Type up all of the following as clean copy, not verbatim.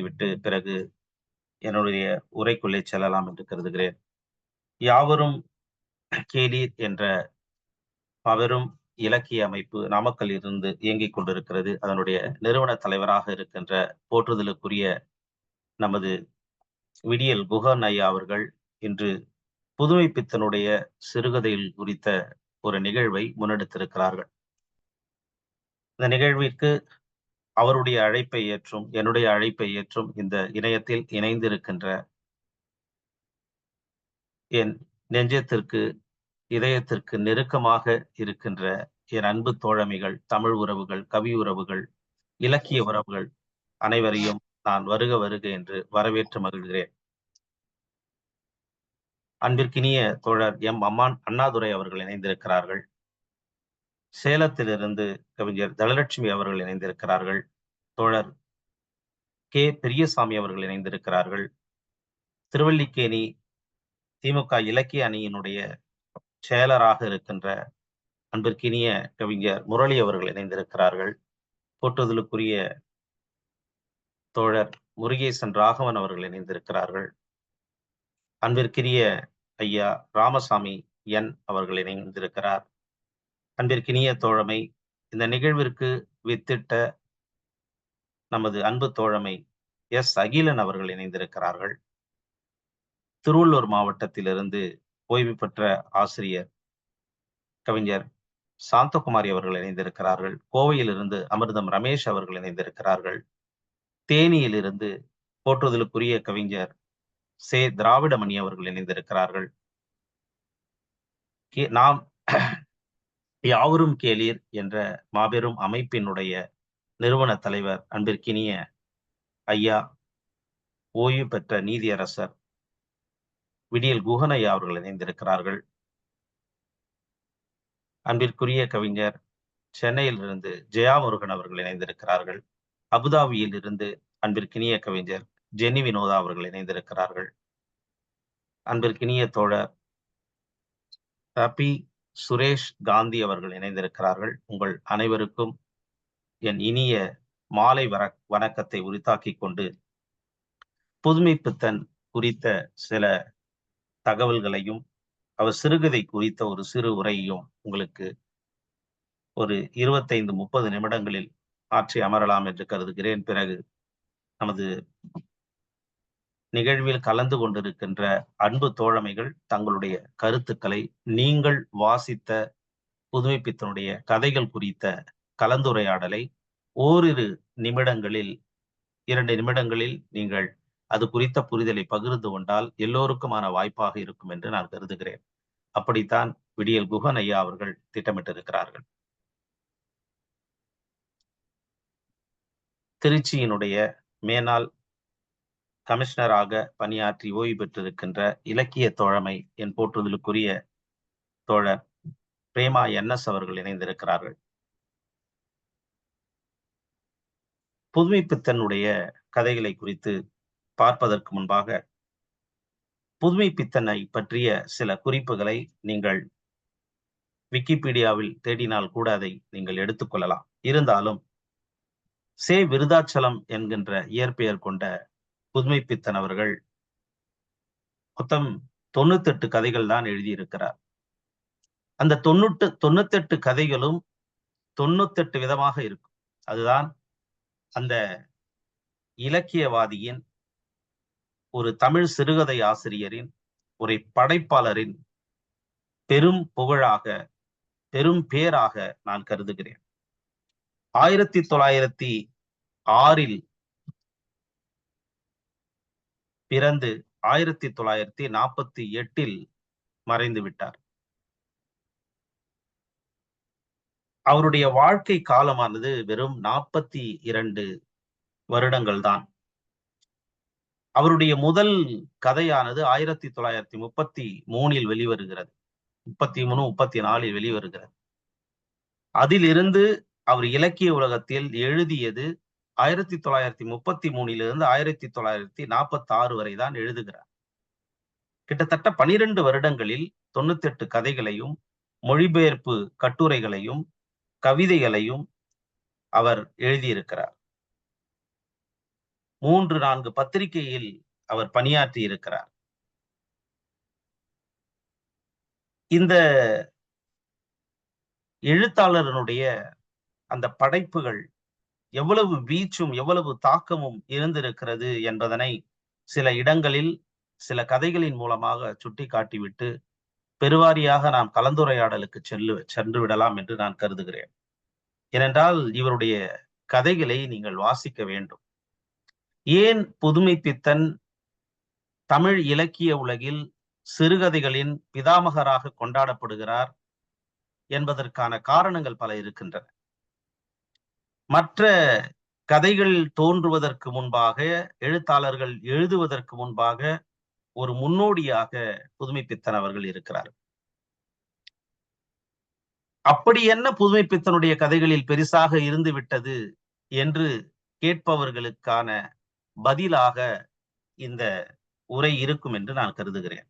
விட்டு பிறகு என்னுடைய உரைக்குள்ளே செல்லலாம் என்று கருதுகிறேன். யாவரும் கேளீர் என்ற மாபெரும் இலக்கிய அமைப்பு நாமக்கல்லில் இருந்து இயங்கிக் கொண்டிருக்கிறது. அதனுடைய நிறுவன தலைவராக இருக்கின்ற போற்றுதலுக்குரிய நமது விடியல் குஹன் ஐயா அவர்கள் இன்று புதுமைப்பித்தனுடைய சிறுகதையில் குறித்த ஒரு நிகழ்வை முன்னெடுத்திருக்கிறார்கள். இந்த நிகழ்விற்கு அவருடைய அழைப்பை ஏற்றும் என்னுடைய அழைப்பை ஏற்றும் இந்த இணையத்தில் இணைந்திருக்கின்ற என் நெஞ்சத்திற்கு இதயத்திற்கு நெருக்கமாக இருக்கின்ற என் அன்பு தோழமைகள், தமிழ் உறவுகள், கவி உறவுகள், இலக்கிய உறவுகள் அனைவரையும் நான் வருக வருக என்று வரவேற்று மகிழ்கிறேன். அன்பிற்கினிய தோழர் எம் அண்ணாதுரை அவர்கள் இணைந்திருக்கிறார்கள். சேலத்திலிருந்து கவிஞர் தனலட்சுமி அவர்கள் இணைந்திருக்கிறார்கள். தோழர் கே பெரியசாமி அவர்கள் இணைந்திருக்கிறார்கள். திருவல்லிக்கேணி திமுக இலக்கிய அணியினுடைய செயலராக இருக்கின்ற அன்பிற்கினிய கவிஞர் முரளி அவர்கள் இணைந்திருக்கிறார்கள். போற்றுதலுக்குரிய தோழர் முருகேசன் ராகவன் அவர்கள் இணைந்திருக்கிறார்கள். அன்பிற்கினிய ஐயா ராமசாமி என் அவர்கள் இணைந்திருக்கிறார். அன்பிற்கினிய தோழமை, இந்த நிகழ்விற்கு வித்திட்ட நமது அன்பு தோழமை எஸ் அகிலன் அவர்கள் இணைந்திருக்கிறார்கள். திருவள்ளூர் மாவட்டத்திலிருந்து ஓய்வு பெற்ற ஆசிரியர் கவிஞர் சாந்தகுமாரி அவர்கள் இணைந்திருக்கிறார்கள். கோவையிலிருந்து அமிர்தம் ரமேஷ் அவர்கள் இணைந்திருக்கிறார்கள். தேனியிலிருந்து போற்றுதலுக்குரிய கவிஞர் சே திராவிடமணி அவர்கள் இணைந்திருக்கிறார்கள். நாம் யாவரும் கேளீர் என்ற மாபெரும் அமைப்பினுடைய நிறுவன தலைவர் அன்பிற்கினிய ஐயா ஓய்வு பெற்ற நீதியரசர் விடியல் குஹன் ஐயா அவர்கள் இணைந்திருக்கிறார்கள். அன்பிற்குரிய கவிஞர் சென்னையிலிருந்து ஜெயா முருகன் அவர்கள் இணைந்திருக்கிறார்கள். அபுதாபியில் இருந்து அன்பிற்கினிய கவிஞர் ஜெனி வினோதா அவர்கள் இணைந்திருக்கிறார்கள். அன்பிற்கினிய தோழர் ரபி சுரேஷ் காந்தி அவர்கள் இணைந்திருக்கிறார்கள். உங்கள் அனைவருக்கும் என் இனிய மாலை வணக்கத்தை உரித்தாக்கிக் கொண்டு புதுமைப்பித்தன் குறித்த சில தகவல்களையும் அவர் சிறுகதை குறித்த ஒரு சிறு உரையையும் உங்களுக்கு ஒரு 25-30 நிமிடங்களில் ஆற்றி அமரலாம் என்று கருதுகிறேன். பிறகு நமது நிகழ்வில் கலந்து கொண்டிருக்கின்ற அன்பு தோழமைகள் தங்களுடைய கருத்துக்களை நீங்கள் வாசித்த புதுமைப்பித்தனுடைய கதைகள் குறித்த கலந்துரையாடலை ஓரிரு நிமிடங்களில் 2 நிமிடங்களில் நீங்கள் அது குறித்த புரிதலை பகிர்ந்து கொண்டால் எல்லோருக்குமான வாய்ப்பாக இருக்கும் என்று நான் கருதுகிறேன். அப்படித்தான் விடியல் குஹன் ஐயா அவர்கள் திட்டமிட்டிருக்கிறார்கள். திருச்சியினுடைய மேனாள் கமிஷனராக பணியாற்றி ஓய்வு பெற்றிருக்கின்ற இலக்கிய தோழமை என் போற்றுதலுக்குரிய தோழர் பிரேமா NS அவர்கள் இணைந்திருக்கிறார்கள். புதுமைப்பித்தனுடைய கதைகளை குறித்து பார்ப்பதற்கு முன்பாக புதுமைப்பித்தனை பற்றிய சில குறிப்புகளை நீங்கள் விக்கிபீடியாவில் தேடினால் கூட அதை நீங்கள் எடுத்துக்கொள்ளலாம். இருந்தாலும் சே விருதாச்சலம் என்கின்ற இயற்பெயர் கொண்ட புதுமைப்பித்தன் அவர்கள் மொத்தம் 98 கதைகள் தான் எழுதியிருக்கிறார். அந்த 98 கதைகளும் 98 விதமாக இருக்கும். அதுதான் அந்த இலக்கியவாதியின், ஒரு தமிழ் சிறுகதை ஆசிரியரின், ஒரு படைப்பாளரின் பெரும் புகழாக, பெரும் பேராக நான் கருதுகிறேன். 1906 பிறந்து 1948 மறைந்து விட்டார். அவருடைய வாழ்க்கை காலமானது வெறும் 42 வருடங்கள் தான். அவருடைய முதல் கதையானது 1933 வெளிவருகிறது. 33, 34 வெளிவருகிறது. அதிலிருந்து அவர் இலக்கிய உலகத்தில் எழுதியது 1933 1946 வரை தான் எழுதுகிறார். கிட்டத்தட்ட 12 வருடங்களில் 98 கதைகளையும், மொழிபெயர்ப்பு கட்டுரைகளையும், கவிதைகளையும் அவர் எழுதியிருக்கிறார். 3-4 பத்திரிகையில் அவர் பணியாற்றி இருக்கிறார். இந்த எழுத்தாளரனுடைய அந்த படைப்புகள் எவ்வளவு வீச்சும் எவ்வளவு தாக்கமும் இருந்திருக்கிறது என்பதனை சில இடங்களில் சில கதைகளின் மூலமாக சுட்டிக்காட்டிவிட்டு பெருவாரியாக நாம் கலந்துரையாடலுக்கு சென்று விடலாம் என்று நான் கருதுகிறேன். ஏனென்றால் இவருடைய கதைகளை நீங்கள் வாசிக்க வேண்டும். ஏன் புதுமைப்பித்தன் தமிழ் இலக்கிய உலகில் சிறுகதைகளின் பிதாமகராக கொண்டாடப்படுகிறார் என்பதற்கான காரணங்கள் பல இருக்கின்றன. மற்ற கதைகள் தோன்றுவதற்கு முன்பாக, எழுத்தாளர்கள் எழுதுவதற்கு முன்பாக ஒரு முன்னோடியாக புதுமைப்பித்தன் அவர்கள் இருக்கிறார். அப்படி என்ன புதுமைப்பித்தனுடைய கதைகளில் பெரிசாக இருந்து விட்டது என்று கேட்பவர்களுக்கான பதிலாக இந்த உரை இருக்கும் என்று நான் கருதுகிறேன்.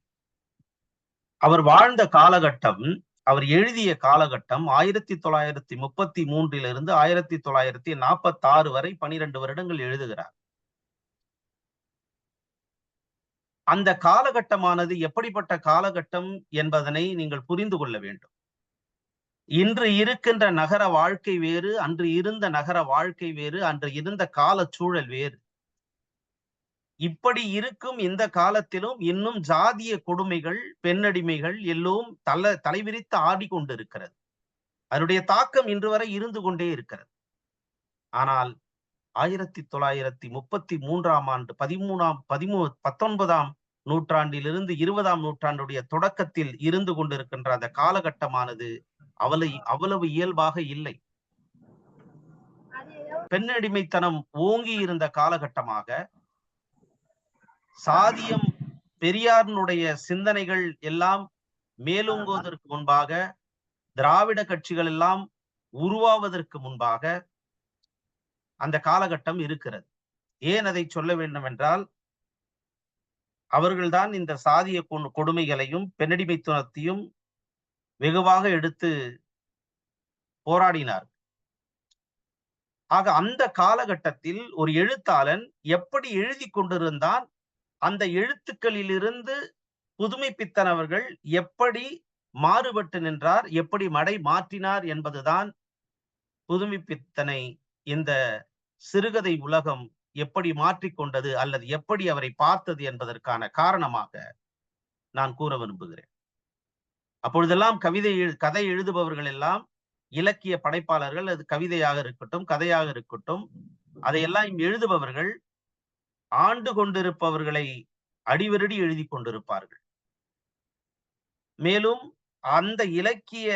அவர் வாழ்ந்த காலகட்டம், அவர் எழுதிய காலகட்டம் 1933 1946 வரை 12 வருடங்கள் எழுதுகிறார். அந்த காலகட்டமானது எப்படிப்பட்ட காலகட்டம் என்பதனை நீங்கள் புரிந்து கொள்ள வேண்டும். இன்று இருக்கின்ற நகர வாழ்க்கை வேறு, அன்று இருந்த நகர வாழ்க்கை வேறு, அன்று இருந்த கால சூழல் வேறு. இப்படி இருக்கும் இந்த காலத்திலும் இன்னும் ஜாதிய கொடுமைகள், பெண்ணடிமைகள் எல்லோரும் தலைவிரித்து ஆடிக்கொண்டிருக்கிறது. அதனுடைய தாக்கம் இன்று வரை இருந்து கொண்டே இருக்கிறது. ஆனால் 1933 ஆண்டு 19ஆம் நூற்றாண்டிலிருந்து 20ஆம் நூற்றாண்டுடைய தொடக்கத்தில் இருந்து கொண்டிருக்கின்ற அந்த காலகட்டமானது அவ்வளவு இயல்பாக இல்லை. பெண்ணடிமைத்தனம் ஓங்கி இருந்த காலகட்டமாக, சாதியம் பெரியாரினுடைய சிந்தனைகள் எல்லாம் மேலோங்குவதற்கு முன்பாக, திராவிட கட்சிகள் எல்லாம் உருவாவதற்கு முன்பாக அந்த காலகட்டம் இருக்கிறது. ஏன் அதை சொல்ல வேண்டும் என்றால், அவர்கள்தான் இந்த சாதிய கொடுமைகளையும் பெண்ணடிமைத்தனத்தையும் வெகுவாக எடுத்து போராடினார். ஆக அந்த காலகட்டத்தில் ஒரு எழுத்தாளன் எப்படி எழுதி கொண்டிருந்தான், அந்த எழுத்துக்களிலிருந்து புதுமைப்பித்தன் அவர்கள் எப்படி மாறுபட்டு நின்றார், எப்படி மடை மாற்றினார் என்பதுதான் புதுமைப்பித்தனை இந்த சிறுகதை உலகம் எப்படி மாற்றிக்கொண்டது அல்லது எப்படி அவரை பார்த்தது என்பதற்கான காரணமாக நான் கூற விரும்புகிறேன். அப்பொழுதெல்லாம் கதை எழுதுபவர்கள் எல்லாம் இலக்கிய படைப்பாளர்கள், அது கவிதையாக இருக்கட்டும், கதையாக இருக்கட்டும், அதையெல்லாம் எழுதுபவர்கள் ஆண்டு கொண்டிருப்பவர்களை அடிவருடி எழுதி கொண்டிருப்பார்கள். மேலும் அந்த இலக்கிய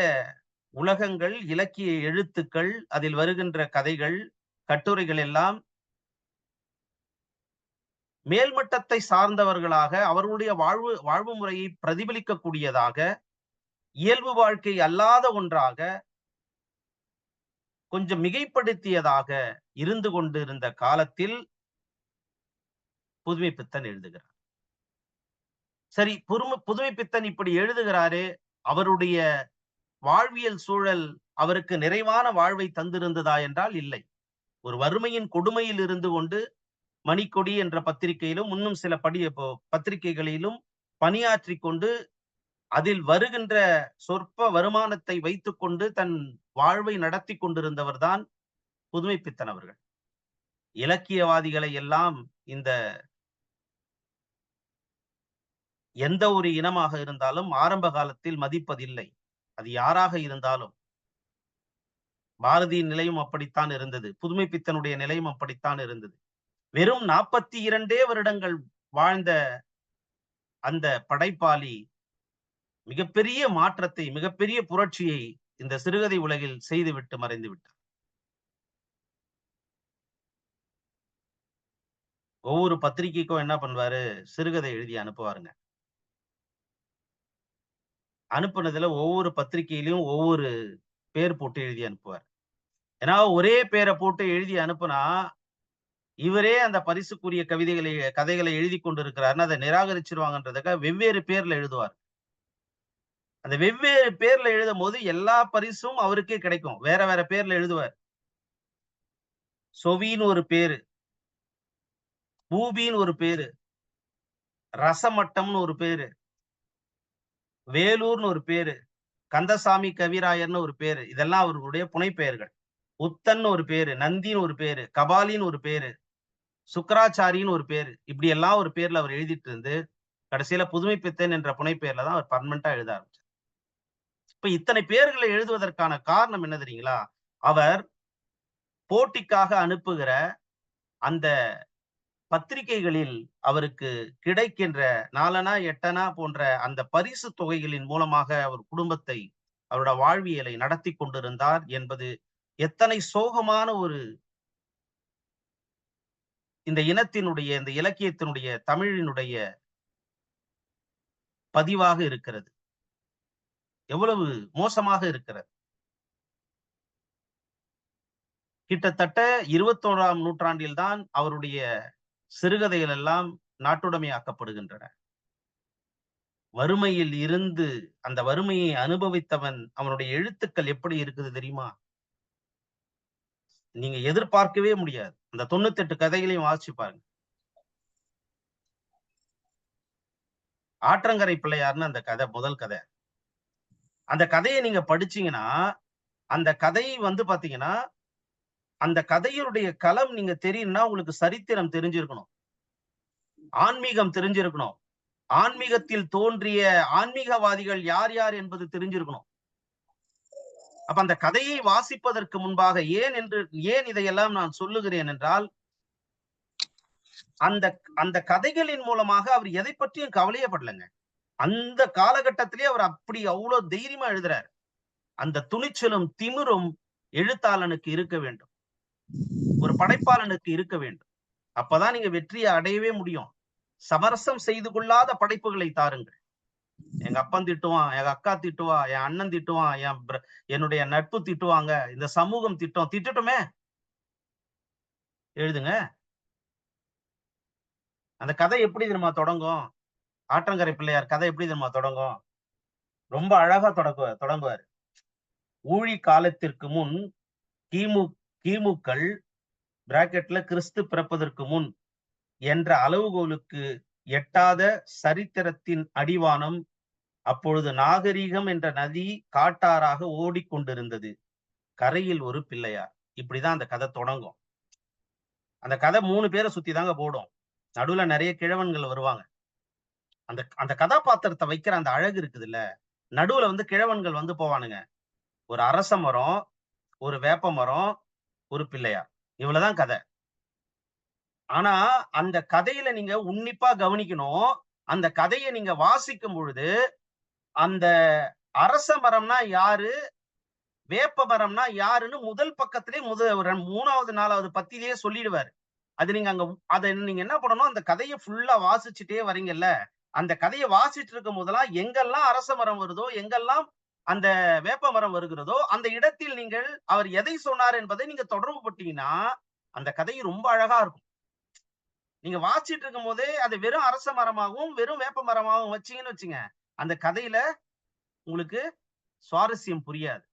உலகங்கள், இலக்கிய எழுத்துக்கள், அதில் வருகின்ற கதைகள், கட்டுரைகள் எல்லாம் மேல்மட்டத்தை சார்ந்தவர்களாக, அவர்களுடைய வாழ்வு முறையை பிரதிபலிக்கக்கூடியதாக, இயல்பு வாழ்க்கை அல்லாத ஒன்றாக, கொஞ்சம் மிகைப்படுத்தியதாக இருந்து கொண்டிருந்த காலத்தில் புதுமைப்பித்தன் எழுதுகிறார். சரி, புதுமைப்பித்தன் இப்படி எழுதுகிறாரே, அவருடைய வாழ்வியல் சூழல் அவருக்கு நிறைவான வாழ்வை தந்திருந்ததா என்றால் இல்லை. ஒரு வறுமையின் கொடுமையில் இருந்து கொண்டு மணிக்கொடி என்ற பத்திரிகையிலும் இன்னும் சில பத்திரிகைகளிலும் பணியாற்றி கொண்டு அதில் வருகின்ற சொற்ப வருமானத்தை வைத்துக் கொண்டு தன் வாழ்வை நடத்தி கொண்டிருந்தவர் தான் புதுமைப்பித்தன் அவர்கள். இலக்கியவாதிகளை எல்லாம் இந்த எந்த ஒரு இனமாக இருந்தாலும் ஆரம்ப காலத்தில் மதிப்பதில்லை. அது யாராக இருந்தாலும். பாரதியின் நிலையும் அப்படித்தான் இருந்தது, புதுமைப்பித்தனுடைய நிலையும் அப்படித்தான் இருந்தது. வெறும் 42 வருடங்கள் வாழ்ந்த அந்த படைப்பாளி மிகப்பெரிய மாற்றத்தை, மிகப்பெரிய புரட்சியை இந்த சிறுகதை உலகில் செய்துவிட்டு மறைந்து விட்டார். ஒவ்வொரு பத்திரிகைக்கும் என்ன பண்ணுவாரு, சிறுகதை எழுதி அனுப்புவாருங்க. அனுப்புனதுல ஒவ்வொரு பத்திரிகையிலும் ஒவ்வொரு பேர் போட்டு எழுதி அனுப்புவார். ஏன்னா ஒரே பேரை போட்டு எழுதி அனுப்புனா, இவரே அந்த பரிசுக்குரிய கதைகளை எழுதி கொண்டிருக்கிறாருன்னு அதை நிராகரிச்சிருவாங்கன்றதுக்காக வெவ்வேறு பேர்ல எழுதுவார். அந்த வெவ்வேறு பேர்ல எழுதும் போது எல்லா பரிசும் அவருக்கே கிடைக்கும். வேற வேற பேர்ல எழுதுவார். சொவின்னு ஒரு பேரு, பூபின்னு ஒரு பேரு, ரசமட்டம்னு ஒரு பேரு, வேலூர்னு ஒரு பேரு, கந்தசாமி கவிராயர்ன்னு ஒரு பேரு. இதெல்லாம் அவர்களுடைய புனைப்பெயர்கள். உத்தன்னு ஒரு பேரு, நந்தின்னு ஒரு பேரு, கபாலின்னு ஒரு பேரு, சுக்கராச்சாரின்னு ஒரு பேரு. இப்படி எல்லாம் ஒரு பேர்ல அவர் எழுதிட்டு இருந்து, கடைசியில புதுமைப்பித்தன் என்ற புனைப்பெயர்ல தான் அவர் பெர்மனன்ட்டா எழுத ஆரம்பிச்சார். இப்ப இத்தனை பேர்களை எழுதுவதற்கான காரணம் என்ன தெரியுங்களா? அவர் போட்டிக்காக அனுப்புகிற அந்த பத்திரிகைகளில் அவருக்கு கிடைக்கின்ற 4 8 போன்ற அந்த பரிசு தொகைகளின் மூலமாக அவர் குடும்பத்தை, அவருடைய வாழ்வியலை நடத்திக் கொண்டிருந்தார் என்பது எத்தனை சோகமான ஒரு இந்த இனத்தினுடைய, இந்த இலக்கியத்தினுடைய, தமிழினுடைய பதிவாக இருக்கிறது. எவ்வளவு மோசமாக இருக்கிறது. கிட்டத்தட்ட 21ஆம் நூற்றாண்டில் தான் அவருடைய சிறுகதைகள் எல்லாம் நாட்டுடைமையாக்கப்படுகின்றன. வறுமையில் இருந்து அந்த வறுமையை அனுபவித்தவன் அவனுடைய எழுத்துக்கள் எப்படி இருக்குது தெரியுமா? நீங்க எதிர்பார்க்கவே முடியாது. அந்த 98 கதைகளையும் வாசிச்சு பாருங்க. ஆற்றங்கரை பிள்ளையார்ன்னு அந்த கதை முதல் கதை. அந்த கதைய நீங்க படிச்சீங்கன்னா, அந்த கதை வந்து பாத்தீங்கன்னா, அந்த கதையினுடைய களம் நீங்க தெரியணும்னா உங்களுக்கு சரித்திரம் தெரிஞ்சிருக்கணும். ஆன்மீகம் தெரிஞ்சிருக்கணும். ஆன்மீகத்தில் தோன்றிய ஆன்மீகவாதிகள் யார் யார் என்பது தெரிஞ்சிருக்கணும். அப்ப அந்த கதையை வாசிப்பதற்கு முன்பாக ஏன் இதையெல்லாம் நான் சொல்லுகிறேன் என்றால், அந்த அந்த கதைகளின் மூலமாக அவர் எதை பற்றியும் கவலையே படலங்க. அந்த காலகட்டத்திலே அவர் அப்படி அவ்வளவு தைரியமா எழுதுறாரு. அந்த துணிச்சலும், திமிரும் எழுத்தாளனுக்கு இருக்க வேண்டும். ஒரு படைப்பாளனுக்கு இருக்க வேண்டும். அப்பதான் நீங்க வெற்றியை அடையவே முடியும். சமரசம் செய்து கொள்ளாத படைப்புகளை தாருங்கள். எங்க அப்பன் திட்டுவான், எங்க அக்கா திட்டுவா, என் அண்ணன் திட்டுவான், என்னுடைய நட்பு திட்டுவாங்க, இந்த சமூகம் திட்டட்டுமே, எழுதுங்க. அந்த கதை எப்படி தெரியுமா தொடங்கும்? ஆற்றங்கரை பிள்ளையார் கதை எப்படி தெரியுமா தொடங்கும்? ரொம்ப அழகா தொடங்குவாரு. ஊழி காலத்திற்கு முன் கிமு கிமுக்கள் பிராக்கெட்ல கிறிஸ்து பிறப்பதற்கு முன் என்ற அளவுகோலுக்கு எட்டாத சரித்திரத்தின் அடிவானம். அப்பொழுது நாகரீகம் என்ற நதி காட்டாறாக ஓடிக்கொண்டிருந்தது. கரையில் ஒரு பிள்ளையார். இப்படிதான் அந்த கதை தொடங்கும். அந்த கதை 3 பேரை சுத்தி தாங்க போடும். நடுவுல நெறைய கிழவன்கள் வருவாங்க. அந்த அந்த கதாபாத்திரத்த வைக்கிற அந்த அழகு இருக்குதுல்ல, நடுவுல வந்து கிழவன்கள் வந்து போவானுங்க. ஒரு அரச மரம், ஒரு வேப்ப மரம், ஒரு பிள்ளையார். இவ்வளவுதான் கதை. ஆனா, அந்த கதையில நீங்க உன்னிப்பா கவனிக்கணும். அந்த கதைய நீங்க வாசிக்கும் பொழுது, அந்த அரச மரம்னா யாரு? வேப்ப மரம்னா யாருன்னு முதல் பக்கத்திலே 3வது, 4வது பத்தியிலேயே சொல்லிடுவாரு. அது நீங்க அங்க அத நீங்க என்ன பண்ணணும், அந்த கதைய ஃபுல்லா வாசிச்சுட்டே வரீங்கல்ல, அந்த கதைய வாசிட்டு இருக்கும் போதெல்லாம் எங்கெல்லாம் அரச மரம் வருதோ, எங்கெல்லாம் அந்த வேப்ப மரம் வருகிறதோ, அந்த இடத்தில் நீங்கள் அவர் எதை சொன்னார் என்பதை நீங்க தொடர்பு பட்டீங்கன்னா, அந்த கதை ரொம்ப அழகா இருக்கும். நீங்க வாசிச்சுட்டு இருக்கும்போதே அது வெறும் அரச மரமாகவும், வெறும் வேப்ப மரமாகவும் வச்சீங்கன்னு வச்சுங்க, அந்த கதையில உங்களுக்கு சுவாரஸ்யம் புரியாது.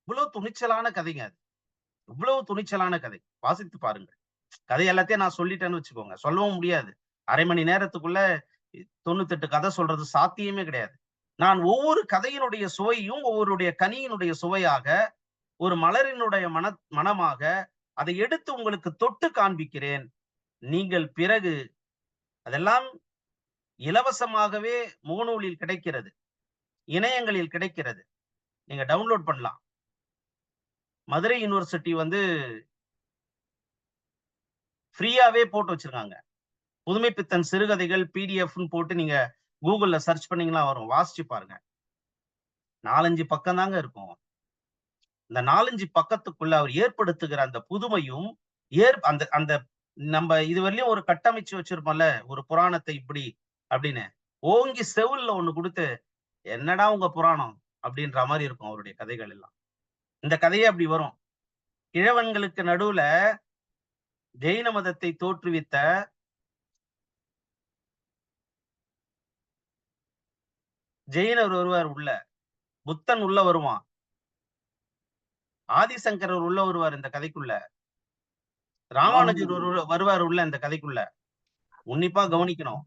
இவ்வளவு துணிச்சலான கதைங்க அது. இவ்வளவு துணிச்சலான கதை. வாசித்து பாருங்கள். கதை எல்லாத்தையும் நான் சொல்லிட்டேன்னு வச்சுக்கோங்க. சொல்லவும் முடியாது. 1/2 மணி நேரத்துக்குள்ள 98 கதை சொல்றது சாத்தியமே கிடையாது. நான் ஒவ்வொரு கதையினுடைய சுவையும், ஒவ்வொருடைய கனியினுடைய சுவையாக, ஒரு மலரினுடைய மணமாக அதை எடுத்து உங்களுக்கு தொட்டு காண்பிக்கிறேன். நீங்கள் பிறகு அதெல்லாம் இலவசமாகவே முகநூலில் கிடைக்கிறது. இணையங்களில் கிடைக்கிறது. நீங்க டவுன்லோட் பண்ணலாம். மதுரை யுனிவர்சிட்டி வந்து ஃப்ரீயாவே போட்டு வச்சிருக்காங்க. புதுமைப்பித்தன் சிறுகதைகள் பிடிஎஃப்ன்னு போட்டு நீங்க கூகுள்ல சர்ச் பண்ணீங்கன்னா வரும். வாசிச்சு பாருங்க. 4, 5 பக்கம் தாங்க இருக்கும். இந்த 4, 5 பக்கத்துக்குள்ள அவர் ஏற்படுத்துகிற அந்த புதுமையும், அந்த அந்த நம்ம இதுவரையிலும் ஒரு கட்டமைச்சு வச்சிருப்போம்ல, ஒரு புராணத்தை இப்படி அப்படின்னு. ஓங்கி செவுல்ல ஒண்ணு குடுத்து, "என்னடா உங்க புராணம்?" அப்படின்ற மாரி இருக்கும் அவருடைய கதைகள் எல்லாம். இந்த கதையே அப்படி வரும். கிழவன்களுக்கு நடுவுல ஜெயின மதத்தை தோற்றுவித்த ஜெயினர் வருவார் உள்ள. புத்தன் உள்ள வருவான். ஆதிசங்கரர் உள்ள வருவார் இந்த கதைக்குள்ள. ராமானுஜர் வருவார் உள்ள இந்த கதைக்குள்ள. உன்னிப்பா கவனிக்கணும்.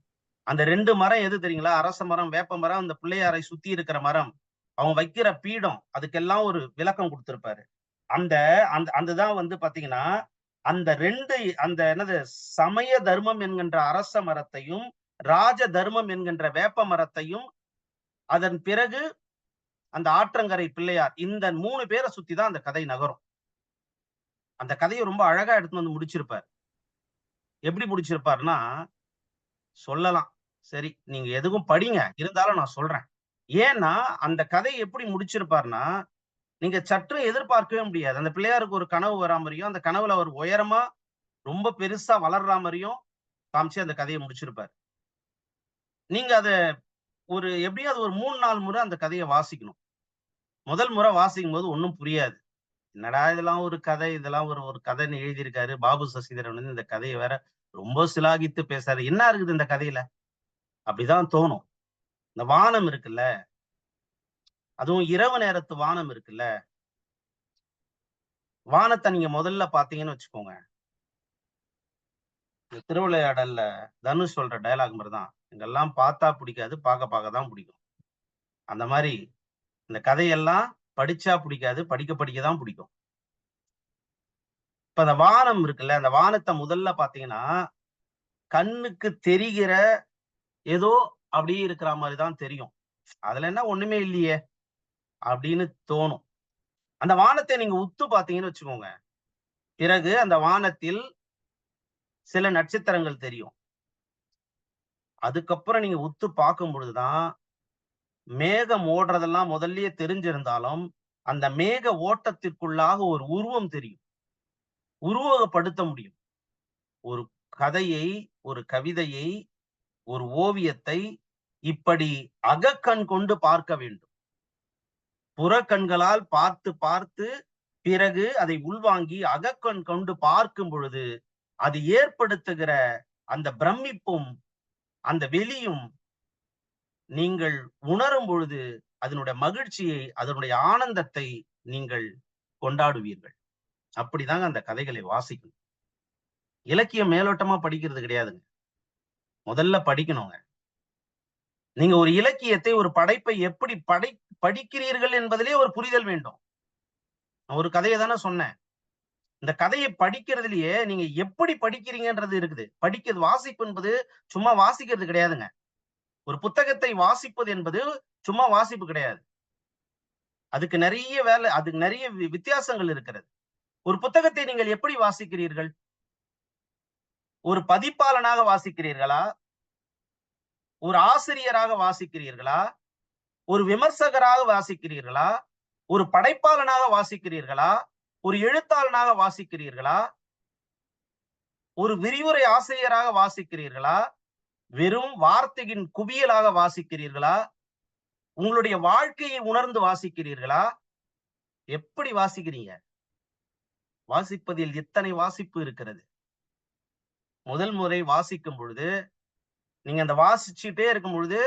அந்த 2 மரம் எது தெரியுங்களா? அரச மரம், வேப்ப மரம், அந்த பிள்ளையாரை சுத்தி இருக்கிற மரம். அவங்க வைக்கிற பீடம். அதுக்கெல்லாம் ஒரு விளக்கம் குடுத்திருப்பாரு. அந்த அந்த அதுதான் வந்து பாத்தீங்கன்னா, அந்த 2 அந்த என்னது சமய தர்மம் என்கின்ற அரச மரத்தையும், ராஜ தர்மம் என்கின்ற வேப்ப மரத்தையும், அதன் பிறகு அந்த ஆற்றங்கரை பிள்ளையார். இந்த 3 பேர சுத்தி தான் அந்த கதை நகரும். அந்த கதைய ரொம்ப அழகா எடுத்துட்டு வந்து முடிச்சிருப்பாரு. எப்படி முடிச்சிருப்பாருன்னா, சொல்லலாம். சரி, நீங்க எதுவும் படிங்க. இருந்தாலும் நான் சொல்றேன். ஏன்னா, அந்த கதை எப்படி முடிச்சிருப்பார்ன்னா, நீங்க சற்றும் எதிர்பார்க்கவே முடியாது. அந்த பிள்ளையாருக்கு ஒரு கனவு வரா மாரியும், அந்த கனவுல அவர் உயரமா, ரொம்ப பெருசா வளர்றா மாரியும் காமிச்சு அந்த கதைய முடிச்சிருப்பாரு. நீங்க அத ஒரு எப்படியும் அது ஒரு 3, 4 முறை அந்த கதைய வாசிக்கணும். முதல் முறை வாசிக்கும்போது ஒண்ணும் புரியாது. என்னடா இதெல்லாம் ஒரு கதை, இதெல்லாம் ஒரு ஒரு கதைன்னு எழுதியிருக்காரு. பாபு சசிதரன் வந்து இந்த கதைய வேற ரொம்ப சிலாகித்து பேசுறாரு. என்ன இருக்குது இந்த கதையில? அப்படிதான் தோணும். இந்த வானம் இருக்குல்ல, அதுவும் இரவு நேரத்து வானம் இருக்குல்ல, வானத்த நீங்க முதல்ல பார்த்தீங்கன்னு வச்சுக்கோங்க. இந்த திருவிளையாடல்ல தனுஷ் சொல்ற டயலாக் மாரி தான். "இங்கெல்லாம் பார்த்தா புடிக்காது, பாக்க தான் புடிக்கும்." அந்த மாரி இந்த கதையெல்லாம் படிச்சா புடிக்காது, படிக்க படிக்க தான் புடிக்கும். இப்ப அந்த வானம் இருக்குல்ல, அந்த வானத்த முதல்ல பார்த்தீங்கன்னா, கண்ணுக்கு தெரிகிற ஏதோ அப்படியே இருக்கிற மாரி தான் தெரியும். "அதுல என்ன ஒண்ணுமே இல்லையே!" அப்படின்னு தோணும். அந்த வானத்த நீங்க உத்து பார்த்தீங்கன்னு வச்சுக்கோங்க. பிறகு அந்த வானத்தில் சில நட்சத்திரங்கள் தெரியும். அதுக்கப்புறம் நீங்க உத்து பார்க்கும் பொழுது தான், மேகம் ஓடுறதெல்லாம் முதல்லயே தெரிஞ்சிருந்தாலும், அந்த மேக ஓட்டத்திற்குள்ளாக ஒரு உருவம் தெரியும். உருவகப்படுத்த முடியும். ஒரு கதையை, ஒரு கவிதையை, ஒரு ஓவியத்தை இப்படி அகக்கண் கொண்டு பார்க்க வேண்டும். புறக்கண்களால் பார்த்து, பார்த்து பிறகு அதை உள்வாங்கி அகக்கண் கொண்டு பார்க்கும் பொழுது, அது ஏற்படுத்துகிற அந்த பிரமிப்பும், அந்த வெளியும் நீங்கள் உணரும் பொழுது, அதனுடைய மகிழ்ச்சியை, அதனுடைய ஆனந்தத்தை நீங்கள் கொண்டாடுவீர்கள். அப்படிதாங்க அந்த கதைகளை வாசிக்கணும். இலக்கியம் மேலோட்டமா படிக்கிறது கிடையாதுங்க. முதல்ல படிக்கணுங்க. நீங்க ஒரு இலக்கியத்தை, ஒரு படைப்பை எப்படி படிக்கிறீர்கள் என்பதிலே ஒரு புரிதல் வேண்டும். நான் ஒரு கதைய தானே சொன்னேன். இந்த கதைய படிக்கிறதிலேயே நீங்க எப்படி படிக்கிறீங்கன்றது இருக்குது. வாசிப்பு என்பது சும்மா வாசிக்கிறது கிடையாதுங்க. ஒரு புத்தகத்தை வாசிப்பது என்பது சும்மா வாசிப்பு கிடையாது. அதுக்கு நெறைய அதுக்கு நெறைய வித்தியாசங்கள் இருக்கிறது. ஒரு புத்தகத்தை நீங்கள் எப்படி வாசிக்கிறீர்கள்? ஒரு பதிப்பாளனாக வாசிக்கிறீர்களா? ஒரு ஆசிரியராக வாசிக்கிறீர்களா? ஒரு விமர்சகராக வாசிக்கிறீர்களா? ஒரு படைப்பாளனாக வாசிக்கிறீர்களா? ஒரு எழுத்தாளனாக வாசிக்கிறீர்களா? ஒரு விரிவுரை ஆசிரியராக வாசிக்கிறீர்களா? வெறும் வார்த்தையின் குவியலாக வாசிக்கிறீர்களா? உங்களுடைய வாழ்க்கையை உணர்ந்து வாசிக்கிறீர்களா? எப்படி வாசிக்கிறீங்க? வாசிப்பதில் எத்தனை வாசிப்பு இருக்கிறது. முதல் முறை வாசிக்கும் பொழுது, நீங்க அந்த வாசிச்சுட்டே இருக்கும் பொழுது,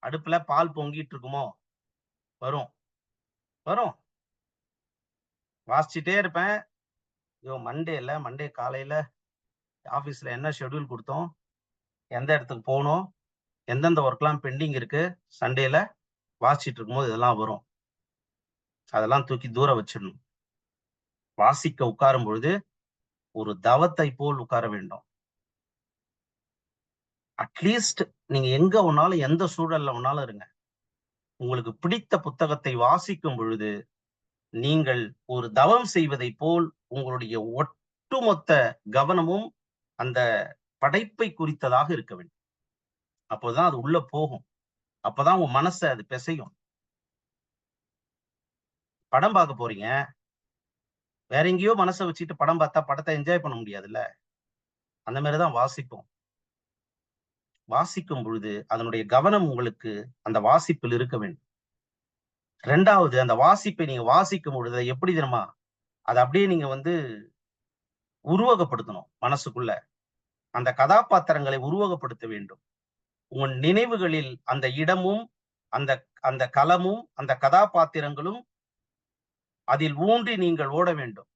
அடுப்புல பால் பொங்கிட்டு இருக்குமோ? வரும், வரும். வாசிச்சுட்டே இருப்பேன். ஐயோ! மண்டே காலையில ஆபீஸ்ல என்ன ஷெட்யூல் குடுத்தோம்? எந்த இடத்துக்கு போணும்? எந்தெந்த ஒர்க்லாம் பெண்டிங் இருக்கு? சண்டேல வாசிச்சுட்டு இருக்கும்போது இதெல்லாம் வரும். அதெல்லாம் தூக்கி தூர வச்சிடணும். வாசிக்க உட்காரும் பொழுது, ஒரு தவத்தை போல் உட்கார வேண்டும். அட்லீஸ்ட் நீங்க எங்க வேணாலும், எந்த சூழல்ல வேணாலும் இருங்க. உங்களுக்கு பிடித்த புத்தகத்தை வாசிக்கும் பொழுது, நீங்கள் ஒரு தவம் செய்வதைப் போல் உங்களுடைய ஒட்டுமொத்த கவனமும் அந்த படைப்பை குறித்ததாக இருக்க வேண்டும். அப்போதான் அது உள்ள போகும். அப்பதான் உங்க மனச அது பிசையும். படம் பார்க்க போறீங்க. வேற எங்கேயோ மனச வச்சுட்டு படம் பார்த்தா படத்த என்ஜாய் பண்ண முடியாதுல்ல. அந்த மாரி தான் வாசிப்பும். வாசிக்கும் பொழுது அதனுடைய கவனம் உங்களுக்கு அந்த வாசிப்பில் இருக்க வேண்டும். 2வது அந்த வாசிப்பை நீங்க வாசிக்கும் பொழுது எப்படி தெரியுமா? அத அப்படியே நீங்க வந்து உருவகப்படுத்தணும் மனசுக்குள்ள. அந்த கதாபாத்திரங்களை உருவகப்படுத்த வேண்டும். உங்கள் நினைவுகளில் அந்த இடமும், அந்த அந்த களமும், அந்த கதாபாத்திரங்களும் அதில் ஊன்றி நீங்கள் ஓட வேண்டும்.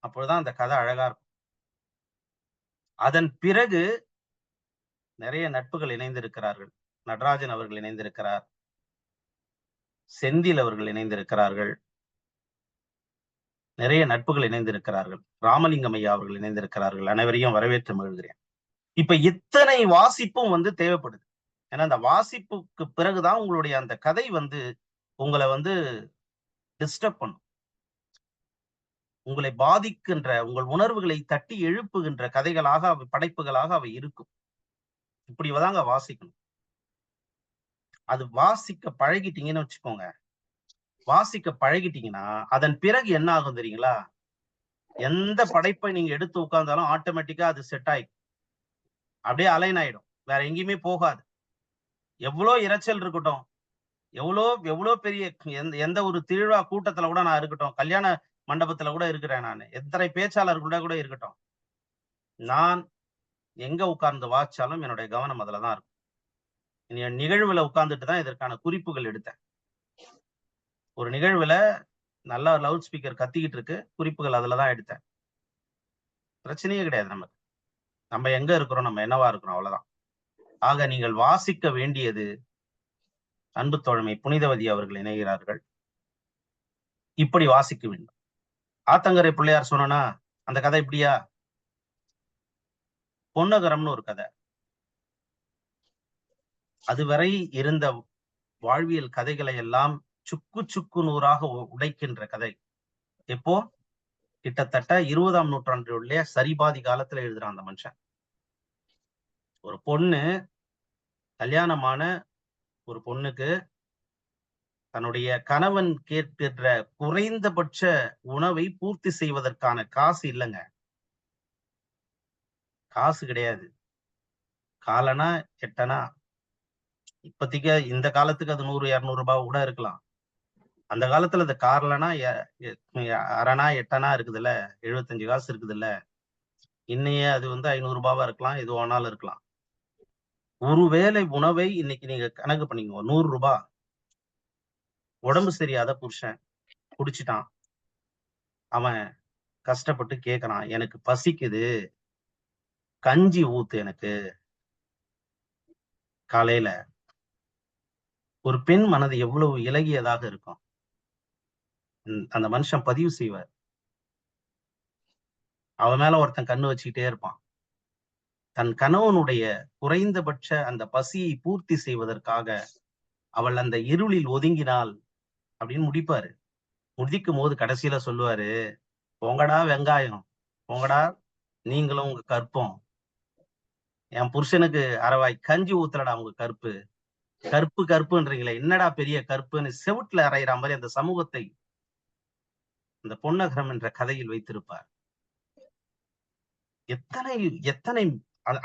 அப்பொழுதுதான் அந்த கதை அழகா இருக்கும். அதன் பிறகு நிறைய நட்புகள் இணைந்திருக்கிறார்கள். நடராஜன் அவர்கள் இணைந்திருக்கிறார். செந்தில் அவர்கள் இணைந்திருக்கிறார்கள். நிறைய நட்புகள் இணைந்திருக்கிறார்கள். ராமலிங்கம் ஐயா அவர்கள் இணைந்திருக்கிறார்கள். அனைவரையும் வரவேற்று மகிழ்கிறேன். இப்ப இத்தனை வாசிப்பும் தேவைப்படுது. ஏன்னா அந்த வாசிப்புக்கு பிறகுதான் உங்களுடைய அந்த கதை உங்களை டிஸ்டர்ப் பண்ணும். உங்களை பாதிக்கின்ற, உங்கள் உணர்வுகளை தட்டி எழுப்புகின்ற கதைகளாக படைப்புகளாக அவை இருக்கும். இப்படிதாங்க வாசிக்கணும். அது வாசிக்க பழகிட்டீங்கன்னு வச்சுக்கோங்க. வாசிக்க பழகிட்டீங்கன்னா அதன் பிறகு என்ன ஆகும் தெரியுங்களா? எந்த படைப்பை நீங்க எடுத்து உட்கார்ந்தாலும் ஆட்டோமேட்டிக்கா அது செட் ஆயிடும். அப்படியே அலைன் ஆயிடும். வேற எங்கேயுமே போகாது. எவ்வளவு இரைச்சல் இருக்கட்டும், எவ்வளவு பெரிய எந்த ஒரு திருவிழா கூட்டத்துல கூட நான் இருக்கட்டும், கல்யாண மண்டபத்துல கூட இருக்கிறேன் நானு, எத்தனை பேச்சாளர்களோட கூட இருக்கட்டும், நான் எங்க உட்கார்ந்து வாசிச்சாலும் என்னுடைய கவனம் அதுலதான் இருக்கும். நிகழ்வுல உட்கார்ந்துட்டு தான் இதற்கான குறிப்புகள் எடுத்தேன். ஒரு நிகழ்வுல நல்லா லவுட் ஸ்பீக்கர் கத்திக்கிட்டு இருக்கு, குறிப்புகள் அதுலதான் எடுத்தேன். பிரச்சனையே கிடையாது நமக்கு. நம்ம எங்க இருக்கிறோம், நம்ம என்னவா இருக்கிறோம், அவ்வளவுதான். ஆக நீங்கள் வாசிக்க வேண்டியது, அன்பு தோழமை புனிதவதி அவர்கள் இணைகிறார்கள், இப்படி வாசிக்க வேண்டும். ஆத்தங்கரை பிள்ளையார் சொன்னா அந்த கதை இப்படியா? பொன்னகரம்னு ஒரு கதை. அதுவரை இருந்த வாழ்வியல் கதைகளை எல்லாம் சுக்கு சுக்கு நூறாக உடைக்கின்ற கதை. எப்போ? கிட்டத்தட்ட 20ஆம் நூற்றாண்டுடைய சரிபாதி காலத்துல எழுதுறான் அந்த மனுஷன். ஒரு பொண்ணு, கல்யாணமான ஒரு பொண்ணுக்கு தன்னுடைய கணவன் கேட்கின்ற குறைந்தபட்ச உணவை பூர்த்தி செய்வதற்கான காசு இல்லைங்க. காசு கிடையாது. காலனா எட்டனா, இப்பத்திக்கு இந்த காலத்துக்கு அது 100, 200 ரூபாய் கூட இருக்கலாம். அந்த காலத்துல இந்த கார்லனா அரணா எட்டனா இருக்குதுல்ல, 75 காசு இருக்குதுல்ல. இன்னையே அது 500 ரூபாவா இருக்கலாம், எது வேணாலும் இருக்கலாம். ஒரு வேளை உணவை இன்னைக்கு நீங்க கணக்கு பண்ணிக்கோங்க, 100 ரூபாய். உடம்பு சரியாத புருஷன் குடிச்சிட்டான். அவன் கஷ்டப்பட்டு கேட்கறான், எனக்கு பசிக்குது, கஞ்சி ஊத்து எனக்கு காலையில. ஒரு பெண் மனது எவ்வளவு இலகியதாக இருக்கும். அந்த மனுஷன் பதிவு செய்வார். அவன் மேல ஒருத்தன் கண்ணு வச்சுக்கிட்டே இருப்பான். தன் கணவனுடைய குறைந்தபட்ச அந்த பசியை பூர்த்தி செய்வதற்காக அவள் அந்த இருளில் ஒதுங்கினாள் அப்படின்னு முடிப்பாரு. முடிக்கும் போது கடைசியில சொல்லுவாரு, போங்கடா வெங்காயம், போங்கடா நீங்களும் உங்க கற்பம், என் புருஷனுக்கு அரவாய் கஞ்சி ஊத்துறடா உங்க கற்பு. கற்பு கற்புன்றீங்களே, என்னடா பெரிய கற்புன்னு செவுட்டுல அறையிற மாதிரி அந்த சமூகத்தை இந்த பொன்னகரம் என்ற கதையில் வைத்திருப்பார். எத்தனை எத்தனை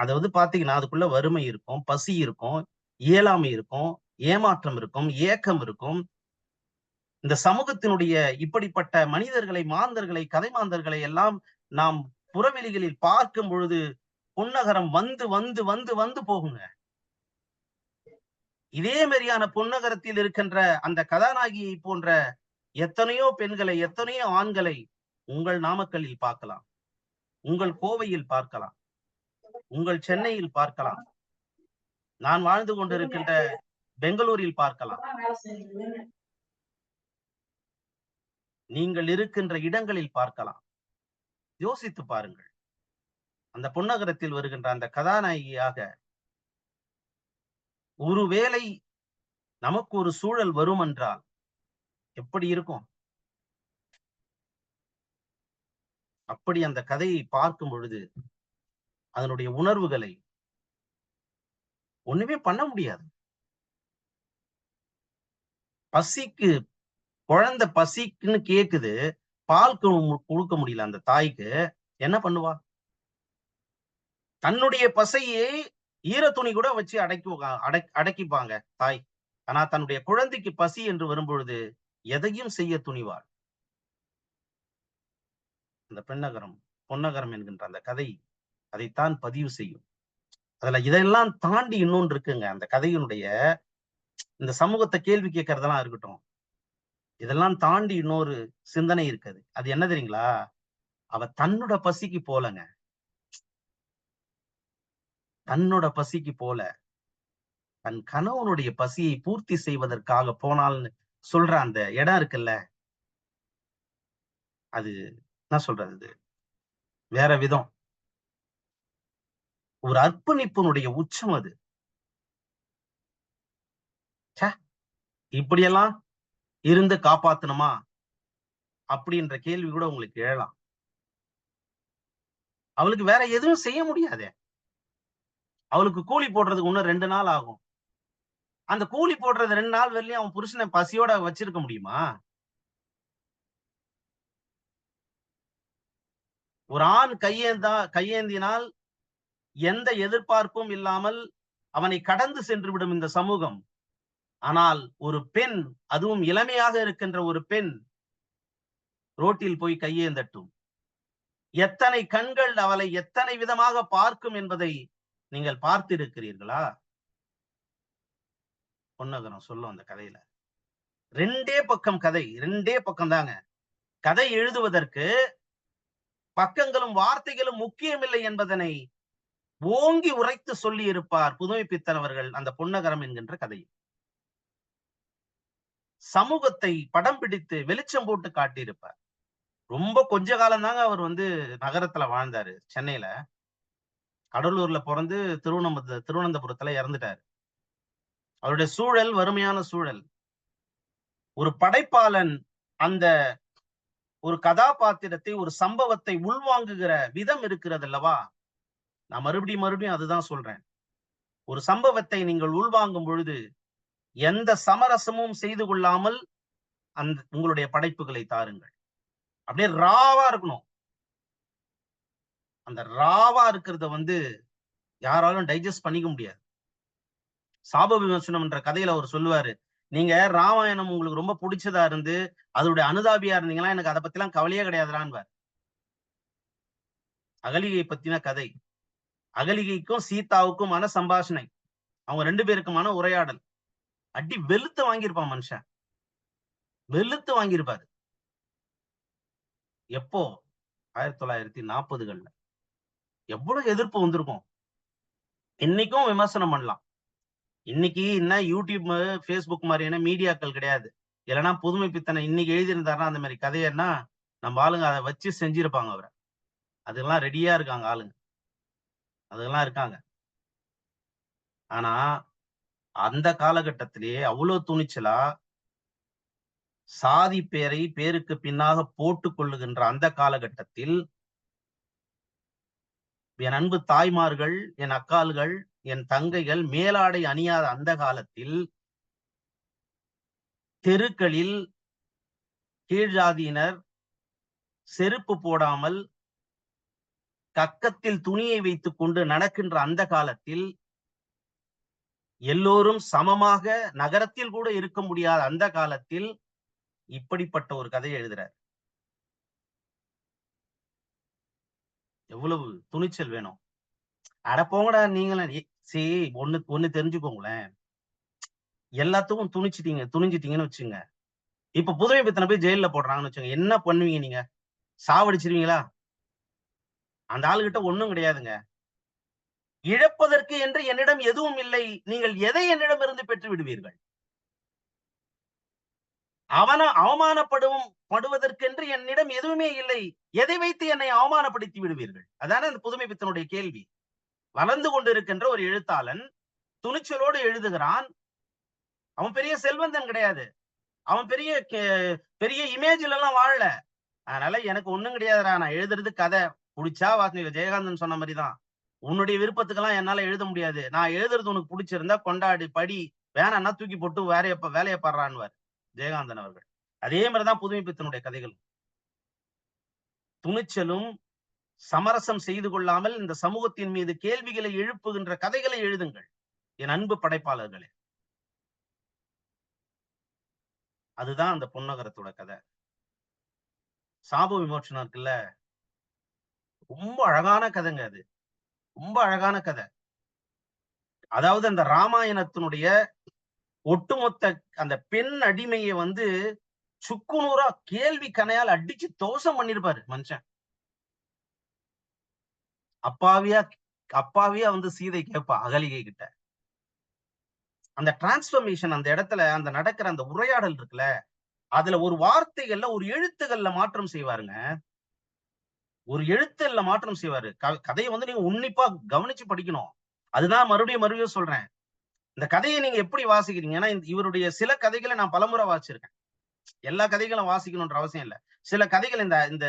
அதாவது பாத்தீங்கன்னா அதுக்குள்ள வறுமை இருக்கும், பசி இருக்கும், இயலாமை இருக்கும், ஏமாற்றம் இருக்கும், ஏக்கம் இருக்கும். இந்த சமூகத்தினுடைய இப்படிப்பட்ட மனிதர்களை, மாந்தர்களை, கதை மாந்தர்களை எல்லாம் நாம் புறவெளிகளில் பார்க்கும் பொழுது பொன்னகரம் வந்து வந்து வந்து வந்து போகுங்க. இதே மாதிரியான பொன்னகரத்தில் இருக்கின்ற அந்த கதாநாயகியை போன்ற எத்தனையோ பெண்களை, எத்தனையோ ஆண்களை உங்கள் நாமக்கல்லில் பார்க்கலாம், உங்கள் கோவையில் பார்க்கலாம், உங்கள் சென்னையில் பார்க்கலாம், நான் வாழ்ந்து கொண்டிருக்கின்ற பெங்களூரில் பார்க்கலாம். நீங்கள் இருக்கின்ற இடங்களில் பார்க்கலாம். யோசித்து பாருங்கள். அந்த பொன்னகரத்தில் வருகின்ற அந்த கதாநாயகியாக ஒருவேளை நமக்கு ஒரு சூழல் வரும் என்றால் எப்படி இருக்கும்? அப்படி அந்த கதையை பார்க்கும் பொழுது அதனுடைய உணர்வுகளை ஒண்ணுமே பண்ண முடியாது. பசிக்கு, குழந்தை பசிக்குன்னு கேக்குது, பால் கொடுக்க முடியல அந்த தாய்க்கு, என்ன பண்ணுவா? தன்னுடைய பசையை ஈர துணி கூட வச்சு அடக்கிப்பாங்க தாய். ஆனா தன்னுடைய குழந்தைக்கு பசி என்று வரும்பொழுது எதையும் செய்ய துணிவாள். அந்த பொன்னகரம் என்கின்ற அந்த கதை அதைத்தான் பதிவு செய்யும். அதுல இதெல்லாம் தாண்டி இன்னொன்று இருக்குங்க. அந்த கதையினுடைய இந்த சமூகத்தை கேள்வி கேட்கறதெல்லாம் இருக்கட்டும், இதெல்லாம் தாண்டி இன்னொரு சிந்தனை இருக்குது. அது என்ன தெரியுங்களா? அவ தன்னோட பசிக்கு போலங்க. தன்னோட பசிக்கு போல தன் கணவனுடைய பசியை பூர்த்தி செய்வதற்காக போனால்னு சொல்ற அந்த இடம் இருக்குல்ல, அது என்ன சொல்றது, வேற விதம். ஒரு அர்ப்பணிப்பினுடைய உச்சம் அது. ச்சே! இப்படியெல்லாம் இருந்து காப்பாத்தணுமா? அப்படின்ற கேள்வி கூட உங்களுக்கு எழலாம். அவளுக்கு வேற எதுவும் செய்ய முடியாதே. அவளுக்கு கூலி போடுறதுக்கு இன்னும் 2 நாள் ஆகும். அந்த கூலி போடுறது 2 நாள் வரையிலும் அவன் புருஷன பசியோட வச்சிருக்க முடியுமா? ஒரு ஆண் கையேந்தினால் எந்த எதிர்பார்ப்பும் இல்லாமல் அவனை கடந்து சென்றுவிடும் இந்த சமூகம். ஆனால் ஒரு பெண், அதுவும் இளமையாக இருக்கின்ற ஒரு பெண் ரோட்டில் போய் கையேந்தட்டும். எத்தனை கண்கள் அவளை எத்தனை விதமாக பார்க்கும் என்பதை நீங்கள் பார்த்திருக்கிறீர்களா? பொன்னகரம் சொல்லும் அந்த கதையில. 2 பக்கம் கதை. 2 பக்கம் தாங்க. கதை எழுதுவதற்கு பக்கங்களும் வார்த்தைகளும் முக்கியமில்லை என்பதனை ஓங்கி உரைத்து சொல்லி இருப்பார் புதுமைப்பித்தன் அவர்கள் அந்த பொன்னகரம் என்கின்ற கதையில். சமூகத்தை படம் பிடித்து வெளிச்சம் போட்டு காட்டியிருப்பார். ரொம்ப கொஞ்ச காலம் தாங்க அவர் நகரத்துல வாழ்ந்தாரு. சென்னையில. கடலூர்ல பொறந்து திருவனந்தபுரத்துல இறந்துட்டாரு. அவருடைய சூழல் வறுமையான சூழல். ஒரு படைப்பாளன் அந்த ஒரு கதாபாத்திரத்தை, ஒரு சம்பவத்தை உள்வாங்குகிற விதம் இருக்கிறது அல்லவா? நான் மறுபடியும் அதுதான் சொல்றேன். ஒரு சம்பவத்தை நீங்கள் உள்வாங்கும் பொழுது எந்த சமரசமும் செய்து கொள்ளாமல் உங்களுடைய படைப்புகளை தாருங்கள். அப்படியே ராவா இருக்கணும். அந்த ராவா இருக்கிறத யாராலும் டைஜஸ்ட் பண்ணிக்க முடியாது. சாப விமர்சனம் என்ற கதையில அவர் சொல்லுவாரு, நீங்க ராமாயணம் உங்களுக்கு ரொம்ப பிடிச்சதா இருந்து அதோடைய அனுதாபியா இருந்தீங்கன்னா எனக்கு அதை பத்திலாம் கவலையே கிடையாதுடான்பார். அகலிகை பத்தின கதை. அகலிகைக்கும் சீதாவுக்குமான சம்பாஷணை. அவங்க 2 பேருக்குமான உரையாடல். அடி வெளுத்து வாங்கியிருப்பான் மனுஷன். வெளுத்து வாங்கியிருப்பாரு. எப்போ? 1940கள்ல. எவ்வளவு எதிர்ப்பு வந்திருக்கும். இன்னைக்கும் விமர்சனம் பண்ணலாம். இன்னைக்கு என்ன யூடியூப், பேஸ்புக் மாதிரியான மீடியாக்கள் கிடையாது. இல்லைன்னா புதுமை பித்தனை இன்னைக்கு எழுதியிருந்தாருன்னா அந்த மாதிரி கதையன்னா நம்ம ஆளுங்க அதை வச்சு செஞ்சிருப்பாங்க அவரை. அதெல்லாம் ரெடியா இருக்காங்க ஆளுங்க. அதெல்லாம் இருக்காங்க. ஆனா அந்த காலகட்டத்திலேயே அவ்வளவு துணிச்சலா சாதி பேருக்கு பின்னாக போட்டுக் கொள்ளுகின்ற அந்த காலகட்டத்தில் என் அன்பு தாய்மார்கள், என் அக்காள்கள், என் தங்கைகள் மேலாடை அணியாத அந்த காலத்தில் தெருக்களில் கீழ் ஜாதியினர் செருப்பு போடாமல் கக்கத்தில் துணியை வைத்துக் கொண்டு நடக்கின்ற அந்த காலத்தில் எல்லோரும் சமமாக நகரத்தில் கூட இருக்க முடியாத அந்த காலத்தில் இப்படிப்பட்ட ஒரு கதையை எழுதுறார். எவ்வளவு துணிச்சல் வேணும். அட போங்கடா நீங்களும். சரி, ஒண்ணு தெரிஞ்சுக்கோங்களேன். எல்லாத்துக்கும் துணிஞ்சிட்டீங்கன்னு வச்சுங்க. இப்ப புதுமை பித்தனை போய் ஜெயில்ல போடுறாங்கன்னு வச்சுங்க, என்ன பண்ணுவீங்க நீங்க? சாவடிச்சிருவீங்களா? அந்த ஆளுகிட்ட ஒண்ணும் கிடையாதுங்க. இழப்பதற்கு என்று என்னிடம் எதுவும் இல்லை. நீங்கள் எதை என்னிடம் இருந்து பெற்று விடுவீர்கள்? அவமானப்படுவதற்கென்று என்னிடம் எதுவுமே இல்லை. எதை வைத்து என்னை அவமானப்படுத்தி விடுவீர்கள்? அதான அந்த புதுமை பித்தனுடைய கேள்வி. வளர்ந்து கொண்டிருக்கின்ற ஒரு எழுத்தாளன் துணிச்சலோடு எழுதுகிறான். அவன் பெரிய செல்வந்தன் கிடையாது. அவன் பெரிய பெரிய இமேஜ்ல எல்லாம் வாழல. அதனால எனக்கு ஒண்ணும் கிடையாதுடா, நான் எழுதுறது கதை. புடிச்சா வாசிங்க. ஜெயகாந்தன் சொன்ன மாதிரிதான். உன்னுடைய விருப்பத்துக்கெல்லாம் என்னால எழுத முடியாது. நான் எழுதுறது உனக்கு பிடிச்சிருந்தா கொண்டாடி படி, வேணான்னா தூக்கி போட்டு வேலையை பாடுறான்னுவார் ஜெயகாந்தன் அவர்கள். அதே மாதிரிதான் புதுமை பித்தனுடைய கதைகள். துணிச்சலும் சமரசம் செய்து கொள்ளாமல் இந்த சமூகத்தின் மீது கேள்விகளை எழுப்புகின்ற கதைகளை எழுதுங்கள் என் அன்பு படைப்பாளர்களே. அதுதான் அந்த பொன்னகரத்தோட கதை. சாப விமோசனம் இருக்குல்ல, ரொம்ப அழகான கதைங்க அது. ரொம்ப அழகான கதை. அதாவது அந்த ராமாயணத்தினுடைய ஒட்டுமொத்த அந்த பெண் அடிமையை சுக்குநூறா கேள்வி கணையால் அடிச்சு தோசம் பண்ணிருப்பாரு மனுஷன். அப்பாவியா அப்பாவே வந்து சீதை கேட்பா அகலிகை கிட்ட. அந்த டிரான்ஸ்பர்மேஷன் அந்த இடத்துல அந்த நடக்கிற அந்த உரையாடல் இருக்குல்ல, அதுல ஒரு வார்த்தைகள்ல ஒரு எழுத்துகள்ல மாற்றம் செய்வாருங்க. ஒரு எழுத்துல மாற்றம் செய்வாரு. கதைய வந்து நீங்க உன்னிப்பா கவனிச்சு படிக்கணும். அதுதான் மறுபடியும் சொல்றேன். இந்த கதைய நீங்க எப்படி வாசிக்கிறீங்க? ஏன்னா இவருடைய சில கதைகள நான் பலமுறை வாசிச்சிருக்கேன். எல்லா கதைகளும் வாசிக்கணும்ன்ற அவசியம் இல்ல. சில கதைகள் இந்த இந்த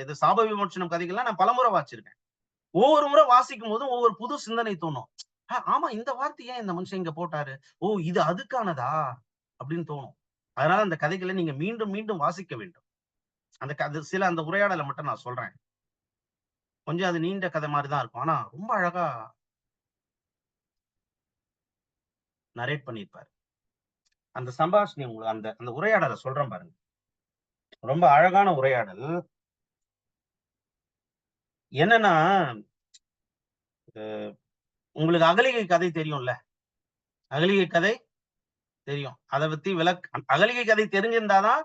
இது சாப விமோசனம் கதைகள்லாம் நான் பலமுறை வாசிச்சிருக்கேன். ஒவ்வொரு முறை வாசிக்கும்போதும் ஒவ்வொரு புது சிந்தனை தோணும். ஆமா இந்த வார்த்தை ஏன் இந்த மனுஷன் இங்க போட்டாரு? ஓ! இது அதுக்கானதா? அப்படின்னு தோணும். அதனால அந்த கதைகள நீங்க மீண்டும், மீண்டும் வாசிக்க வேண்டும். சில அந்த உரையாடல மட்டும் நான் சொல்றேன். கொஞ்சம் அது நீண்ட கதை மாரி தான் இருக்கும். ஆனா ரொம்ப அழகா நரேட் பண்ணியிருப்பாரு. அந்த சம்பாஷணை உங்களுக்கு அந்த அந்த உரையாடல சொல்றேன் பாருங்க. ரொம்ப அழகான உரையாடல். என்னன்னா, அ உங்களுக்கு அகலிகை கதை தெரியும்ல? அகலிகை கதை தெரியும். அத பத்தி அகலிகை கதை தெரிஞ்சிருந்தா தான்,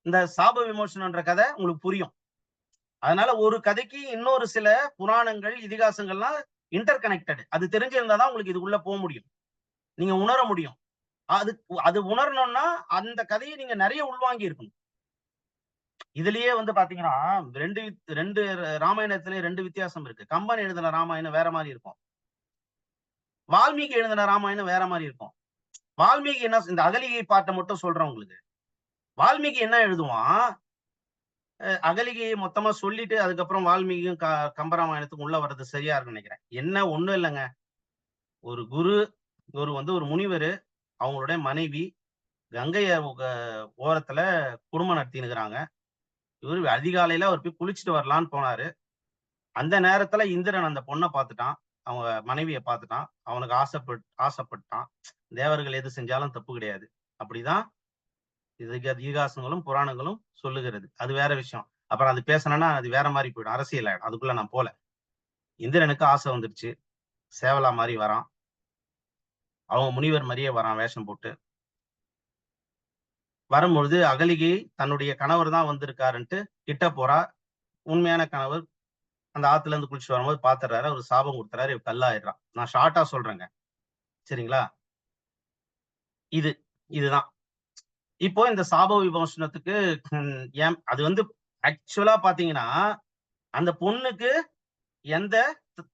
இந்த சாப விமோசனம்ன்ற கதை உங்களுக்கு புரியும். அதனால ஒரு கதைக்கு இன்னொரு சில புராணங்கள், இதிகாசங்கள்லாம் இன்டர் கனெக்டட். அது தெரிஞ்சிருந்தா தான் உங்களுக்கு இதுக்குள்ள முடியும். நீங்க உணர முடியும். அது அது உணரணும்னா, அந்த கதைய நீங்க நெறைய உள்வாங்கி இருக்கணும். இதுலயே வந்து பாத்தீங்கன்னா, 2 ராமாயணத்திலே 2 வித்தியாசம் இருக்கு. கம்பன் எழுதின ராமாயணம் வேற மாரி இருக்கும். வால்மீகி எழுதின ராமாயணம் வேற மாரி இருக்கும். வால்மீகி என்ன இந்த அகலிகை பார்ட்ட மட்டும் சொல்றேன் உங்களுக்கு. வால்மீகி என்ன எழுதுவான், அகலிகையை மொத்தமா சொல்லிட்டு, அதுக்கப்புறம் வால்மீகியும் கம்பராமாயணத்துக்கும் உள்ள வர்றது சரியா இருக்கும்னு நெனைக்கிறேன். என்ன ஒண்ணும் இல்லங்க. ஒரு குரு, வந்து ஒரு முனிவரு, அவங்களுடைய மனைவி, கங்கை ஓரத்துல குடும்பம் நடத்தின்னுருக்காங்க. இவரு அதிகாலையில அவர் போய் குளிச்சுட்டு வரலான்னு போனாரு. அந்த நேரத்துல இந்திரன் அந்த பொண்ண பாத்துட்டான். அவங்க மனைவிய பாத்துட்டான். அவனுக்கு ஆசைப்பட்டான். தேவர்கள் எது செஞ்சாலும் தப்பு கிடையாது. அப்படிதான் இதிகாசங்களும், புராணங்களும் சொல்லுகிறது. அது வேற விஷயம். அப்புறம் அது பேசனோம்னா, அது வேற மாரி போயிடும். அரசியல் ஆயிடும். அதுக்குள்ள நான் போல. இந்திரனுக்கு ஆசை வந்துருச்சு. சேவலா மாரி வரான். அவங்க முனிவர் மாரியே வரான் வேஷம் போட்டு. வரும்பொழுது அகலிகை தன்னுடைய கணவர் தான் வந்திருக்காருன்ட்டு கிட்ட போறா. உண்மையான கணவர் அந்த ஆத்துல இருந்து குளிச்சுட்டு வரும்போது பாத்துடுறாரு. அவரு சாபம் குடுத்துறாரு. இவ கல்லாயிடுறா. நான் ஷார்ட்டா சொல்றேங்க. சரிங்களா? இது இதுதான். இப்போ இந்த சாப விமோசனத்துக்கு ஏன் அது வந்து ஆக்சுவலா பாத்தீங்கன்னா, அந்த பொண்ணுக்கு எந்த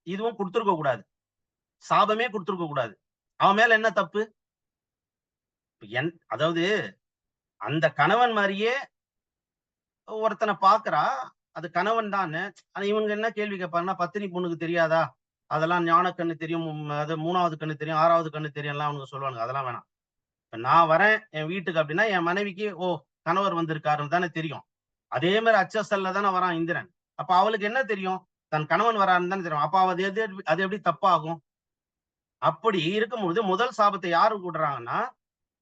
இதுவும் குடுத்திருக்க கூடாது. சாபமே குடுத்திருக்க கூடாது. அவன் மேல என்ன தப்பு? அதாவது அந்த கணவன் மாரியே ஒருத்தன பாக்குறா. அது கணவன் தான்னு. ஆனா இவனுங்க என்ன கேள்வி கேட்பாங்கன்னா, பத்தினி பொண்ணுக்கு தெரியாதா? அதெல்லாம் ஞான கண்ணு தெரியும். அது 3வது கண்ணு தெரியும், 6வது கண்ணு தெரியும்லாம் அவனுங்க சொல்லுவானுங்க. அதெல்லாம் வேணாம். இப்ப நான் வரேன் என் வீட்டுக்கு அப்படின்னா, என் மனைவிக்கு கணவர் வந்திருக்காருன்னு தானே தெரியும். அதே மாரி அச்சசல்ல தானே வரான் இந்திரன். அப்ப அவளுக்கு என்ன தெரியும்? தன் கணவன் வராருன்னு தானே தெரியும். அப்ப அது எப்படி தப்பாகும்? அப்படி இருக்கும்பொழுது முதல் சாபத்த யாரு குடுறாங்கன்னா,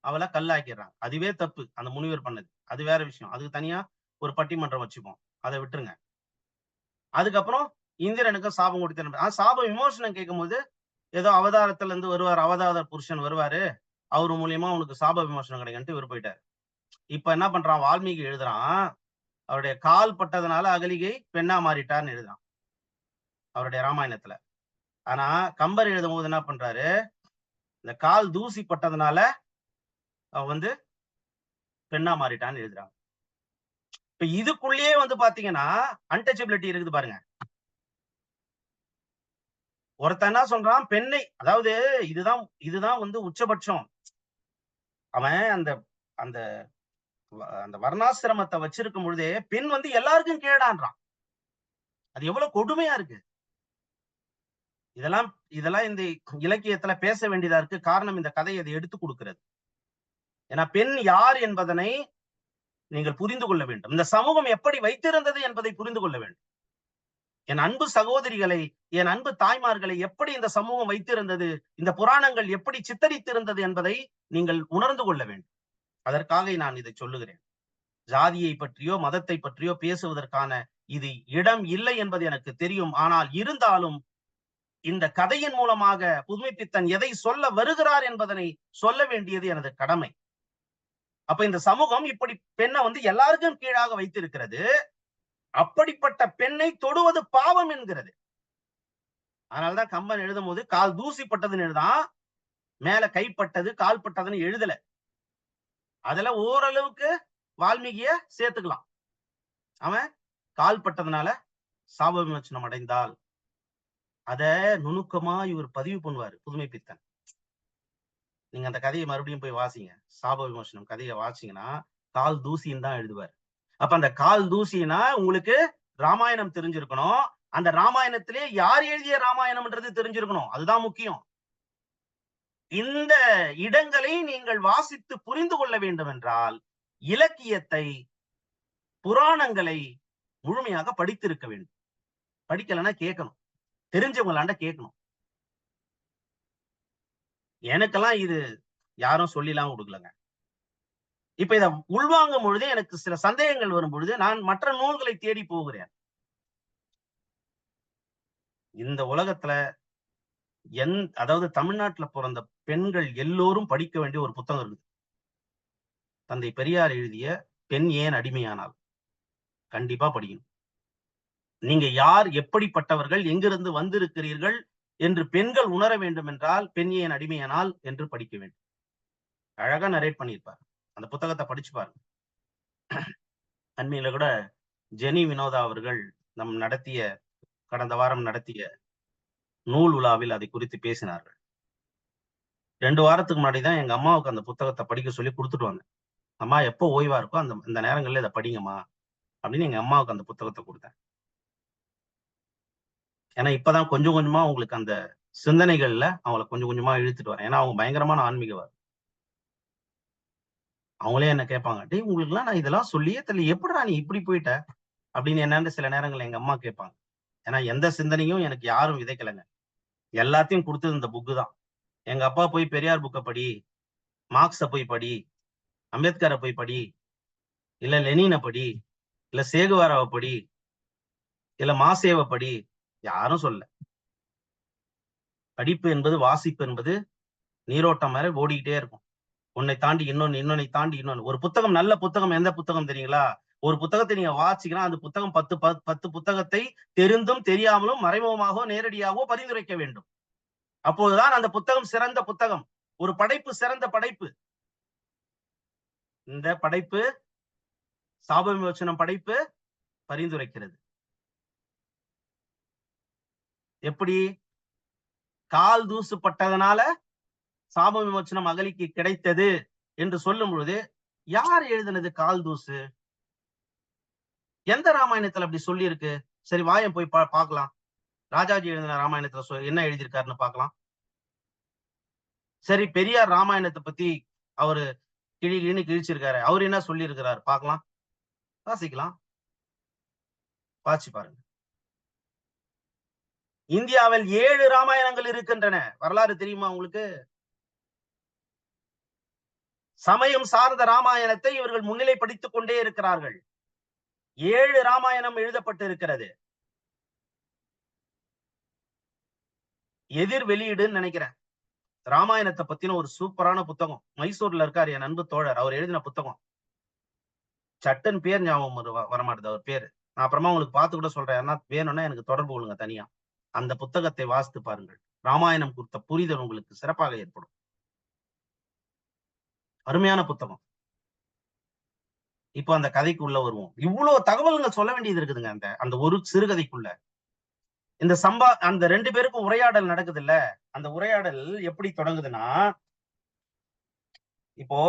அவள கல்லாக்கிறாங்க. அதுவே தப்பு. அந்த முனிவர் பண்ணது. அது வேற விஷயம். அதுக்கு தனியா ஒரு பட்டிமன்றம் வச்சுப்போம். அத விட்டுருங்க. அதுக்கப்புறம் இந்திரனுக்கும் சாபம் குடுத்து சாப விமோசனம் கேட்கும்போது, ஏதோ அவதாரத்துல இருந்து வருவாரு. அவதார புருஷன் வருவாரு. அவரு மூலியமா உனக்கு சாப விமோசனம் கிடைக்கும்ன்ட்டு இவரு போயிட்டாரு. இப்ப என்ன பண்றான்? வால்மீகி எழுதுறான். அவருடைய கால் பட்டதுனால அகலிகை பெண்ணா மாறிட்டார்ன்னு எழுதுறான். அவருடைய ராமாயணத்துல. ஆனா கம்பர் எழுதும்போது என்ன பண்றாரு? இந்த கால் தூசி பட்டதுனால அவ வந்து பெண்ணா மாறிட்டான்னு எழுதுறாங்க. இப்ப இதுக்குள்ளேயே வந்து பாத்தீங்கன்னா, அன்டச்சபிலிட்டி இருக்குது பாருங்க. ஒருத்தன் என்ன சொல்றான்? பெண்ணை அதாவது இதுதான் இதுதான் வந்து உச்சபட்சம். அவன் அந்த அந்த அந்த வர்ணாசிரமத்த வச்சிருக்கும் பொழுதே, பெண் வந்து எல்லாருக்கும் கேடான்றான். அது எவ்வளவு கொடுமையா இருக்கு. இதெல்லாம் இதெல்லாம் இந்த இலக்கியத்துல பேச வேண்டியதா இருக்கு. காரணம் இந்த கதை அதை எடுத்துக் குடுக்கிறது. ஏன்னா பெண் யார் என்பதனை நீங்கள் புரிந்து கொள்ள வேண்டும். இந்த சமூகம் எப்படி வைத்திருந்தது என்பதை புரிந்து கொள்ள வேண்டும். என் அன்பு சகோதரிகளை, என் அன்பு தாய்மார்களை எப்படி இந்த சமூகம் வைத்திருந்தது, இந்த புராணங்கள் எப்படி சித்தரித்திருந்தது என்பதை நீங்கள் உணர்ந்து கொள்ள வேண்டும். அதற்காக நான் இதை சொல்லுகிறேன். ஜாதியை பற்றியோ, மதத்தை பற்றியோ பேசுவதற்கான இது இடம் இல்லை என்பது எனக்கு தெரியும். ஆனால் இருந்தாலும் இந்த கதையின் மூலமாக புதுமைப்பித்தன் எதை சொல்ல வருகிறார் என்பதனை சொல்ல வேண்டியது எனது கடமை. அப்ப இந்த சமூகம் இப்படி பெண்ணை வந்து எல்லாருக்கும் கீழாக வைத்திருக்கிறது. அப்படிப்பட்ட பெண்ணை தொடுவது பாவம் என்கிறது. அதனாலதான் கம்பன் எழுதும் போது கால் தூசிப்பட்டதுன்னு எழுதான், மேல கைப்பட்டது கால் பட்டதுன்னு எழுதல. அதுல ஓரளவுக்கு வால்மீகிய சேர்த்துக்கலாம். அவன் கால் பட்டதுனால சாப விமோச்சனம் அடைந்தால் அத நுணுக்கமா இவர் பதிவு பண்ணுவாரு புதுமை பித்தன். நீங்க அந்த கதையை மறுபடியும் போய் வாசிங்க. சாப விமோசனம் கதையை வாசிங்கன்னா கால் தூசின்னு தான் எழுதுவார். அப்ப அந்த கால் தூசினா உங்களுக்கு ராமாயணம் தெரிஞ்சிருக்கணும். அந்த ராமாயணத்திலே யார் எழுதிய ராமாயணம்ன்றது தெரிஞ்சிருக்கணும். அதுதான் முக்கியம். இந்த இடங்களை நீங்கள் வாசித்து புரிந்து கொள்ள வேண்டும் என்றால் இலக்கியத்தை, புராணங்களை முழுமையாக படித்திருக்க வேண்டும். படிக்கலன்னா கேட்கணும். தெரிஞ்சவங்களாண்ட கேட்கணும். எனக்கெல்லாம் இது யாரும் சொல்லிலாம் கொடுக்கலங்க. இப்ப இத உள்வாங்கும் பொழுது எனக்கு சில சந்தேகங்கள் வரும் பொழுது நான் மற்ற நூல்களை தேடி போகிறேன். இந்த உலகத்துல அதாவது தமிழ்நாட்டுல பிறந்த பெண்கள் எல்லோரும் படிக்க வேண்டிய ஒரு புத்தகம் இருக்குது. தந்தை பெரியார் எழுதிய பெண் ஏன் அடிமையானால். கண்டிப்பா படிக்கணும். நீங்க யார், எப்படிப்பட்டவர்கள், எங்கிருந்து வந்திருக்கிறீர்கள் என்று பெண்கள் உணர வேண்டும் என்றால் பெண் ஏன் அடிமையானால் என்று படிக்க வேண்டும். அழகா நரேட் பண்ணியிருப்பார். அந்த புத்தகத்தை படிச்சு பாருங்க. அண்மையில கூட ஜெனி வினோதா அவர்கள் கடந்த வாரம் நடத்திய நூல் உலாவில் அதை குறித்து பேசினார்கள். 2 வாரத்துக்கு முன்னாடிதான் எங்க அம்மாவுக்கு அந்த புத்தகத்தை படிக்க சொல்லி கொடுத்துட்டு வந்தேன். அம்மா எப்போ ஓய்வா இருக்கோ அந்த நேரங்கள்ல இதை படிங்கம்மா அப்படின்னு எங்க அம்மாவுக்கு அந்த புத்தகத்தை கொடுத்தேன். ஏன்னா இப்பதான் கொஞ்சம் கொஞ்சமா உங்களுக்கு அந்த சிந்தனைகள்ல அவங்களை கொஞ்சம் கொஞ்சமா இழுத்துட்டு வரேன். ஏன்னா அவங்க பயங்கரமான ஆன்மீகவாதி. அவங்களே என்ன கேட்பாங்க, டேய் உங்களுக்கு எல்லாம் நான் இதெல்லாம் சொல்லியே தெரியல, எப்படிடா நீ இப்படி போயிட்ட அப்படின்னு என்னன்னு சில நேரங்கள் எங்க அம்மா கேட்பாங்க. ஏன்னா எந்த சிந்தனையும் எனக்கு யாரும் விதைக்கலைங்க. எல்லாத்தையும் கொடுத்தது இந்த புக்கு தான். எங்க அப்பா போய் பெரியார் புக்கை படி, மார்க்ஸ போய் படி, அம்பேத்கரை போய் படி, இல்ல லெனினை படி, இல்ல சேகுவாராவை படி, இல்ல மாசேவை படி, யாரும் சொல்ல. படிப்பு என்பது, வாசிப்பு என்பது நீரோட்டம் மாதிரி ஓடிக்கிட்டே இருக்கும். உன்னை தாண்டி இன்னொன்னு, இன்னொன்னை தாண்டி இன்னொன்னு. ஒரு புத்தகம், நல்ல புத்தகம் எந்த புத்தகம் தெரியுங்களா? ஒரு புத்தகத்தை நீங்க வாசிக்கலாம், அந்த புத்தகம் 10 புத்தகத்தை தெரிந்தும் தெரியாமலும் மறைமுகமாகவோ நேரடியாகவோ பரிந்துரைக்க வேண்டும். அப்போதுதான் அந்த புத்தகம் சிறந்த புத்தகம், ஒரு படைப்பு சிறந்த படைப்பு. இந்த படைப்பு, சாப விமோசனம் படைப்பு பரிந்துரைக்கிறது. எப்படி? கால் தூசு பட்டதனால சாப விமோசனம் அகலிக்கு கிடைத்தது என்று சொல்லும் பொழுது யார் எழுதினது கால் தூசு? எந்த ராமாயணத்துல அப்படி சொல்லி இருக்கு? சரி வாயம் போய் பார்க்கலாம். ராஜாஜி எழுதின ராமாயணத்துல என்ன எழுதியிருக்காருன்னு பார்க்கலாம். சரி பெரியார் ராமாயணத்தை பத்தி அவரு கிழின்னு கிழிச்சிருக்காரு, அவர் என்ன சொல்லி இருக்கிறார் பார்க்கலாம், வாசிக்கலாம், வாசி பாருங்க. இந்தியாவில் 7 ராமாயணங்கள் இருக்கின்றன. வரலாறு தெரியுமா உங்களுக்கு? சமயம் சார்ந்த ராமாயணத்தை இவர்கள் முன்னிலைப்படுத்திக் கொண்டே இருக்கிறார்கள். 7 ராமாயணம் எழுதப்பட்டு இருக்கிறது. எதிர் வெளியீடுன்னு நினைக்கிறேன். ராமாயணத்தை பத்தின ஒரு சூப்பரான புத்தகம். மைசூர்ல இருக்காரு என் அன்பு தோழர், அவர் எழுதின புத்தகம். சட்டன் பேர் ஞாபகம் வரமாட்டேது அவர் பேரு. நான் அப்புறமா உங்களுக்கு பார்த்து கூட சொல்றேன். வேணும்னா எனக்கு தொடர்பு கொள்ளுங்க தனியா. அந்த புத்தகத்தை வாசித்து பாருங்கள். ராமாயணம் குறித்த புரிதல் உங்களுக்கு சிறப்பாக ஏற்படும். அருமையான புத்தகம். இப்போ அந்த கதைக்கு உள்ள வருவோம். இவ்வளவு தகவல்கள் சொல்ல வேண்டியது இருக்குதுங்க அந்த ஒரு சிறுகதைக்குள்ள. இந்த அந்த 2 பேருக்கும் உரையாடல் நடக்குது இல்ல, அந்த உரையாடல் எப்படி தொடங்குதுன்னா, இப்போ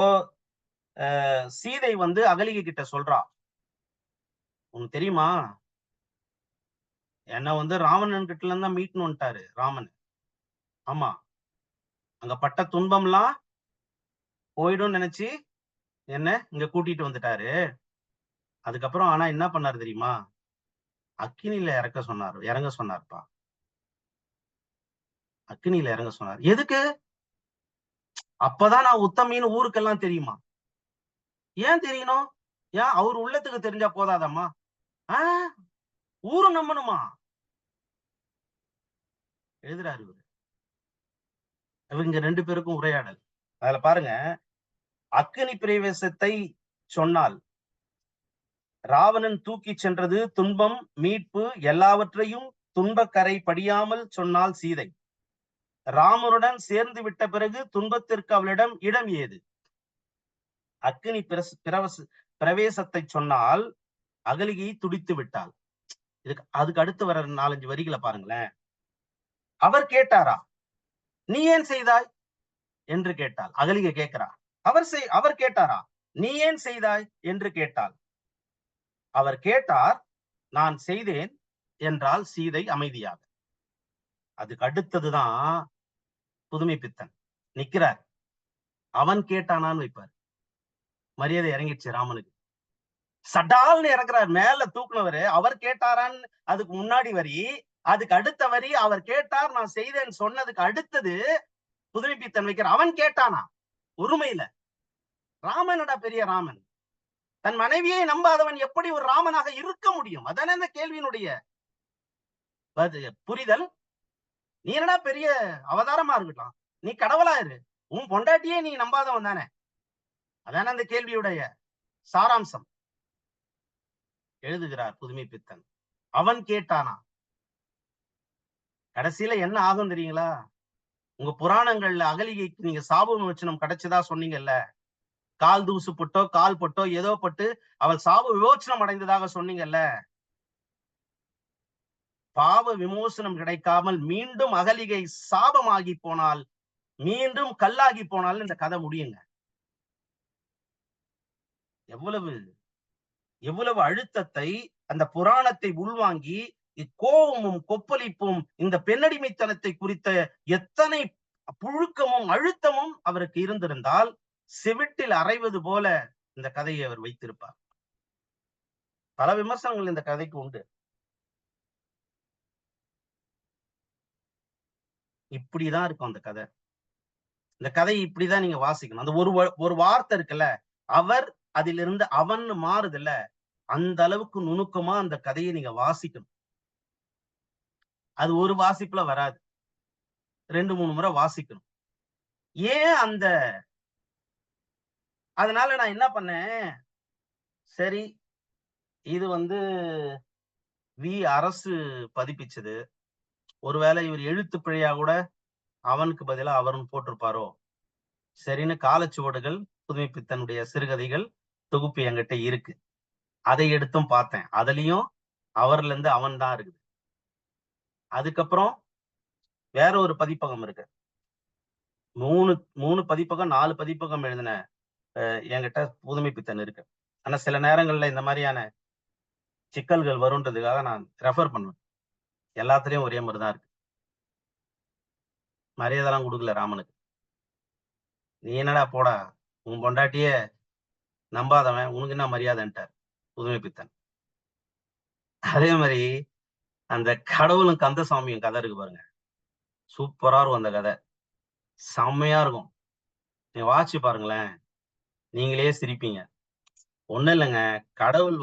சீதை அகலிகை கிட்ட சொல்றா, உனக்கு தெரியுமா என்ன ராவணன் கிட்ட இருந்து தான் மீட்ணும்ட்டாரு ராமன். ஆமா, அங்க பட்ட துன்பம்லாம் போயிடும் நினைச்சு என்ன இங்க கூட்டிட்டு வந்துட்டாரு. அதுக்கப்புறம் ஆனா என்ன பண்ணாரு தெரியுமா? அக்கினியில இறங்க சொன்னார்ப்பா. அக்கினியில இறங்க சொன்னார். எதுக்கு? அப்பதான் நான் உத்தமின்னு ஊருக்கெல்லாம் தெரியுமா? ஏன் தெரியணும்? ஏன் அவர் உள்ளத்துக்கு தெரிஞ்சா போதாதம்மா? ஊரு நம்பணுமா? எழுதுறாரு இவரு. இவங்க 2 பேருக்கும் உரையாடல். அதுல பாருங்க, அக்கினி பிரவேசத்தை சொன்னால் ராவணன் தூக்கி சென்றது துன்பம், மீட்பு எல்லாவற்றையும் துன்பக்கரை படியாமல் சொன்னால் சீதை. ராமருடன் சேர்ந்து விட்ட பிறகு துன்பத்திற்கு அவளிடம் இடம் ஏது? அக்னி பிரவேசத்தை சொன்னால் அகலிகை துடித்து விட்டாள். அதுக்கு அடுத்து வர 4-5 வரிகளை பாருங்களேன். அவர் கேட்டாரா, நீ ஏன் செய்தாய் என்று கேட்டாள். அகலிகை கேட்கிறா. அவர் கேட்டாரா, நீ ஏன் செய்தாய் என்று கேட்டாள். அவர் கேட்டார், நான் செய்தேன் என்றால் சீதை அமைதியாக. அதுக்கு அடுத்ததுதான் புதுமை பித்தன் நிக்கிறார். அவன் கேட்டானான்னு வைப்பார். மரியாதை இறங்கிடுச்சு ராமனுக்கு. சடால்னு இறக்குறார். மேல தூக்குனவரு அவர் கேட்டாரான்னு அதுக்கு முன்னாடி வரி, அதுக்கு அடுத்த வரி அவர் கேட்டார் நான் செய்தேன்னு சொன்னதுக்கு அடுத்தது புதுமை பித்தன் வைக்கிற. அவன் கேட்டானா உரிமையில. ராமனோட பெரிய ராமன். தன் மனைவியை நம்பாதவன் எப்படி ஒரு ராமனாக இருக்க முடியும்? அதானே இந்த கேள்வியினுடைய புரிதல். நீ என்னடா பெரிய அவதாரமா இருக்கலாம், நீ கடவுளா இரு, உன் பொண்டாட்டியே நீ நம்பாதவன் தானே. அதான அந்த கேள்வியுடைய சாராம்சம். எழுதுகிறார் புதுமை பித்தன். அவன் கேட்டானா. கடைசியில என்ன ஆகும் தெரியுங்களா? உங்க புராணங்கள்ல அகலிகைக்கு நீங்க சாப விமோச்சனம் கிடைச்சதா சொன்னீங்கல்ல. கால் தூசு பட்டோ கால் பட்டோ ஏதோ பட்டு அவள் சாப விமோச்சனம் அடைந்ததாக சொன்னீங்கல்ல. பாவ விமோசனம் கிடைக்காமல் மீண்டும் அகலிகை சாபமாகி போனால், மீண்டும் கல்லாகி போனால் இந்த கதை முடியுங்க. எவ்வளவு அழுத்தத்தை அந்த புராணத்தை உள்வாங்கி கோபமும் கொப்பளிப்பும் இந்த பெண்ணடிமைத்தனத்தை குறித்த எத்தனை புழுக்கமும் அழுத்தமும் அவருக்கு இருந்திருந்தால் செவிட்டில் அறைவது போல இந்த கதையை அவர் வைத்திருப்பார். பல விமர்சனங்கள் இந்த கதைக்கு உண்டு. இப்படிதான் இருக்கும் அந்த கதை. இந்த கதையை இப்படிதான் நீங்க வாசிக்கணும். அந்த ஒரு வார்த்தை இருக்குல்ல, அவர் அதிலிருந்து அவன் மாறுதுல்ல, அந்த அளவுக்கு நுணுக்கமா அந்த கதையை நீங்க வாசிக்கணும். அது ஒரு வாசிப்புல வராது. 2-3 முறை வாசிக்கணும். ஏன் அதனால நான் என்ன பண்ணேன், சரி இது அரசு பதிப்பிச்சது, ஒருவேளை இவர் எழுத்து பிழையா கூட அவனுக்கு பதிலா அவர்னு போட்டிருப்பாரோ சரின்னு காலச்சுவடுகள் புதுமை பித்தனுடைய சிறுகதைகள் தொகுப்பு என்கிட்ட இருக்கு. அதை எடுத்தும் பார்த்தேன். அதுலயும் அவர்ல இருந்து அவன் தான் இருக்குது. அதுக்கப்புறம் வேற ஒரு பதிப்பகம் இருக்கு. 3 பதிப்பகம் 4 பதிப்பகம் எழுதின என்கிட்ட புதுமை பித்தன் இருக்கு. ஆனா சில நேரங்கள்ல இந்த மாதிரியான சிக்கல்கள் வரும்ன்றதுக்காக நான் ரெஃபர் பண்ணுவேன். எல்லாத்துலயும் ஒரே மாதிரிதான் இருக்கு. மரியாதைலாம் கொடுக்கல ராமனுக்கு. நீ என்னடா போடா, உன் பொண்டாட்டிய நம்பாதவன், உனக்கு என்ன மரியாதைன்ட்டார் புதுமை பித்தன். அதே மாதிரி அந்த கடவுளும் கந்தசாமியும் கதை இருக்கு பாருங்க, சூப்பரா இருக்கும் அந்த கதை. செம்மையா இருக்கும். நீங்க வாட்சி பாருங்களேன், நீங்களே சிரிப்பீங்க. ஒண்ணும் இல்லைங்க, கடவுள்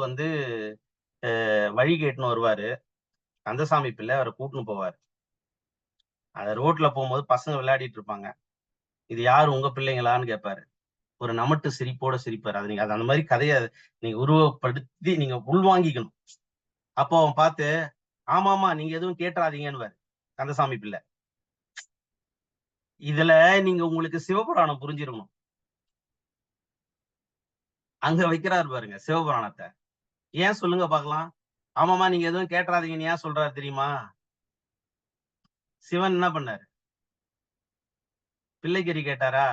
வழி கேட்டுன்னு வருவாரு. கந்தசாமி பிள்ளை அவரை கூட்டுன்னு போவாரு. அத ரோட்ல போகும்போது பசங்க விளையாடிட்டு இருப்பாங்க. இது யாரு, உங்க பிள்ளைங்களான்னு கேட்பாரு. ஒரு நமட்டு சிரிப்போட சிரிப்பாரு. அது நீங்க அந்த மாதிரி கதையை நீங்க உருவப்படுத்தி நீங்க உள்வாங்கிக்கணும். அப்போ அவன் பார்த்து, ஆமாமா நீங்க எதுவும் கேட்டுறாதீங்கன்னு கந்தசாமி பிள்ளை. இதுல நீங்க உங்களுக்கு சிவபுராணம் புரிஞ்சிருக்கணும். அங்க வைக்கிறாரு பாருங்க சிவபுராணத்தை. ஏன் சொல்லுங்க பாக்கலாம். ஆமாமா நீங்க எதுவும் கேட்டுறாதீங்கன்னு ஏன் சொல்றாரு தெரியுமா? சிவன் என்ன பண்ணாரு? பிள்ளைக்கறி கேட்டாரா?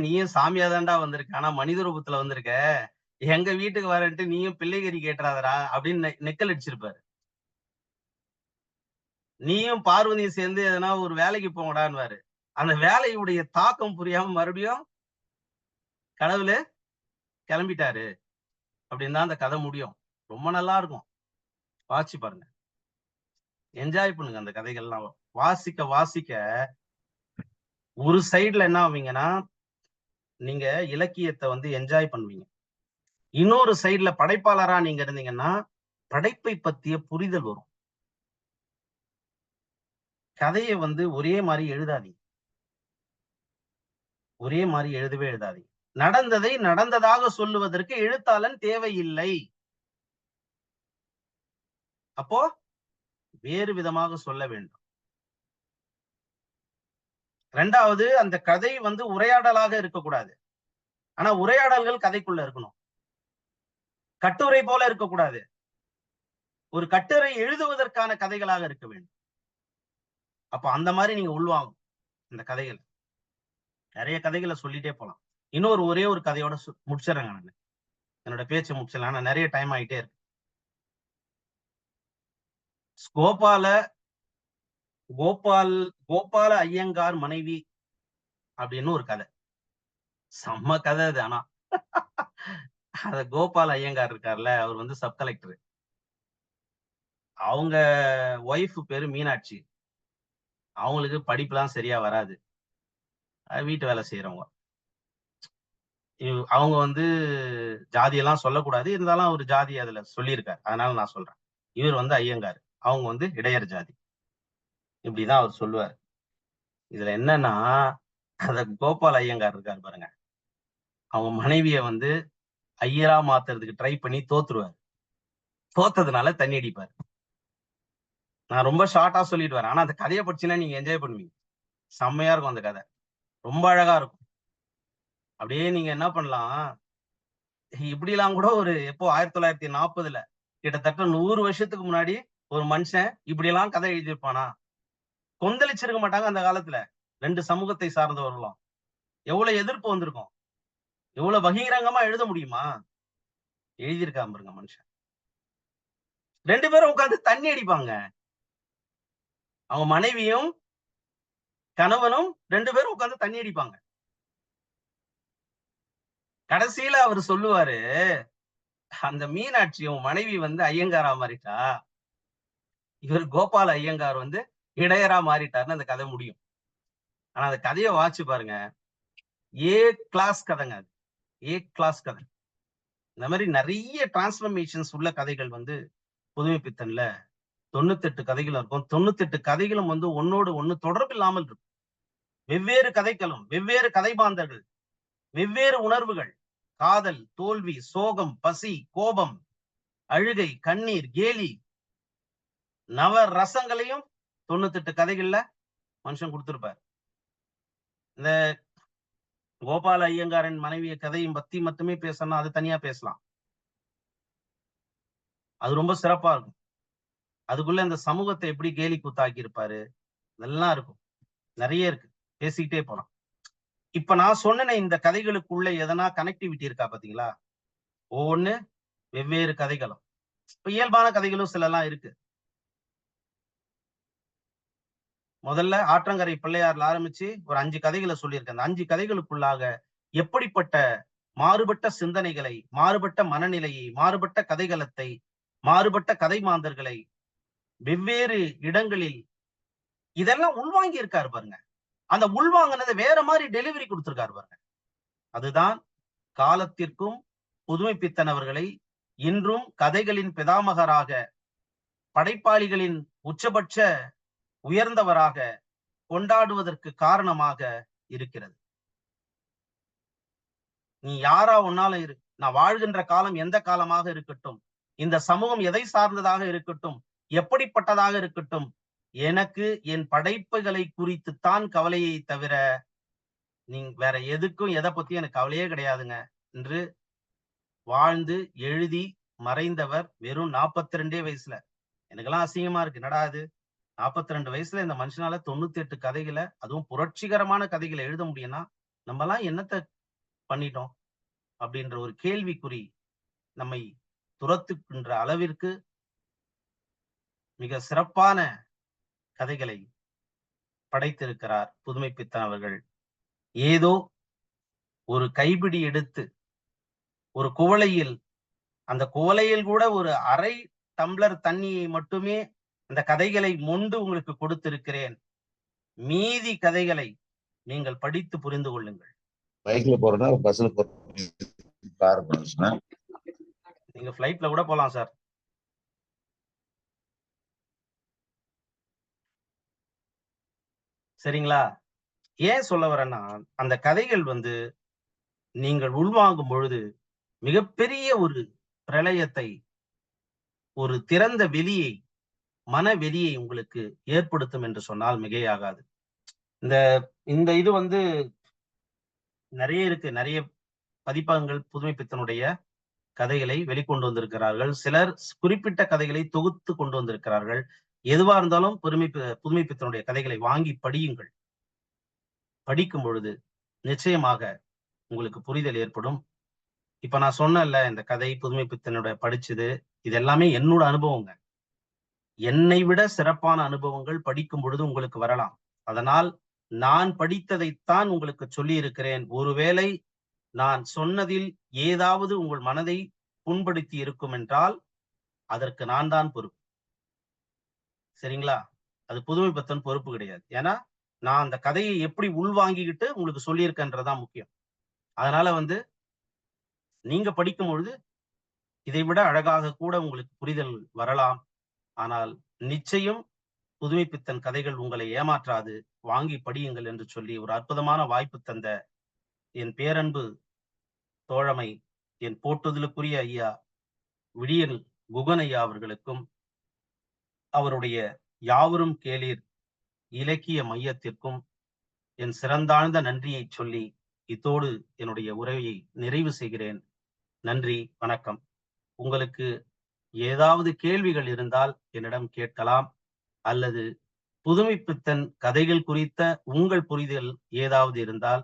நீயும் சாமியா தான்டா வந்திருக்க, ஆனா மனித ரூபத்துல வந்திருக்க, எங்க வீட்டுக்கு வரன்ட்டு நீயும் பிள்ளைக்கறி கேட்டுறாதரா அப்படின்னு நெக்கல் அடிச்சிருப்பாரு. நீயும் பார்வதியும் சேர்ந்து எதனா ஒரு வேலைக்கு போங்கடான்னு. அந்த வேலையுடைய தாக்கம் புரியாம மறுபடியும் கடவுளு கிளம்பிட்டாரு அப்படின்னு தான் அந்த கதை முடியும். ரொம்ப நல்லா இருக்கும். வாசி பாருங்க, என்ஜாய் பண்ணுங்க. அந்த கதைகள்லாம் வாசிக்க வாசிக்க ஒரு சைடுல என்ன ஆவீங்கன்னா, நீங்க இலக்கியத்தை என்ஜாய் பண்ணுவீங்க. இன்னொரு சைடுல படைப்பாளரா நீங்க இருந்தீங்கன்னா படைப்பை பத்திய புரிதல் வரும். கதையை ஒரே மாதிரி எழுதாதீங்க. ஒரே மாதிரி எழுதவே எழுதாதீங்க. நடந்ததை நடந்ததாக சொல்லுவதற்கு எழுத்தாளன் தேவையில்லை. அப்போ வேறு விதமாக சொல்ல வேண்டும். 2வது, அந்த கதை வந்து உரையாடலாக இருக்கக்கூடாது. ஆனா உரையாடல்கள் கதைக்குள்ள இருக்கணும். கட்டுரை போல இருக்கக்கூடாது. ஒரு கட்டுரை எழுதுவதற்கான கதைகளாக இருக்க வேண்டும். அப்ப அந்த மாதிரி நீங்க உள்வாங்கும் இந்த கதைகள். நிறைய கதைகளை சொல்லிட்டே போலாம். இன்னொரு ஒரே ஒரு கதையோட முடிச்சிடறேங்க நானு. என்னோட பேச்சை முடிச்சிடலாம். ஆனா நிறைய டைம் ஆயிட்டே இருக்கு. கோபால ஐயங்கார் மனைவி அப்படின்னு ஒரு கதை. செம்ம கதை அது. ஆனா அத கோபால் ஐயங்கார் இருக்கார்ல, அவர் வந்து சப் கலெக்டர். அவங்க ஒய்ஃப் பேரு மீனாட்சி. அவங்களுக்கு படிப்புலாம் சரியா வராது. வீட்டு வேலை செய்யறவங்க. அவங்க வந்து ஜாதியெல்லாம் சொல்லக்கூடாது. இருந்தாலும் அவர் ஜாதி அதுல சொல்லியிருக்காரு. அதனால நான் சொல்றேன். இவர் வந்து ஐயங்கார். அவங்க வந்து இடையர் ஜாதி. இப்படிதான் அவர் சொல்லுவார். இதுல என்னன்னா, அந்த கோபால் ஐயங்கார் இருக்காரு பாருங்க. அவங்க மனைவிய வந்து ஐயரா மாத்துறதுக்கு ட்ரை பண்ணி தோத்துருவாரு. தோத்ததுனால தண்ணி அடிப்பாரு. நான் ரொம்ப ஷார்ட்டா சொல்லிட்டு வரேன். ஆனா அந்த கதையை படிச்சீங்கன்னா நீங்க என்ஜாய் பண்ணுவீங்க. செம்மையா இருக்கும் அந்த கதை. ரொம்ப அழகா இருக்கும். அப்படியே நீங்க என்ன பண்ணலாம், இப்படிலாம் கூட ஒரு எப்போ 1940ல கிட்டத்தட்ட 100 வருஷத்துக்கு முன்னாடி ஒரு மனுஷன் இப்படியெல்லாம் கதை எழுதியிருப்பானா? கொந்தளிச்சிருக்க மாட்டாங்க அந்த காலத்துல. 2 சமூகத்தை சார்ந்தவர்களும். எவ்வளவு எதிர்ப்பு வந்திருக்கும். எவ்வளவு பகிரங்கமா எழுத முடியுமா? எழுதியிருக்கான் பாருங்க மனுஷன். 2 பேரும் உட்கார்ந்து தண்ணி அடிப்பாங்க. அவங்க மனைவியும் கணவனும் 2 பேரும் உட்கார்ந்து தண்ணி அடிப்பாங்க. கடைசியில அவரு சொல்லுவாரு, அந்த மீனாட்சி உன் மனைவி வந்து ஐயங்காரா மாறிட்டா. இவர் கோபால ஐயங்கார் வந்து இடையரா மாறிட்டாருன்னு அந்த கதை முடியும். ஆனா அந்த கதையை வாசிச்சு பாருங்க. ஏ கிளாஸ் கதைங்க அது. ஏ கிளாஸ் கதை. இந்த மாதிரி நிறைய டிரான்ஸ்பர்மேஷன்ஸ் உள்ள கதைகள் வந்து புதுமை பித்தன்ல 98 கதைகள் இருக்கும். 98 கதைகளும் வந்து ஒன்னோடு ஒண்ணு தொடர்பு இல்லாமல் இருக்கும். வெவ்வேறு கதைகளும், வெவ்வேறு கதைபாந்தர்கள், வெவ்வேறு உணர்வுகள், காதல், தோல்வி, சோகம், பசி, கோபம், அழுகை, கண்ணீர், கேலி, நவ ரசங்களையும் 98 கதைகள்ல மனுஷன் கொடுத்திருப்பார். இந்த கோபால ஐயங்காரின் மனைவிய கதையும் பத்தி மட்டுமே பேசணும், அது தனியா பேசலாம். அது ரொம்ப சிறப்பா இருக்கும். அதுக்குள்ள இந்த சமூகத்தை எப்படி கேலி கூத்தாக்கி இருப்பாரு, இதெல்லாம் இருக்கும். நிறைய இருக்கு. பேசிக்கிட்டே போலாம். இப்ப நான் சொன்ன இந்த கதைகளுக்குள்ள எதனா கனெக்டிவிட்டி இருக்கா பாத்தீங்களா? ஒவ்வொன்னு வெவ்வேறு கதைகளும். இப்ப இயல்பான கதைகளும் சிலலாம் இருக்கு. முதல்ல ஆற்றங்கரை பிள்ளையார்ல ஆரம்பிச்சு ஒரு 5 கதைகளை சொல்லியிருக்கேன். அந்த 5 கதைகளுக்குள்ளாக எப்படிப்பட்ட மாறுபட்ட சிந்தனைகளை, மாறுபட்ட மனநிலையை, மாறுபட்ட கதைகளத்தை, மாறுபட்ட கதை மாந்தர்களை வெவ்வேறு இடங்களில் இதெல்லாம் உள்வாங்கி இருக்காரு பாருங்க. அந்த உள்வாங்கினதை வேற மாதிரி டெலிவரி கொடுத்திருக்காரு பாருங்க. அதுதான் காலத்திற்கும் புதுமை பித்தன் அவர்களை இன்றும் கதைகளின் பிதாமகராக, படைப்பாளிகளின் உச்சபட்ச உயர்ந்தவராக கொண்டாடுவதற்கு காரணமாக இருக்கிறது. நீ யாரா ஒன்னாலும் இரு. நான் வாழ்கின்ற காலம் எந்த காலமாக இருக்கட்டும், இந்த சமூகம் எதை சார்ந்ததாக இருக்கட்டும், எப்படிப்பட்டதாக இருக்கட்டும், எனக்கு என் படைப்புகளை குறித்துத்தான் கவலையை தவிர நீங்க வேற எதுக்கும் எதை பத்தியும் எனக்கு கவலையே கிடையாதுங்க என்று வாழ்ந்து எழுதி மறைந்தவர் வெறும் 42 வயசுல. எனக்கெல்லாம் அசிங்கமா இருக்கு. என்னடா இது 42 வயசுல இந்த மனுஷனால 98 கதைகளை, அதுவும் புரட்சிகரமான கதைகளை எழுத முடியும்னா நம்ம எல்லாம் என்னத்த பண்ணிட்டோம் அப்படின்ற ஒரு கேள்விக்குறி நம்மை துரத்துகின்ற அளவிற்கு மிக சிறப்பான கதைகளை படைத்திருக்கிறார் புதுமை பித்தன் அவர்கள். ஏதோ ஒரு கைப்பிடி எடுத்து ஒரு குவளையில், அந்த குவளையில் கூட ஒரு அரை டம்ளர் தண்ணியை மட்டுமே அந்த கதைகளை மொண்டு உங்களுக்கு கொடுத்திருக்கிறேன். மீதி கதைகளை நீங்கள் படித்து புரிந்து கொள்ளுங்கள். பைக்ல போறதா பஸ்ல போறதா? நீங்க பிளைட்ல கூட போலாம் சார். சரிங்களா? ஏன் சொல்ல வரேன்னா, அந்த கதைகள் வந்து நீங்கள் உள்வாங்கும் பொழுது மிகப்பெரிய ஒரு பிரளயத்தை, ஒரு திறந்த வெளியை மனவெளியை உங்களுக்கு ஏற்படுத்தும் என்று சொன்னால் மிகையாகாது. இந்த இந்த இது வந்து நிறைய இருக்கு. நிறைய பதிப்பகங்கள் புதுமைப்பித்தனுடைய கதைகளை வெளிக்கொண்டு வந்திருக்கிறார்கள். சிலர் குறிப்பிட்ட கதைகளை தொகுத்து கொண்டு வந்திருக்கிறார்கள். எதுவா இருந்தாலும் புதுமைப்பித்தனுடைய கதைகளை வாங்கி படியுங்கள். படிக்கும் பொழுது நிச்சயமாக உங்களுக்கு புரிதல் ஏற்படும். இப்ப நான் சொன்னேன்ல, இந்த கதை புதுமைப்பித்தனுடைய படிச்சது, இது எல்லாமே என்னோட அனுபவங்க. என்னை விட சிறப்பான அனுபவங்கள் படிக்கும் பொழுது உங்களுக்கு வரலாம். அதனால் நான் படித்ததைத்தான் உங்களுக்கு சொல்லி இருக்கிறேன். ஒருவேளை நான் சொன்னதில் ஏதாவது உங்கள் மனதை புண்படுத்தி இருக்கும் என்றால் அதற்கு நான் தான் பொறுப்பு. சரிங்களா? அது புதுமைப்பித்தன் பொறுப்பு கிடையாது. ஏன்னா நான் அந்த கதையை எப்படி உள்வாங்கிக்கிட்டு உங்களுக்கு சொல்லியிருக்கேன்றதுதான் முக்கியம். அதனால நீங்க படிக்கும் பொழுது இதை விட அழகாக கூட உங்களுக்கு புரிதல் வரலாம். ஆனால் நிச்சயம் புதுமைப்பித்தன் கதைகள் உங்களை ஏமாற்றாது. வாங்கி படியுங்கள் என்று சொல்லி ஒரு அற்புதமான வாய்ப்பு தந்த என் பேரன்பு தோழமை, என் போற்றுதலுக்குரிய ஐயா விடியல் குகன் ஐயா அவர்களுக்கும், அவருடைய யாவரும் கேளீர் இலக்கிய மையத்திற்கும் என் சிறந்தாழ்ந்த நன்றியை சொல்லி இத்தோடு என்னுடைய உரையை நிறைவு செய்கிறேன். நன்றி, வணக்கம். உங்களுக்கு ஏதாவது கேள்விகள் இருந்தால் என்னிடம் கேட்கலாம். அல்லது புதுமைப்பித்தன் கதைகள் குறித்த உங்கள் புரிதல் ஏதாவது இருந்தால்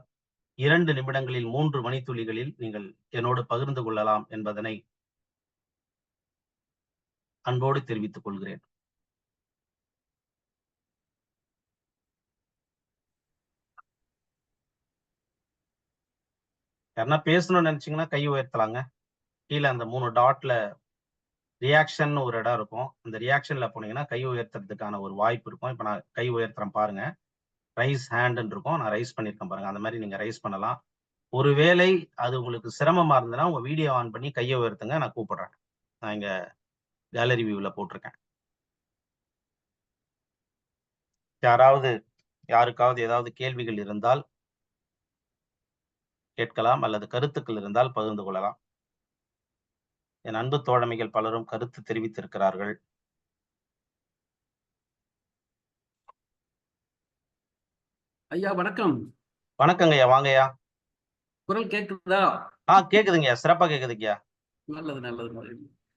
2 நிமிடங்களில் 3 மணித்துளிகளில் நீங்கள் என்னோடு பகிர்ந்து கொள்ளலாம் என்பதனை அன்போடு தெரிவித்துக் கொள்கிறேன். யாருன்னா பேசணும்னு நினைச்சீங்கன்னா கை உயர்த்தலாங்க. கீழே அந்த 3 டாட்ல ரியாக்ஷன் ஒரு இடம் இருக்கும். அந்த ரியாக்ஷன்ல போனீங்கன்னா கை உயர்த்துறதுக்கான ஒரு வாய்ப்பு இருக்கும். இப்ப நான் கை உயர்த்துறேன் பாருங்க. ரைஸ் ஹேண்ட்ன்னு இருக்கும். நான் ரைஸ் பண்ணியிருக்கேன் பாருங்க. அந்த மாதிரி நீங்க ரைஸ் பண்ணலாம். ஒருவேளை அது உங்களுக்கு சிரமமா இருந்ததுன்னா உங்க வீடியோ ஆன் பண்ணி கையை உயர்த்துங்க. நான் கூப்பிடுறேன். நான் இங்க கேலரி வியூல போட்டிருக்கேன். யாருக்காவது ஏதாவது கேள்விகள் இருந்தால் கேட்கலாம், அல்லது கருத்துக்கள் இருந்தால் பகிர்ந்து கொள்ளலாம். என் அன்பு தோழமைகள் பலரும் கருத்து தெரிவித்திருக்கிறார்கள். ஐயா வணக்கம். வணக்கங்கய்யா, வாங்கய்யா. குரல் கேக்குதா? கேக்குதுங்கய்யா, சிறப்பா கேக்குதுங்கய்யா. நல்லது நல்லது.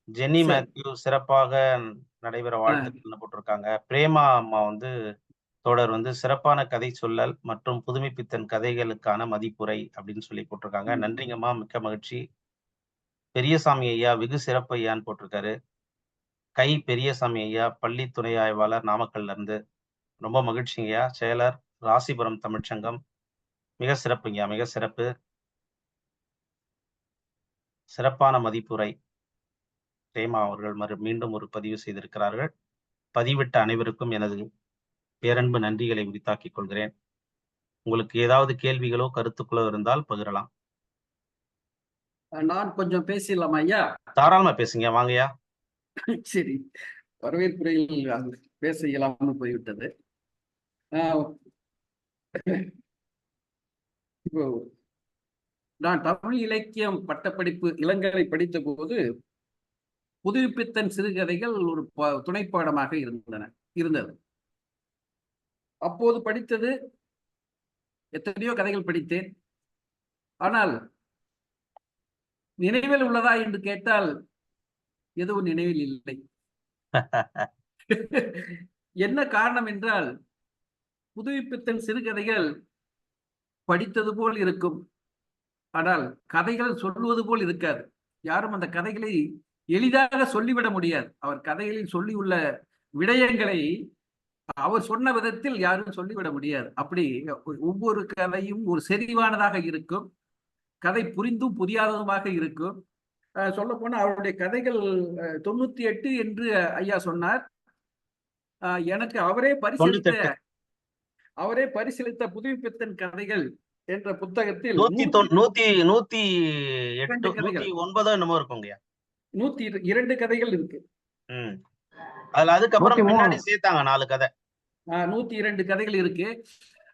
ஜென்னி மேத்யூ சிறப்பாக நடைபெற வாழ்த்துக்கள் போட்டிருக்காங்க. பிரேமா அம்மா தோழர் சிறப்பான கதை சொல்லல் மற்றும் புதுமைப்பித்தன் கதைகளுக்கான மதிப்புரை அப்படின்னு சொல்லி போட்டிருக்காங்க. நன்றிங்கம்மா, மிக்க மகிழ்ச்சி. பெரியசாமி ஐயா வெகு சிறப்பு ஐயான்னு போட்டிருக்காரு. கை பெரியசாமி ஐயா, பள்ளி துணை ஆய்வாளர், நாமக்கல்ல இருந்து. ரொம்ப மகிழ்ச்சிங்கய்யா. செயலர், ராசிபுரம் தமிழ்ச்சங்கம். மிக சிறப்புங்கய்யா, மிக சிறப்பு. சிறப்பான மதிப்புரை பிரேமா அவர்கள் மீண்டும் ஒரு பதிவு செய்திருக்கிறார்கள். பதிவிட்ட அனைவருக்கும் எனது பேரன்பு நன்றிகளை உரித்தாக்கிக் கொள்கிறேன். உங்களுக்கு ஏதாவது கேள்விகளோ கருத்துக்களோ இருந்தால் பகிரலாம். நான் கொஞ்சம் பேசலாமா ஐயா? தாராளமா பேசுங்க, வாங்கய்யா. சரி, வரவேற்புரையில் பேச இயலாமல் போய்விட்டது. இப்போ நான் தமிழ் இலக்கியம் பட்டப்படிப்பு இளங்கலை படித்த போது புதுமைப்பித்தன் சிறுகதைகள் ஒரு துணைப்பாடமாக இருந்தது. அப்போது படித்தது எத்தனையோ கதைகள் படித்தேன். ஆனால் நினைவில் உள்ளதா என்று கேட்டால் எதுவும் நினைவில் இல்லை. என்ன காரணம் என்றால், புதுமைப்பித்தன் சிறுகதைகள் படித்தது போல் இருக்கும், ஆனால் கதைகள் சொல்லுவது போல் இருக்காது. யாரும் அந்த கதைகளை எளிதாக சொல்லிவிட முடியாது. அவர் கதைகளில் சொல்லியுள்ள விடயங்களை அவர் சொன்ன விதத்தில் யாரும் சொல்லிவிட முடியாது. அப்படி ஒவ்வொரு கதையும் ஒரு செறிவானதாக இருக்கும். கதை புரிந்தும் புரியாததுமாக இருக்கும். சொல்ல போனா அவருடைய கதைகள் 98 என்று ஐயா சொன்னார். எனக்கு அவரே பரிசீலித்த புதுமைப்பித்தன் கதைகள் என்ற புத்தகத்தில் 102 கதைகள் இருக்கு. அதுக்கப்புறம் பின்னாடி சேர்த்தாங்க 4 கதை. 102 கதைகள் இருக்கு.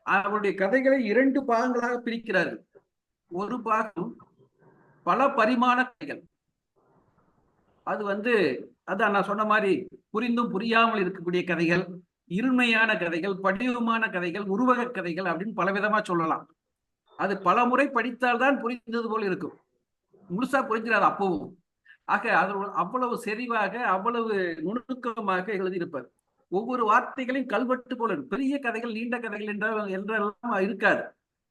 அவருடைய கதைகளை 2 பாகங்களாக பிரிக்கிறார்கள். ஒரு பாகம் பல பரிமாண கதைகள். அது அதான் நான் சொன்ன மாதிரி புரிந்தும் புரியாமல் இருக்கக்கூடிய கதைகள், இருமையான கதைகள், படிவமான கதைகள், உருவக கதைகள் அப்படின்னு பலவிதமா சொல்லலாம். அது பல முறை படித்தால்தான் புரிந்தது போல் இருக்கும், முழுசா புரிஞ்சிடாது அப்பவும். ஆக அது அவ்வளவு செறிவாக, அவ்வளவு நுணுக்கமாக எழுதியிருப்பார். ஒவ்வொரு வார்த்தைகளையும் கல்வெட்டு போல இருக்கும். பெரிய கதைகள், நீண்ட கதைகள் என்றெல்லாம் இருக்காது.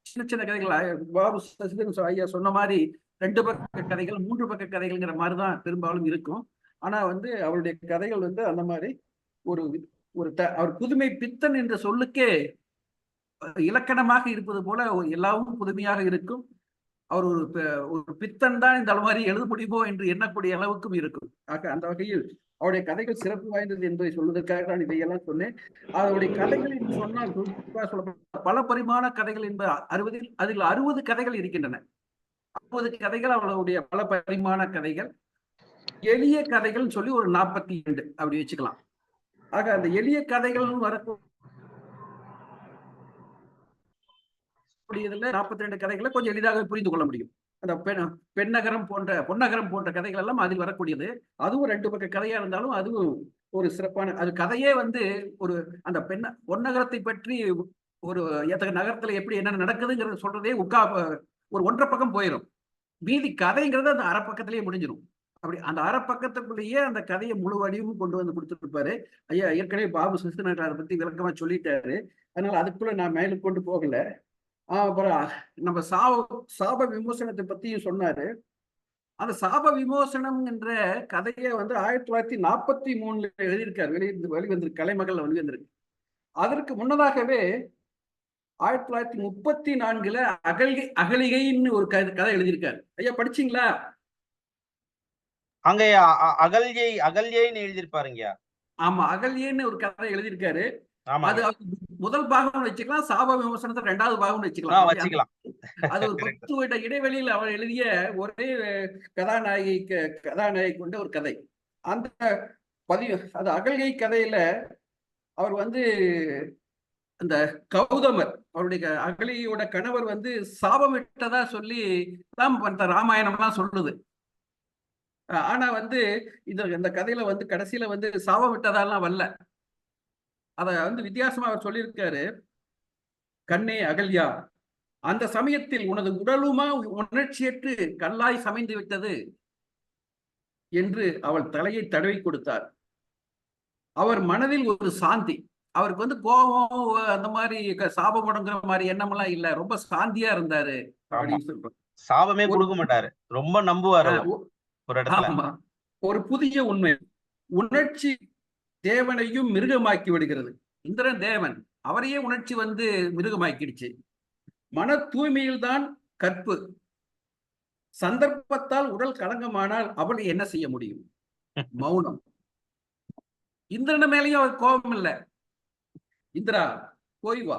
சின்ன சின்ன கதைகள் பாபு சசிதரன் ஐயா சொன்ன மாதிரி 2 பக்க கதைகள், 3 பக்க கதைகள்ங்கிற மாதிரிதான் பெரும்பாலும் இருக்கும். ஆனா அவருடைய கதைகள் அந்த மாதிரி ஒரு ஒரு அவர் புதுமை பித்தன் என்ற சொல்லுக்கே இலக்கணமாக இருப்பது போல எல்லாவும் புதுமையாக இருக்கும். அவர் ஒரு பித்தன் தான் இந்த மாதிரி எழுத முடியுமோ என்று எண்ணக்கூடிய அளவுக்கும் இருக்கும். ஆக அந்த வகையில் அவருடைய கதைகள் சிறப்பு வாய்ந்தது என்பதை சொல்வதற்காக தான் இதையெல்லாம் சொன்னேன். அவருடைய கதைகள் என்று சொன்னால் பல பரிமாண கதைகள் என்பது 60 அதில் 60 கதைகள் இருக்கின்றன. 60 கதைகள் அவருடைய பல பரிமாண கதைகள். எளிய கதைகள் சொல்லி ஒரு 42 அப்படி வச்சுக்கலாம். ஆக அந்த எளிய கதைகள் வரக்கூடியதுல 42 கதைகளை கொஞ்சம் எளிதாக புரிந்து கொள்ள முடியும். அந்த பொன்னகரம் போன்ற கதைகள் எல்லாம் அதில் வரக்கூடியது. அதுவும் 2 பக்க கதையா இருந்தாலும் அதுவும் ஒரு சிறப்பான அது கதையே ஒரு அந்த பொன்னகரத்தை பற்றி ஒரு நகரத்துல எப்படி என்ன நடக்குதுங்கிறது சொல்றதே ஒரு 1.5 பக்கம் போயிடும். மீதி கதைங்கிறது அந்த அரை பக்கத்திலேயே முடிஞ்சிடும். அப்படி அந்த அரை பக்கத்துக்குள்ளேயே அந்த கதையை முழு வடிவமும் கொண்டு வந்து கொடுத்துருப்பாரு. ஐயா ஏற்கனவே பாபு சசிதரன் அதை பத்தி விளக்கமா சொல்லிட்டாரு. அதனால அதுக்குள்ள நான் மேலும் கொண்டு போகல. அப்புறம் நம்ம சாப விமோசனத்தை பத்தியும் சொன்னாரு. அந்த சாப விமோசனம் என்ற கதையை 1943 எழுதியிருக்காரு. வெளிவந்திருக்கு, கலைமகள் வெளிவந்திருக்கு. அதற்கு முன்னதாகவே 1934 அகலிகைன்னு ஒரு கதை எழுதியிருக்காரு. ஐயா படிச்சீங்களா? அங்க அகல்யைன்னு எழுதியிருப்பாருங்க. ஆமா, அகல்யன்னு ஒரு கதை எழுதியிருக்காரு. அது முதல் பாகம் வச்சுக்கலாம், சாப விமோசனத்தை 2வது பாகம் வச்சுக்கலாம். அது ஒரு 10 வருட இடைவெளியில் அவர் எழுதிய ஒரே கதாநாயகி கொண்ட ஒரு கதை. அந்த அது அகல்கை கதையில அவர் அந்த கௌதமர் அவருடைய அகலியோட கணவர் சாபமிட்டதா சொல்லி தான் ராமாயணம்லாம் சொல்லுது. ஆனா இந்த கதையில கடைசியில சாபமிட்டதாலாம் வரல. அத வித்தியாசமா அவர் சொல்லியிருக்காரு. கண்ணே அகல்யா, அந்த சமயத்தில் உனது உடலுமா உணர்ச்சியற்று கல்லாய் சமைந்து விட்டது என்று அவள் தலையை தடவி கொடுத்தார். அவர் மனதில் ஒரு சாந்தி. அவருக்கு கோபம் அந்த மாதிரி சாபம் முடங்குற மாதிரி எண்ணமெல்லாம் இல்ல, ரொம்ப சாந்தியா இருந்தாரு அப்படின்னு சொல்றோம். சாபமே கொடுக்க மாட்டாரு, ரொம்ப நம்புவாரு ஒரு இடத்துல. ஆமா, ஒரு புதிய உண்மை, உணர்ச்சி தேவனையும் மிருகமாக்கி விடுகிறது. இந்திரன் தேவன், அவரையே உணர்ச்சி மிருகமாக்கிடுச்சு. மன தூய்மையில் தான் கற்பு. சந்தர்ப்பத்தால் உடல் களங்கமானால் அவளை என்ன செய்ய முடியும்? மௌனம். இந்திரன் மேலேயும் அவர் கோபம் இல்லை. இந்திரா போய் வா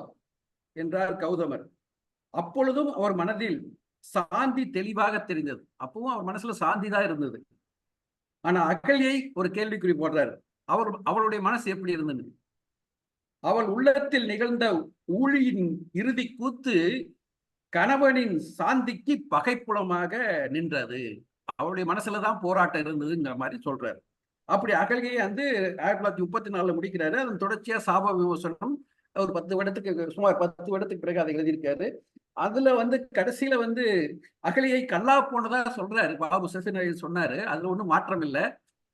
என்றார் கௌதமர். அப்பொழுதும் அவர் மனதில் சாந்தி தெளிவாக தெரிந்தது. அப்பவும் அவர் மனசுல சாந்தி தான் இருந்தது. ஆனா அகல்யை ஒரு கேள்விக்குறி போடுறாரு. அவளுடைய மனசு எப்படி இருந்தது? அவள் உள்ளத்தில் நிகழ்ந்த ஊழியின் இறுதி கூத்து கணவனின் சாந்திக்கு பகைப்புலமாக நின்றது. அவளுடைய மனசுலதான் போராட்டம் இருந்ததுங்கிற மாதிரி சொல்றாரு. அப்படி அகல்கையை 1934 முடிக்கிறாரு. அதன் தொடர்ச்சியா சாப விமோசனம் ஒரு 10 வருடத்துக்கு, சுமார் 10 வருடத்துக்கு பிறகு அதை எழுதியிருக்காரு. அதுல கடைசியில அகலியை கல்லா போனதா சொல்றாரு. பாபு சசிதரன் சொன்னாரு, அதுல ஒண்ணும் மாற்றம் இல்லை.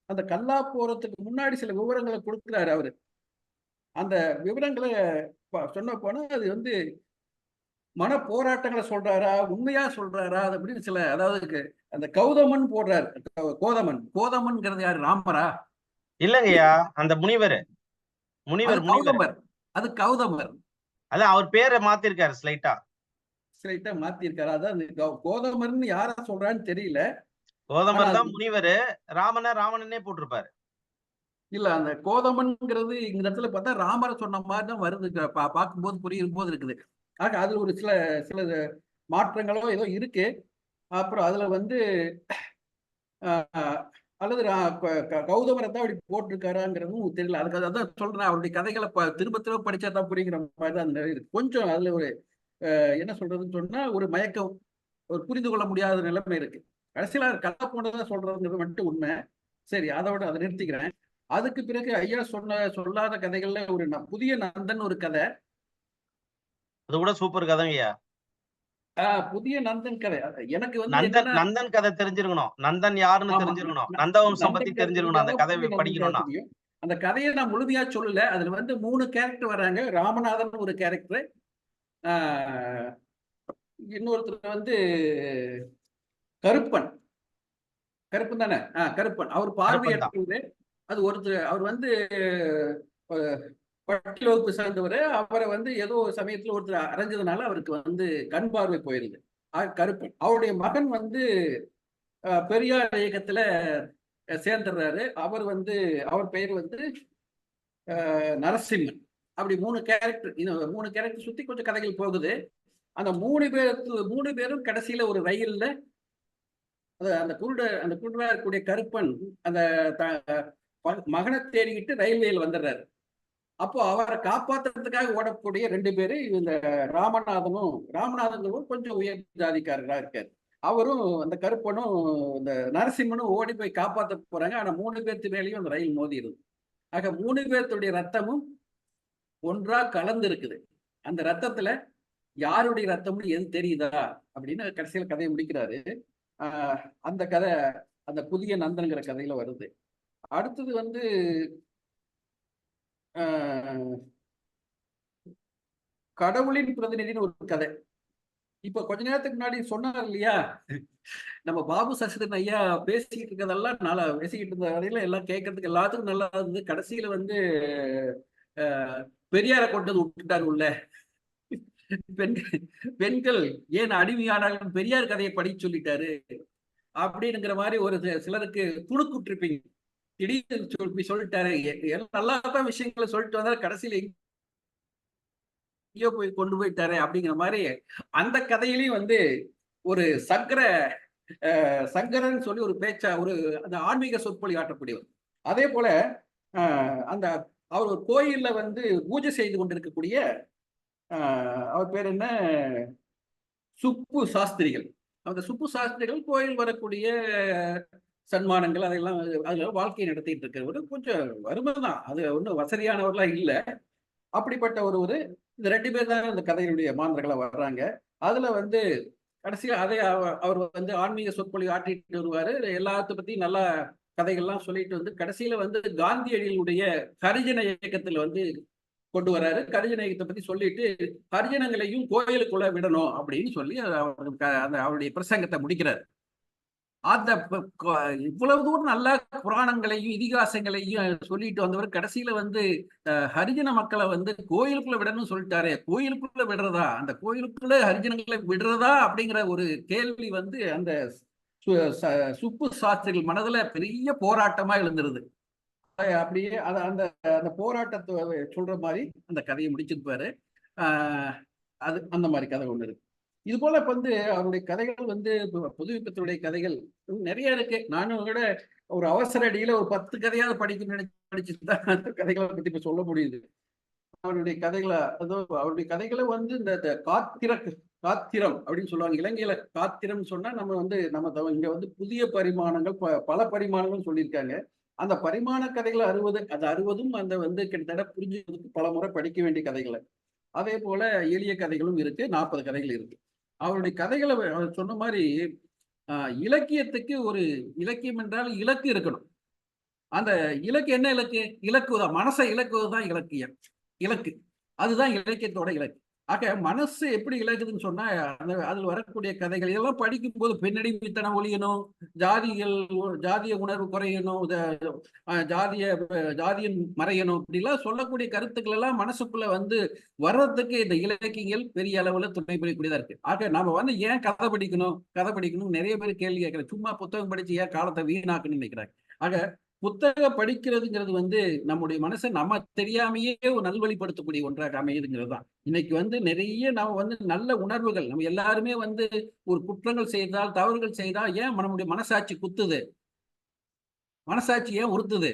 அந்த கல்லா போறதுக்கு முன்னாடி சில விவரங்களை கொடுக்கிறாரு அவரு. அந்த விவரங்களை சொன்ன போனா அது மன போராட்டங்களை சொல்றாரா, உண்மையா சொல்றாரா அப்படின்னு சில, அதாவது அந்த கௌதமன் போடுறாரு. கோதமன்ங்கிறது யாரு? ராமரா? இல்லங்கய்யா, அந்த முனிவர் அது கௌதமர். அதான் அவர் பேரை மாத்திருக்காரு, ஸ்லைட்டா மாத்திருக்காரு. அதான் கோதமர்னு யாரா சொல்றான்னு தெரியல. கோதமர் தான் முனிவர். ராமனே போட்டிருப்பாரு. இல்ல, அந்த கோதமன்ங்கிறது இந்த இடத்துல பார்த்தா ராமரை சொன்ன மாதிரி தான் வருது, பார்க்கும்போது புரியும் போது இருக்குது. ஆக அதுல ஒரு சில மாற்றங்களோ ஏதோ இருக்கு. அப்புறம் அதுல அல்லது கௌதமரை தான் அப்படி போட்டிருக்காராங்கிறதும் தெரியல. அதுக்கு அதான் சொல்றேன், அவருடைய கதைகளை திரும்ப திரும்ப படிச்சா தான் புரியுங்கிற மாதிரி தான் இருக்கு. கொஞ்சம் அதுல ஒரு என்ன சொல்றதுன்னு சொன்னா ஒரு மயக்கம், ஒரு புரிந்து கொள்ள முடியாத நிலைமை இருக்கு. கடைசியில கல்லா போனதான் சொல்றதுங்கிறது மட்டும் உண்மை. சரி, அதோட அதை நிறுத்திக்கிறேன். அதுக்கு பிறகு ஐயா சொல்லாத கதைகள்ல ஒரு புதிய நந்தன் ஒரு கதை. அது கூட சூப்பர் கதைங்கய்யா. புதிய நந்தன் கதை எனக்கு வந்து நந்தன் என்னன்னா, நந்தன் கதை தெரிஞ்சிருக்கணும். நந்தன் யாருன்னு ஆமா, தெரிஞ்சிருக்கணும். நந்தவம்சம் பத்தி நந்தன் கதை தெரிஞ்சிருக்கணும் அந்த தெரிஞ்சாதான் கதை புதிய நந்தன் கதை படிக்கணும்னா. தெரியும். அந்த கதையை நான் முழுமையா சொல்லல. அதுல வந்து 3 கேரக்டர் வராங்க. ராமநாதன் ஒரு கேரக்டர், இன்னொருத்தர் வந்து கருப்பன். கருப்பன் தானே? கருப்பன். அவர் கருப்பன் தான். பார்வையற்றவர். அது ஒருத்தர். அவர் வந்து பட்டியல் வகுப்பு சார்ந்தவர். அவரை வந்து ஏதோ சமயத்துல ஒருத்தர் அரைஞ்சதுனால அவருக்கு வந்து கண் பார்வை போயிருது. கருப்பன். அவருடைய மகன் வந்து பெரியார் இயக்கத்துல சேர்ந்துடுறாரு. அவர் பெயர் வந்து நரசிம்மன். அப்படி 3 கேரக்டர். இந்த 3 கேரக்டர் சுத்தி கொஞ்சம் கதைகள் போகுது. அந்த 3 பேரும் கடைசியில ஒரு ரயில்ல, அந்த குருடா இருக்கக்கூடிய கருப்பன் அந்த மகனை தேடிக்கிட்டு ரயில்வேயில் வந்துடுறாரு. அப்போ அவரை காப்பாத்துறதுக்காக ஓடக்கூடிய 2 பேரு இந்த ராமநாதனும் கொஞ்சம் உயர் ஜாதிக்காரரா இருக்காரு. அவரும் அந்த கருப்பனும் இந்த நரசிம்மனும் ஓடி போய் காப்பாத்த போறாங்க. ஆனா 3 பேர்த்து மேலேயும் அந்த ரயில் மோதிடுது. ஆக 3 பேர்த்துடைய ரத்தமும் ஒன்றா கலந்து இருக்குது. அந்த ரத்தத்துல யாருடைய ரத்தம்னு எது தெரியுதா அப்படின்னு கடைசியில கதையை முடிக்கிறாரு. அந்த கதை அந்த புதிய நந்தன்கிற கதையில வருது. அடுத்தது வந்து கடவுளின் பிரதிநிதின்னு ஒரு கதை. இப்ப கொஞ்ச நேரத்துக்கு முன்னாடி சொன்னார் இல்லையா, நம்ம பாபு சசிதரன் ஐயா பேசிக்கிட்டு இருக்கிறதெல்லாம் நல்லா பேசிக்கிட்டு இருந்த வரையில எல்லாம் கேட்கறதுக்கு எல்லாத்துக்கும் நல்லா இருந்தது. கடைசியில வந்து பெரியாரை கொண்டு வந்து விட்டுட்டாரு உள்ள. பெண்கள் ஏன் அடிமையானாலும் பெரியார் கதையை படிச்சு சொல்லிட்டாரு அப்படிங்கிற மாதிரி ஒரு சிலருக்கு துணுக்குட்டு இருப்பீங்க. திடீர்னு சொல்லிட்டாரு. நல்லா தான் விஷயங்களை சொல்லிட்டு வந்தா கடைசியில எங்கேயோ போய் கொண்டு போயிட்டாரு அப்படிங்கிற மாதிரி அந்த கதையிலையும் வந்து ஒரு சங்கரன் சொல்லி ஒரு அந்த ஆன்மீக சொற்பொழி ஆற்றக்கூடியவர். அதே போல அந்த அவர் ஒரு கோயில்ல வந்து பூஜை செய்து கொண்டிருக்கக்கூடிய அவர் பேர் என்ன, சுப்பு சாஸ்திரிகள். அந்த சுப்பு சாஸ்திரிகள் கோயில் வரக்கூடிய சன்மானங்கள் அதெல்லாம் அதுல வாழ்க்கை நடத்திட்டு இருக்கிறவர். கொஞ்சம் வறுமை தான், அது ஒன்றும் வசதியானவர்களா இல்லை. அப்படிப்பட்ட ஒரு இந்த 2 பேர் தான் இந்த கதையினுடைய மாந்தர்களா வர்றாங்க. அதுல வந்து கடைசியா அவர் வந்து ஆன்மீக சொற்பொழி ஆற்றிட்டு வருவாரு. எல்லாத்த பத்தி நல்லா கதைகள்லாம் சொல்லிட்டு வந்து கடைசியில வந்து காந்தியடிகளுடைய ஹரிஜன இயக்கத்துல வந்து கொண்டு வராரு. ஹரிஜன இயக்கத்தை பத்தி சொல்லிட்டு ஹரிஜனங்களையும் கோயிலுக்குள்ள விடணும் அப்படின்னு சொல்லி அவருடைய பிரசங்கத்தை முடிக்கிறார். அந்த இவ்வளவு தூரம் நல்ல புராணங்களையும் இதிகாசங்களையும் சொல்லிட்டு வந்தவர் கடைசியில வந்து ஹரிஜன மக்களை வந்து கோயிலுக்குள்ள விடணும்னு சொல்லிட்டாரு. கோயிலுக்குள்ள விடுறதா, அந்த கோயிலுக்குள்ள ஹரிஜனங்களை விடுறதா அப்படிங்கிற ஒரு கேள்வி வந்து அந்த சுப்பு சாஸ்திரிகள் மனதுல பெரிய போராட்டமா எழுந்துருது. அப்படியே அந்த அந்த போராட்டத்தை சொல்ற மாதிரி அந்த கதையை முடிச்சிருப்பாரு. அது அந்த மாதிரி கதை ஒண்ணு இருக்கு. இது போல இப்ப வந்து அவருடைய கதைகள் வந்து புதுமைப்பித்தனுடைய கதைகள் நிறைய இருக்கு. நானும் கூட ஒரு அவசர அடியில ஒரு 10 கதையாவது படிச்சுட்டு தான் அந்த கதைகளை பத்தி இப்ப சொல்ல முடியுது. அவருடைய கதைகளை அவருடைய கதைகளை வந்து இந்த காத்திரம் அப்படின்னு சொல்லுவாங்க. இலங்கையில காத்திரம் சொன்னா நம்ம இங்க வந்து புதிய பரிமாணங்கள் பல பரிமாணங்கள் சொல்லியிருக்காங்க. அந்த பரிமாண கதைகளை 60ம் அந்த வந்து கிட்டத்தட்ட புரிஞ்சுக்கிறதுக்கு பல முறை படிக்க வேண்டிய கதைகளை. அதே போல எளிய கதைகளும் இருக்கு, 40 கதைகள் இருக்கு. அவருடைய கதைகளை அவர் சொன்ன மாதிரி இலக்கியத்துக்கு ஒரு இலக்கியம் என்றால் இலக்கு இருக்கணும். அந்த இலக்கு என்ன இலக்கு? இலக்குதான், மனசை இலக்குவதுதான் இலக்கு. அதுதான் இலக்கியத்தோட இலக்கு. ஆக மனசு எப்படி இலக்குதுன்னு சொன்னா அதில் வரக்கூடிய கதைகள் இதெல்லாம் படிக்கும் போது பெண்ணடிமைத்தனம் ஒழியணும், ஜாதிய உணர்வு குறையணும், ஜாதியம் மறையணும், இப்படிலாம் சொல்லக்கூடிய கருத்துக்கள் எல்லாம் மனசுக்குள்ள வந்து வர்றதுக்கு இந்த இலக்கியங்கள் பெரிய அளவுல துணை புரியக்கூடியதா இருக்கு. ஆக நாம வந்து ஏன் கதை படிக்கணும் நிறைய பேர் கேள்வி கேட்கறாங்க. சும்மா புத்தகம் படிச்சு ஏன் காலத்தை வீணாக்கணும்னு நினைக்கிறாங்க. ஆக புத்தகம் படிக்கிறதுங்கிறது வந்து நம்முடைய மனசை நம்ம தெரியாமையே ஒரு நல்வழிப்படுத்தக்கூடிய ஒன்றாக அமையுதுங்கிறது தான். இன்னைக்கு வந்து நிறைய நம்ம வந்து நல்ல உணர்வுகள், நம்ம எல்லாருமே வந்து ஒரு குற்றங்கள் செய்தால் தவறுகள் செய்தால் ஏன் நம்முடைய மனசாட்சி குத்துது, மனசாட்சி ஏன் உறுத்துது?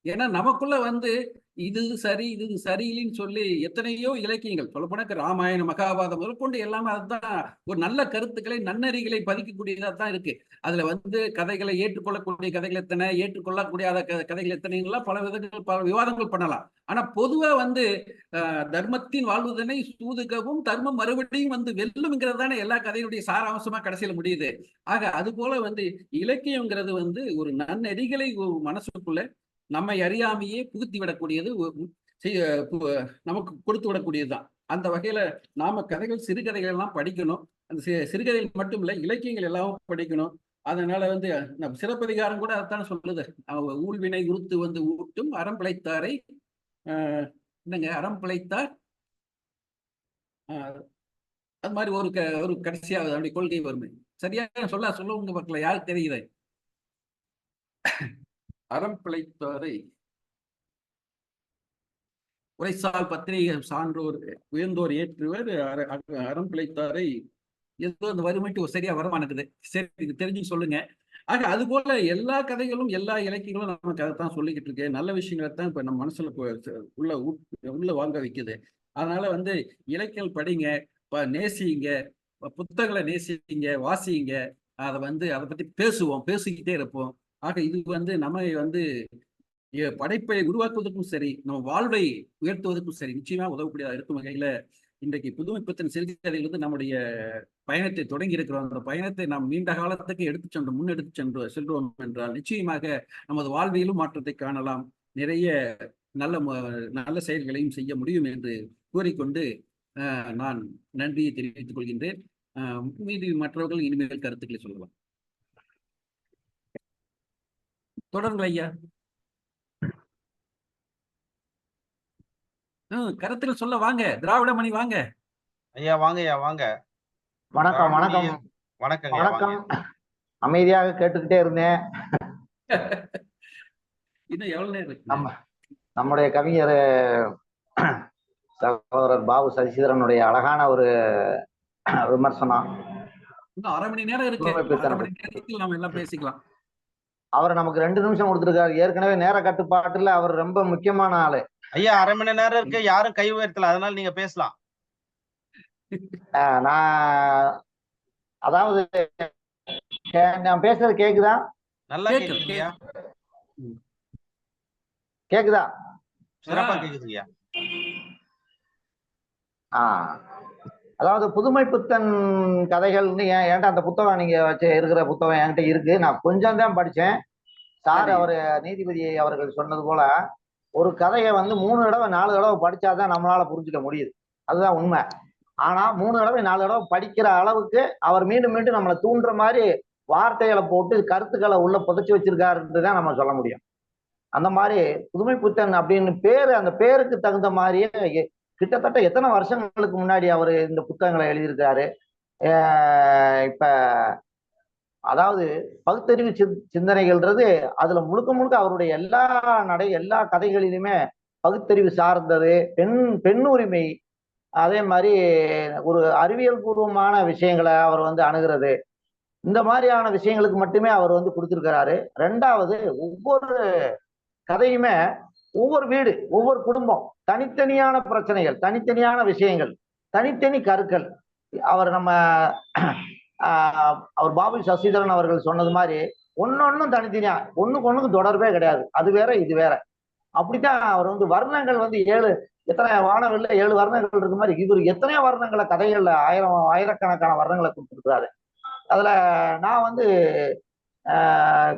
ஏன்னா நமக்குள்ள வந்து இது சரி இது சரியில்லைன்னு சொல்லி எத்தனையோ இலக்கியங்கள் சொல்லப்போனா ராமாயணம் மகாபாரதம் முதற்கொண்டு எல்லாமே அதுதான் ஒரு நல்ல கருத்துக்களை நன்னறிகளை பதிக்கக்கூடியதா தான் இருக்கு. அதுல வந்து கதைகளை ஏற்றுக்கொள்ளக்கூடிய கதைகள் எத்தனை, ஏற்றுக்கொள்ளக்கூடாத கதைகள் எத்தனைலாம் பல விதங்கள் பல விவாதங்கள் பண்ணலாம். ஆனா பொதுவா வந்து தர்மத்தின் வாழ்வதனை சூதுகவும் தர்மம் மறுபடியும் வந்து வெல்லும்ங்கிறது தானே எல்லா கதையினுடைய சாராம்சமா கடைசியில முடியுது. ஆக அது போல வந்து இலக்கியங்கிறது வந்து ஒரு நன்னெறிகளை மனசுக்குள்ள நம்மை அறியாமையே புகுத்தி விடக்கூடியது, நமக்கு கொடுத்து விடக்கூடியதுதான். அந்த வகையில நாம கதைகள் சிறுகதைகள் எல்லாம் படிக்கணும். அந்த சிறுகதைகள் மட்டும் இல்ல, இலக்கியங்கள் எல்லாமும் படிக்கணும். அதனால வந்து சிலப்பதிகாரம் கூட அதைத்தான் சொல்லுது. ஊழ்வினை உறுத்து வந்து ஊட்டும் அறம் பிழைத்தாரை என்னங்க அறம் பிழைத்தார், அது மாதிரி ஒரு கடைசியாவது அப்படி கொள்கை வறுமை சரியா சொல்ல உங்க பக்கல யாருக்கு தெரியுது? அறம் பிழைத்தாரை உரைசால் பத்திரிகை சான்றோர் உயர்ந்தோர் ஏற்றுவர் அறம் பிழைத்தாரை ஏதோ அந்த வறுமைக்கு சரியா வரமானுக்குது. சரி, இது தெரிஞ்சு சொல்லுங்க. ஆக அது போல எல்லா கதைகளும் எல்லா இலக்கியங்களும் நமக்கு அதைத்தான் சொல்லிக்கிட்டு இருக்கு. நல்ல விஷயங்களை தான் இப்ப நம்ம மனசுல உள்ள வாங்க வைக்குது. அதனால வந்து இலக்கியங்கள் படிங்க, நேசிங்க, புத்தகங்களை நேசிங்க, வாசிங்க. அதை பத்தி பேசிக்கிட்டே இருப்போம். ஆக இது வந்து நம்ம வந்து படைப்பை உருவாக்குவதற்கும் சரி, நம்ம வாழ்வை உயர்த்துவதற்கும் சரி நிச்சயமா உதவக்கூடியதா இருக்கும் வகையில இன்றைக்கு புதுமைப்பித்தன் சிறுகதையிலிருந்து நம்முடைய பயணத்தை தொடங்கி இருக்கிறோம். அந்த பயணத்தை நாம் நீண்ட காலத்துக்கு முன்னெடுத்து சென்றோம் என்றால் நிச்சயமாக நமது வாழ்வியலும் மாற்றத்தை காணலாம். நிறைய நல்ல செயல்களையும் செய்ய முடியும் என்று கூறிக்கொண்டு நான் நன்றியை தெரிவித்துக் கொள்கின்றேன். மீதி மற்றவர்கள் இனிமேல் கருத்துக்களை சொல்லலாம். தொடருங்கள் ஐயா. கருத்துக்கள் சொல்ல வாங்க. திராவிடமணி வாங்க ஐயா. வாங்க ஐயா, வாங்க. வணக்கம் வணக்கம் வணக்கம். அமைதியாக கேட்டுக்கிட்டே இருந்தேன். இன்னும் எவ்வளவு நேரம் நம்முடைய கவிஞர் சகோதரர் பாபு சசிதரனுடைய அழகான ஒரு விமர்சனம். இன்னும் அரை மணி நேரம் இருக்கு. அரை மணி நேரத்தில் நாம எல்லாம் பேசிக்கலாம். அவர் நமக்கு 2 நிமிஷம் கொடுத்திருக்காரு. ஏற்கனவே நேர கட்டுப்பாட்டுல அவர் ரொம்ப முக்கியமான ஆளு. ஐயா, அரை மணி நேரம் இருக்கு, யாரும் கை உயர்த்தல, அதனால நீங்க பேசலாம். நான் அதாவது நான் பேசுறது கேக்குதா? நல்லா கேக்குதுங்கய்யா. கேக்குதா? சிறப்பா கேக்குதுங்கய்யா. அதாவது புதுமைப்பித்தன் கதைகள்னு ஏன்டா அந்த புத்தகம் நீங்க வச்சு இருக்கிற புத்தகம் என்கிட்ட இருக்கு. நான் கொஞ்சம் தான் படிச்சேன். சார் அவரு நீதிபதி அவர்கள் சொன்னது போல ஒரு கதையை வந்து 3 தடவை 4 தடவை படிச்சாதான் நம்மளால புரிஞ்சுக்க முடியுது. அதுதான் உண்மை. ஆனா 3 தடவை 4 தடவை படிக்கிற அளவுக்கு அவர் மீண்டும் மீண்டும் நம்மளை தூண்டுற மாதிரி வார்த்தைகளை போட்டு கருத்துக்களை உள்ள புதைச்சி வச்சிருக்காருன்றதுதான் நம்ம சொல்ல முடியும். அந்த மாதிரி புதுமைப்பித்தன் அப்படின்னு பேரு, அந்த பேருக்கு தகுந்த மாதிரியே கிட்டத்தட்ட எத்தனை வருஷங்களுக்கு முன்னாடி அவர் இந்த புத்தகங்களை எழுதியிருக்காரு. இப்ப அதாவது பகுத்தறிவு சிந்தனைகள்ன்றது அதுல முழுக்க முழுக்க அவருடைய எல்லா கதைகளிலுமே பகுத்தறிவு சார்ந்தது, பெண் உரிமை, அதே மாதிரி ஒரு அறிவியல் பூர்வமான விஷயங்களை அவர் வந்து அணுகிறது. இந்த மாதிரியான விஷயங்களுக்கு மட்டுமே அவர் வந்து கொடுத்திருக்கிறாரு. 2வது, ஒவ்வொரு கதையுமே ஒவ்வொரு வீடு, ஒவ்வொரு குடும்பம், தனித்தனியான பிரச்சனைகள், தனித்தனியான விஷயங்கள், தனித்தனி கருக்கள். அவர் பாபு சசிதரன் அவர்கள் சொன்னது மாதிரி ஒன்னொன்னும் தனித்தனியா, ஒண்ணுக்கு தொடர்பே கிடையாது. அது வேற இது வேற. அப்படித்தான் அவர் வந்து வர்ணங்கள் வந்து 7 எத்தனை வானவில்ல 7 வர்ணங்கள் இருக்கு மாதிரி இவர் எத்தனையோ வர்ணங்களை கதைகள்ல ஆயிரக்கணக்கான வர்ணங்களை கொடுத்துருக்கிறாரு. அதுல நான் வந்து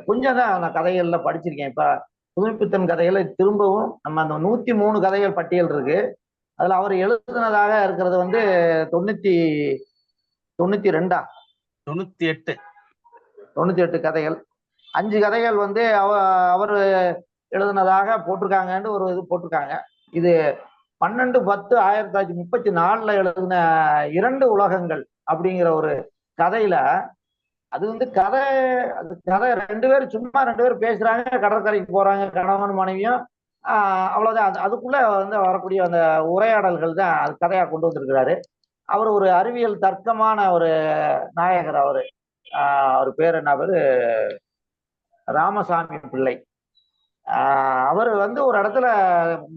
கொஞ்சம் தான் அந்த கதைகள்ல படிச்சிருக்கேன். இப்ப புதுமைப்பித்தன் கதைகளை திரும்பவும் நம்ம அந்த 103 கதைகள் பட்டியல் இருக்கு. அதுல அவர் எழுதுனதாக இருக்கிறது வந்து 98 கதைகள். 5 கதைகள் வந்து அவர் எழுதுனதாக போட்டிருக்காங்கன்னு ஒரு இது போட்டிருக்காங்க. இது 12/10/1934 எழுதின 2 உலகங்கள் அப்படிங்கிற ஒரு கதையில அது வந்து கதை 2 பேரும் சும்மா 2 பேரும் பேசுறாங்க, கடற்கரைக்கு போறாங்க, கணவன் மனைவியும், அவ்வளவுதான். அதுக்குள்ள வந்து வரக்கூடிய அந்த உரையாடல்கள் தான் அது கதையா கொண்டு வந்திருக்கிறாரு. அவர் ஒரு அறிவியல் தர்க்கமான ஒரு நாயகர். அவர் பேர் என்ன பேரு? ராமசாமி பிள்ளை. அவர் வந்து ஒரு இடத்துல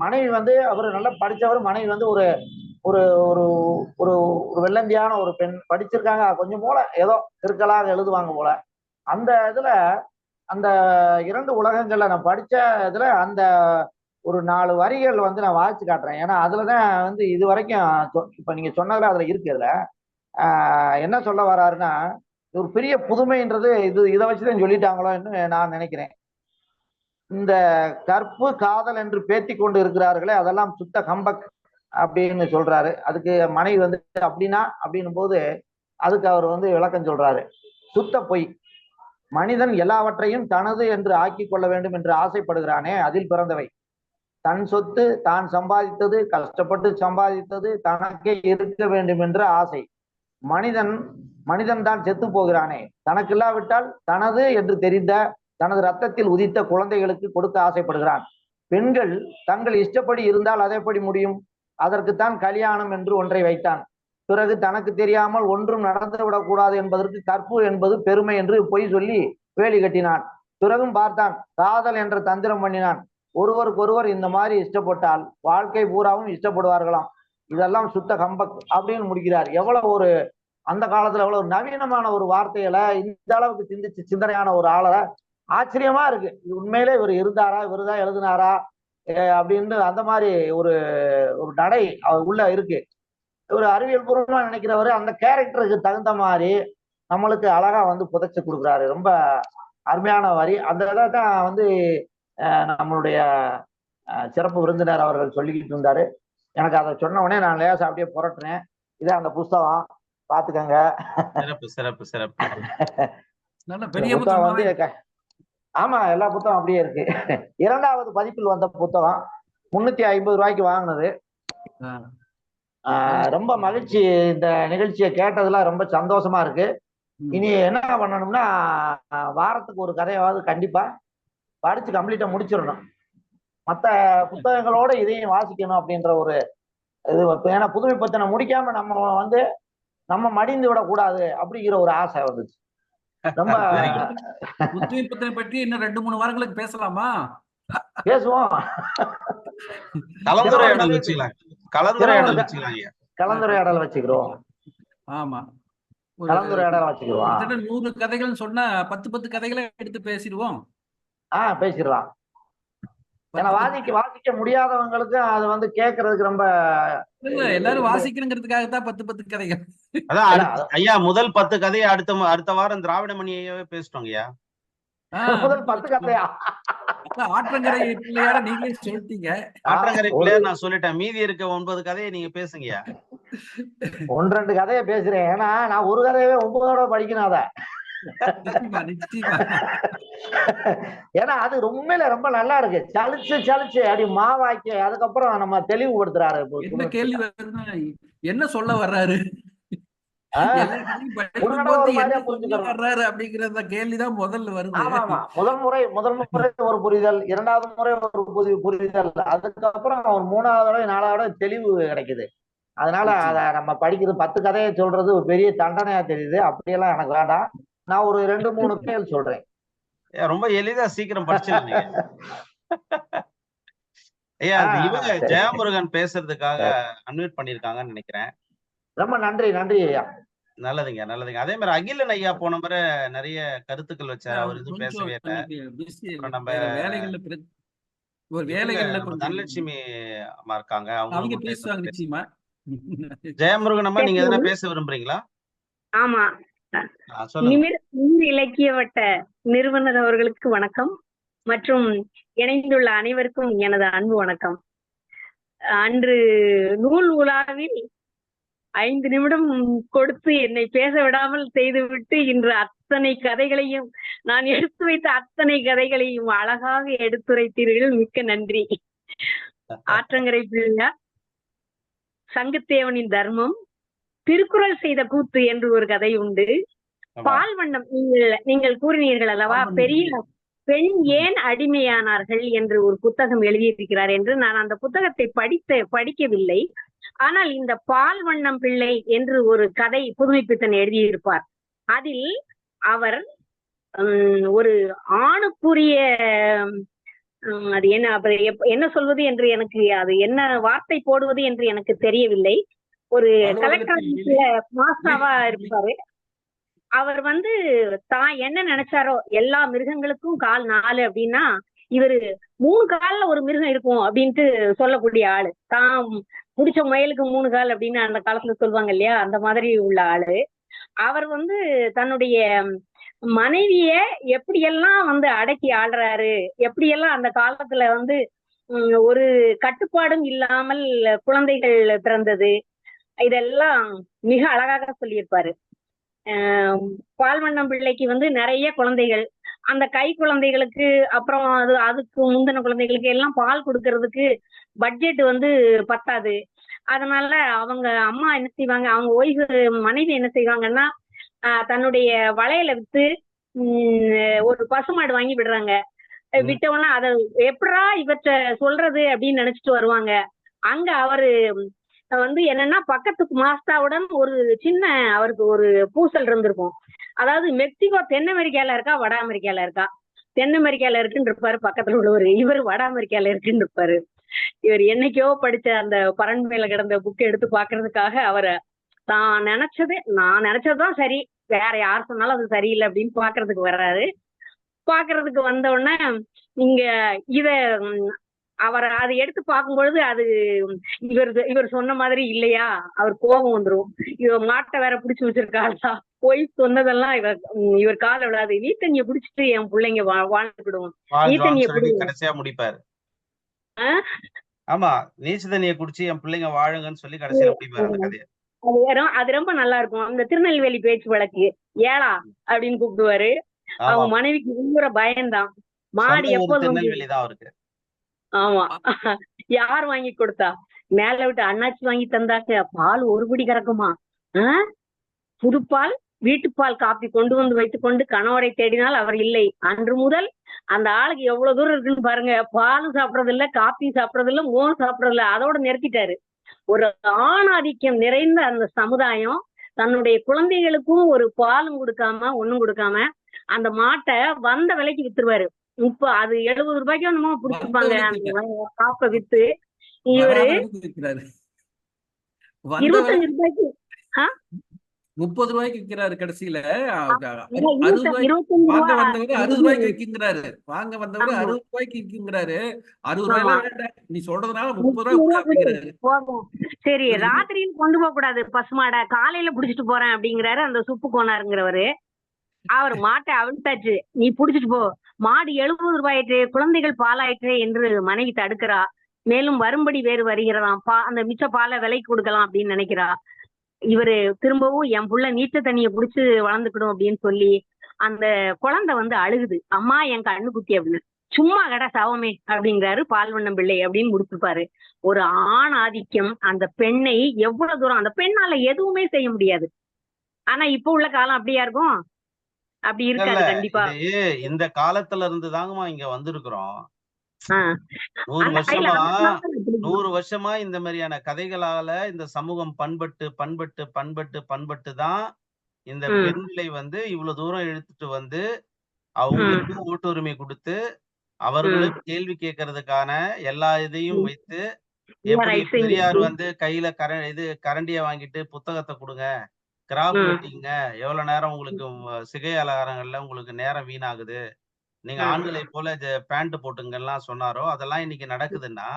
மனைவி வந்து அவர் நல்லா படிச்சவர், மனைவி வந்து ஒரு ஒரு ஒரு ஒரு ஒரு வெள்ளந்தியான ஒரு பெண், படிச்சிருக்காங்க, கொஞ்சம் போல ஏதோ கிறுக்கலாக எழுதுவாங்க போல. அந்த இதுல அந்த 2 உலகங்கள்ல நான் படிச்ச இதுல அந்த ஒரு 4 வரிகள் வந்து நான் வாசிச்சு காட்டுறேன். ஏன்னா அதுலதான் வந்து இது வரைக்கும் இப்ப நீங்க சொன்னதுல அதுல இருக்கு. அதுல என்ன சொல்ல வர்றாருன்னா, ஒரு பெரிய புதுமைன்றது இதை வச்சுதான் சொல்லிட்டாங்களோன்னு நான் நினைக்கிறேன். இந்த கற்பு காதல் என்று பேத்தி கொண்டு இருக்கிறார்களே, அதெல்லாம் சுத்த கம்பக் அப்படின்னு சொல்றாரு. அதுக்கு மனைவி வந்து அப்படின்னா அப்படின்னும் போது அதுக்கு அவர் வந்து விளக்கம் சொல்றாரு. சுத்த பொய். மனிதன் எல்லாவற்றையும் தனது என்று ஆக்கி கொள்ள வேண்டும் என்று ஆசைப்படுகிறானே, அதில் பிறந்தவை. தன் சொத்து தான் சம்பாதித்தது, கஷ்டப்பட்டு சம்பாதித்தது தனக்கே இருக்க வேண்டும் என்ற ஆசை. மனிதன் தான் செத்து போகிறானே, தனக்கு இல்லாவிட்டால் தனது என்று தெரிந்த தனது ரத்தத்தில் உதித்த குழந்தைகளுக்கு கொடுக்க ஆசைப்படுகிறான். பெண்கள் தங்கள் இஷ்டப்படி இருந்தால் அதை எப்படி முடியும்? அதற்குத்தான் கல்யாணம் என்று ஒன்றை வைத்தான். பிறகு தனக்கு தெரியாமல் ஒன்றும் நடந்து விடக்கூடாது என்பதற்கு கற்பு என்பது பெருமை என்று பொய் சொல்லி வேலி கட்டினான். பிறகும் பார்த்தான், காதல் என்ற தந்திரம் பண்ணினான். ஒருவருக்கொருவர் இந்த மாதிரி இஷ்டப்பட்டால் வாழ்க்கை பூராவும் இஷ்டப்படுவார்களாம். இதெல்லாம் சுத்த கம்பக் அப்படின்னு முடிக்கிறார். எவ்வளவு ஒரு அந்த காலத்துல எவ்வளவு நவீனமான ஒரு வார்த்தைகளை இந்த அளவுக்கு சிந்திச்சு சிந்தனையான ஒரு ஆளை ஆச்சரியமா இருக்கு. இது உண்மையிலே இவர் இருந்தாரா, இவருதான் எழுதினாரா அப்படின்னு அந்த மாதிரி ஒரு ஒரு நடை அவர் உள்ள இருக்கு. ஒரு அறிவியல் பூர்வமா நினைக்கிறவரு அந்த கேரக்டருக்கு தகுந்த மாதிரி நம்மளுக்கு அழகா வந்து புதைச்சு கொடுக்குறாரு. ரொம்ப அருமையான வரி. அந்த இதை தான் வந்து நம்மளுடைய சிறப்பு விருந்தினர் அவர்கள் சொல்லிக்கிட்டு இருந்தாரு. எனக்கு அதை சொன்ன உடனே நான் லேசா அப்படியே புரட்டுறேன். இதான் அந்த புஸ்தகம், பாத்துக்கங்க. சிறப்பு சிறப்பு சிறப்பு. நல்ல பெரிய புத்தகம் புத்தகமாவே வந்து ஆமா, எல்லா புத்தகம் அப்படியே இருக்கு. 2வது பதிப்பில் வந்த புத்தகம் 350 ரூபாய்க்கு வாங்கினது. ரொம்ப மகிழ்ச்சி. இந்த நிகழ்ச்சியை கேட்டதுல ரொம்ப சந்தோஷமா இருக்கு. இனி என்ன பண்ணணும்னா, வாரத்துக்கு ஒரு கதையாவது கண்டிப்பா படிச்சு கம்ப்ளீட்டா முடிச்சிடணும். மற்ற புத்தகங்களோட இதையும் வாசிக்கணும் அப்படின்ற ஒரு இது. ஏன்னா புதுமை பத்தின முடிக்காம நம்ம வந்து நம்ம மடிந்து விடக்கூடாது அப்படிங்கிற ஒரு ஆசை வந்துச்சு. ரொம்ப புதுமை பத்தினை பற்றி இன்னும் 2-3 வாரங்களுக்கு பேசலாமா? பேசுவோம். கலந்துரையாடல் வச்சுக்கலாம். கலந்துரையாடல் வச்சுக்கலாம். கலந்துரையாடல் வச்சுக்கிறோம். ஆமா, கலந்துரையாடல் வச்சுக்கிறோம். 100 கதைகள் சொன்னா 10 கதைகளை எடுத்து பேசிடுவோம். பேசிடலாம். ஏன்னா வாசிக்க முடியாதவங்களுக்கு அது வந்து கேட்கறதுக்கு ரொம்ப எல்லாரும் வாசிக்கணுங்கிறதுக்காகத்தான் 10 கதைகள். அதான் ஐயா, முதல் 10 கதையை அடுத்த வாரம் திராவிட மணியவே பேசிட்டோங்க ஐயா. முதல் 10 கதையா? ஆற்றங்கரை பிள்ளையார நீங்களே சொல்லிட்டீங்க. ஆற்றங்கரை பிள்ளையார் நான் சொல்லிட்டேன். மீதி இருக்க 9 கதையை நீங்க பேசுங்கய்யா. 1-2 கதையை பேசுறேன். ஏன்னா நான் ஒரு கதையவே 9 தடவை படிக்கணும் அத. ஏன்னா அது உண்மையில ரொம்ப நல்லா இருக்கு. சலிச்சு அப்படி மாவாக்கி அதுக்கப்புறம் நம்ம தெளிவுபடுத்துறாரு. என்ன கேள்வி வருதுன்னா, என்ன சொல்ல வர்றாரு அப்படிங்கிற கேள்விதான் முதல்ல வருது. முதல் முறை ஒரு புரிதல், 2வது முறை ஒரு புரிதல், அதுக்கப்புறம் ஒரு 3வது தடவை 4வது தடவை தெளிவு கிடைக்குது. அதனால அத நம்ம படிக்கிறது 10 கதையை சொல்றது ஒரு பெரிய தண்டனையா தெரியுது. அப்படியெல்லாம் எனக்கு வேண்டாம். நான் ஒரு 2-3 கதைகள் சொல்றேன். ரொம்ப எளிதா சீக்கிரம் படிச்சிருங்க ஐயா. இவங்க ஜெயமுருகன் பேசுறதுக்காக அன்மியூட் பண்ணிருக்காங்கன்னு நினைக்கிறேன். ரொம்ப நன்றி ஐயா. நல்லதுங்க. அதே மாதிரி அகிலன் ஐயா போன முறை நிறைய கருத்துக்கள் வச்சாரு. அவர் எதுவும் பேசவே இல்லை. நம்ம தனலட்சுமி அம்மா இருக்காங்க, அவங்க பேசுவாங்க நிச்சயமா. ஜெயமுருகன் அம்மா, நீங்க எதனா பேச விரும்புறீங்களா? ஆமா, நிமிர் இலக்கிய வட்ட நிறுவனர் அவர்களுக்கு வணக்கம் மற்றும் இணைந்துள்ள அனைவருக்கும் எனது அன்பு வணக்கம். அன்று நூல் உலாவில் 5 நிமிடம் கொடுத்து என்னை பேச விடாமல் செய்துவிட்டு இன்று அத்தனை கதைகளையும், நான் எடுத்து வைத்த அத்தனை கதைகளையும் அழகாக எடுத்துரைத்தீர்கள். மிக்க நன்றி. ஆற்றங்கரை பிள்ளையார், சங்கத்தேவனின் தர்மம், திருக்குறள் செய்த கூத்து என்று ஒரு கதை உண்டு. பால் வண்ணம் நீங்கள் கூறினீர்கள் அல்லவா, பெரிய பெண் ஏன் அடிமையானார்கள் என்று ஒரு புத்தகம் எழுதியிருக்கிறார் என்று. நான் அந்த புத்தகத்தை படிக்கவில்லை. ஆனால் இந்த பால் வண்ணம் பிள்ளை என்று ஒரு கதை புதுமைப்பித்தன் எழுதியிருப்பார். அதில் அவர் ஒரு ஆணுக்குரிய அது என்ன அப்ப என்ன சொல்வது என்று எனக்கு அது என்ன வார்த்தை போடுவது என்று எனக்கு தெரியவில்லை. ஒரு கலெக்டர் அலுவலகத்தில் மாஸ்டராவா இருப்பாரு. அவர் வந்து தான் என்ன நினைச்சாரோ, எல்லா மிருகங்களுக்கும் கால் 4 அப்படின்னா இவரு 3 கால்ல ஒரு மிருகம் இருக்கும் அப்படின்ட்டு சொல்லக்கூடிய ஆளு. தான் புடிச்ச முயலுக்கு 3 கால் அப்படின்னு அந்த காலத்துல சொல்லுவாங்க இல்லையா, அந்த மாதிரி உள்ள ஆளு. அவர் வந்து தன்னுடைய மனைவிய எப்படியெல்லாம் வந்து அடக்கி ஆள்றாரு, எப்படியெல்லாம் அந்த காலத்துல வந்து ஒரு கட்டுப்பாடும் இல்லாமல் குழந்தைகள் பிறந்தது, இதெல்லாம் மிக அழகாக சொல்லியிருப்பாரு. பால்வண்ணம் பிள்ளைக்கு வந்து நிறைய குழந்தைகள், அந்த கை குழந்தைகளுக்கு அப்புறம் அதுக்கு முந்தின குழந்தைகளுக்கு எல்லாம் பால் கொடுக்கறதுக்கு பட்ஜெட் வந்து பத்தாது. அதனால அவங்க அம்மா என்ன செய்வாங்க, அவங்க ஒய்ஃபு மனைவி என்ன செய்வாங்கன்னா, தன்னுடைய வளையல வித்து ஒரு பசுமாடு வாங்கி விடுறாங்க. விட்டவொன்னே அத எப்படா இவற்ற சொல்றது அப்படின்னு நினைச்சிட்டு வருவாங்க. அங்க அவரு வந்து என்னன்னா, பக்கத்துக்கு மாஸ்டாவுடன் ஒரு சின்ன அவருக்கு ஒரு பூசல் இருந்திருக்கும். அதாவது மெக்சிகோ தென் அமெரிக்கால இருக்கா, வட அமெரிக்கால இருக்கா? தென் அமெரிக்கால இருக்குன்னு இருப்பாரு பக்கத்துல உள்ளவரு. இவர் வட அமெரிக்கால இருக்குன்னு இருப்பாரு. இவர் என்னைக்கோ படிச்ச அந்த பரண் மேல கிடந்த புக் எடுத்து பாக்குறதுக்காக அவரை நான் நினைச்சதுதான் சரி, வேற யார் சொன்னாலும் அது சரியில்லை அப்படின்னு பாக்குறதுக்கு வர்றாரு. பாக்குறதுக்கு வந்த உடனே இங்க இத அவர் அதை எடுத்து பார்க்கும் பொழுது அது இவர் சொன்ன மாதிரி இல்லையா, அவர் கோபம் வந்துரும். இவர் மாட்டை வேற பிடிச்சு வச்சிருக்காளா, போய் சொன்னதெல்லாம் இவர் கால விடாது. நீ தண்ணிய பிடிச்சிட்டு என் பிள்ளைங்க வாழ்ந்துக்கிடுவோம், நீ தண்ணிய கடைசியா முடிப்பாரு. ஆமா, நீச்ச தண்ணியை குடிச்சு என் பிள்ளைங்க வாழுங்கன்னு சொல்லி கடைசியில முடிப்பாரு அந்த கதையை. அது ரொம்ப நல்லா இருக்கும். அந்த திருநெல்வேலி பேச்சு வழக்கு ஏழா அப்படின்னு கூப்பிடுவாரு. அவங்க மனைவிக்கு ஊற பயந்தான். மாடு எப்போது திருநெல்வேலி தான் அவருக்கு. ஆமா, யார் வாங்கி கொடுத்தா? மேல விட்டு அண்ணாச்சி வாங்கி தந்தாக்க. பால் ஒரு படி கறக்குமா? புதுப்பால் வீட்டுப்பால் காப்பி கொண்டு வந்து வைத்துக் கொண்டு கணவரை தேடினால் அவர் இல்லை. அன்று முதல் அந்த ஆளுக்கு எவ்வளவு தூரம் இருக்குன்னு பாருங்க. பாலும் சாப்பிடறது இல்ல, காப்பியும் சாப்பிடறது இல்ல, மோர் சாப்பிடறது இல்ல, அதோட நிறுத்திட்டாரு. ஒரு ஆணாதிக்கம் நிறைந்த அந்த சமுதாயம் தன்னுடைய குழந்தைகளுக்கும் ஒரு பாலும் கொடுக்காம ஒண்ணும் கொடுக்காம அந்த மாட்டை வந்த விலைக்கு வித்துருவாரு. இப்ப அது 70 ரூபாய்க்கு என்னமோ பிடிச்சிருப்பாங்க அந்த காப்பை வித்து. இவரு 25 ரூபாய்க்கு 30 ரூபாய்க்கு விற்கிறாரு. கடைசியில 25 வாங்க வந்தவரு 60 ரூபாய்க்கு விற்கிறாரு. வாங்க வந்தவரு 60 ரூபாய்க்கு விற்கிறாரு. 60 ரூபாய்லாம் வேண்டாம், நீ சொல்றதுனால 30 ரூபாய். சரி, ராத்திரியில் கொண்டு போக கூடாது பசுமாடை, காலையில புடிச்சிட்டு போறேன் அப்படிங்கிறாரு அந்த சுப்பு கோனாருங்கிறவரு. அவர் மாட்டை அவிழ்த்தாச்சு, நீ புடிச்சிட்டு போ. மாடு 70 ரூபாயிற்று, குழந்தைகள் பாலாயிற்று என்று மனைவி தடுக்கிறா. மேலும் வரும்படி வேறு வருகிறதாம். அந்த மிச்ச பாலை விலைக்கு கொடுக்கலாம் அப்படின்னு நினைக்கிறா. இவரு திரும்பவும் என் புள்ள நீச்ச தண்ணிய புடிச்சு வளர்ந்துக்கணும் அப்படின்னு சொல்லி அந்த குழந்தை வந்து அழுகுது. அம்மா என் கண்ணு குட்டி அப்படின்னு. சும்மா கடை சவமே அப்படிங்கிறாரு பால்வண்ணம் பிள்ளை அப்படின்னு முடிச்சுப்பாரு. ஒரு ஆண் ஆதிக்கம் அந்த பெண்ணை எவ்வளவு தூரம், அந்த பெண்ணால எதுவுமே செய்ய முடியாது. ஆனா இப்ப உள்ள காலம் அப்படியா இருக்கும்? அப்படி இருக்காது கண்டிப்பா. இந்த காலத்துல இருந்து தாங்கம்மா இங்க வந்திருக்கிறோம். 100 வருஷமா இந்த மாதிரியான கதைகளால இந்த சமூகம் பண்பட்டு தான் இந்த பெண்களை வந்து இவ்வளவு தூரம் இழுத்துட்டு வந்து அவங்களுக்கு ஓட்டுரிமை கொடுத்து அவர்களும் கேள்வி கேட்கறதுக்கான எல்லா இதையும் வைத்து, எப்படி பெரியார் வந்து கையில கரண்டிய வாங்கிட்டு புத்தகத்தை கொடுங்க, கிராப் வெட்டிங்க, எவ்வளவு நேரம் உங்களுக்கு சிகை அலங்காரங்கள்ல உங்களுக்கு நேரம் வீணாகுது, நீங்க ஆண்களை போல பேண்ட் போட்டுங்கலாம் சொன்னாரோ, அதெல்லாம் இன்னைக்கு நடக்குதுன்னா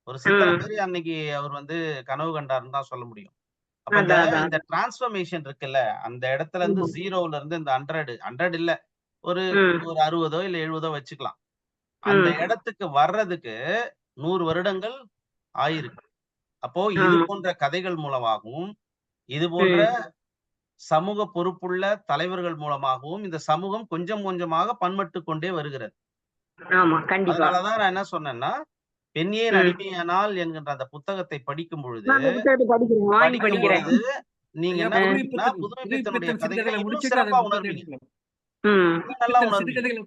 ஒரு சித்தனை மாதிரி அன்னைக்கு அவர் வந்து கனவு கண்டாருன்னு தான் சொல்ல முடியும். அப்ப இந்த டிரான்ஸ்பர்மேஷன் இருக்குல்ல, அந்த இடத்துல இருந்து 0ல இருந்து இந்த 100 இல்ல, ஒரு 60 இல்ல 70 வச்சுக்கலாம். அந்த இடத்துக்கு வர்றதுக்கு 100 வருடங்கள் ஆயிருக்கு. அப்போ இது போன்ற கதைகள் மூலமாகவும், இது போன்ற சமூக பொறுப்புள்ள தலைவர்கள் மூலமாகவும் இந்த சமூகம் கொஞ்சம் கொஞ்சமாக பண்பட்டு கொண்டே வருகிறது. அதனாலதான் நான் என்ன சொன்னேன்னா, பெண் ஏன் அடிமையானால் என்கின்ற அந்த புத்தகத்தை படிக்கும் பொழுது நீங்க என்ன பண்ணுவீங்கன்னா, புதுமைப்பித்தனுடைய கதைகளை இன்னும் சிறப்பா உணர்வீங்க. நல்லா உணர்வீங்க.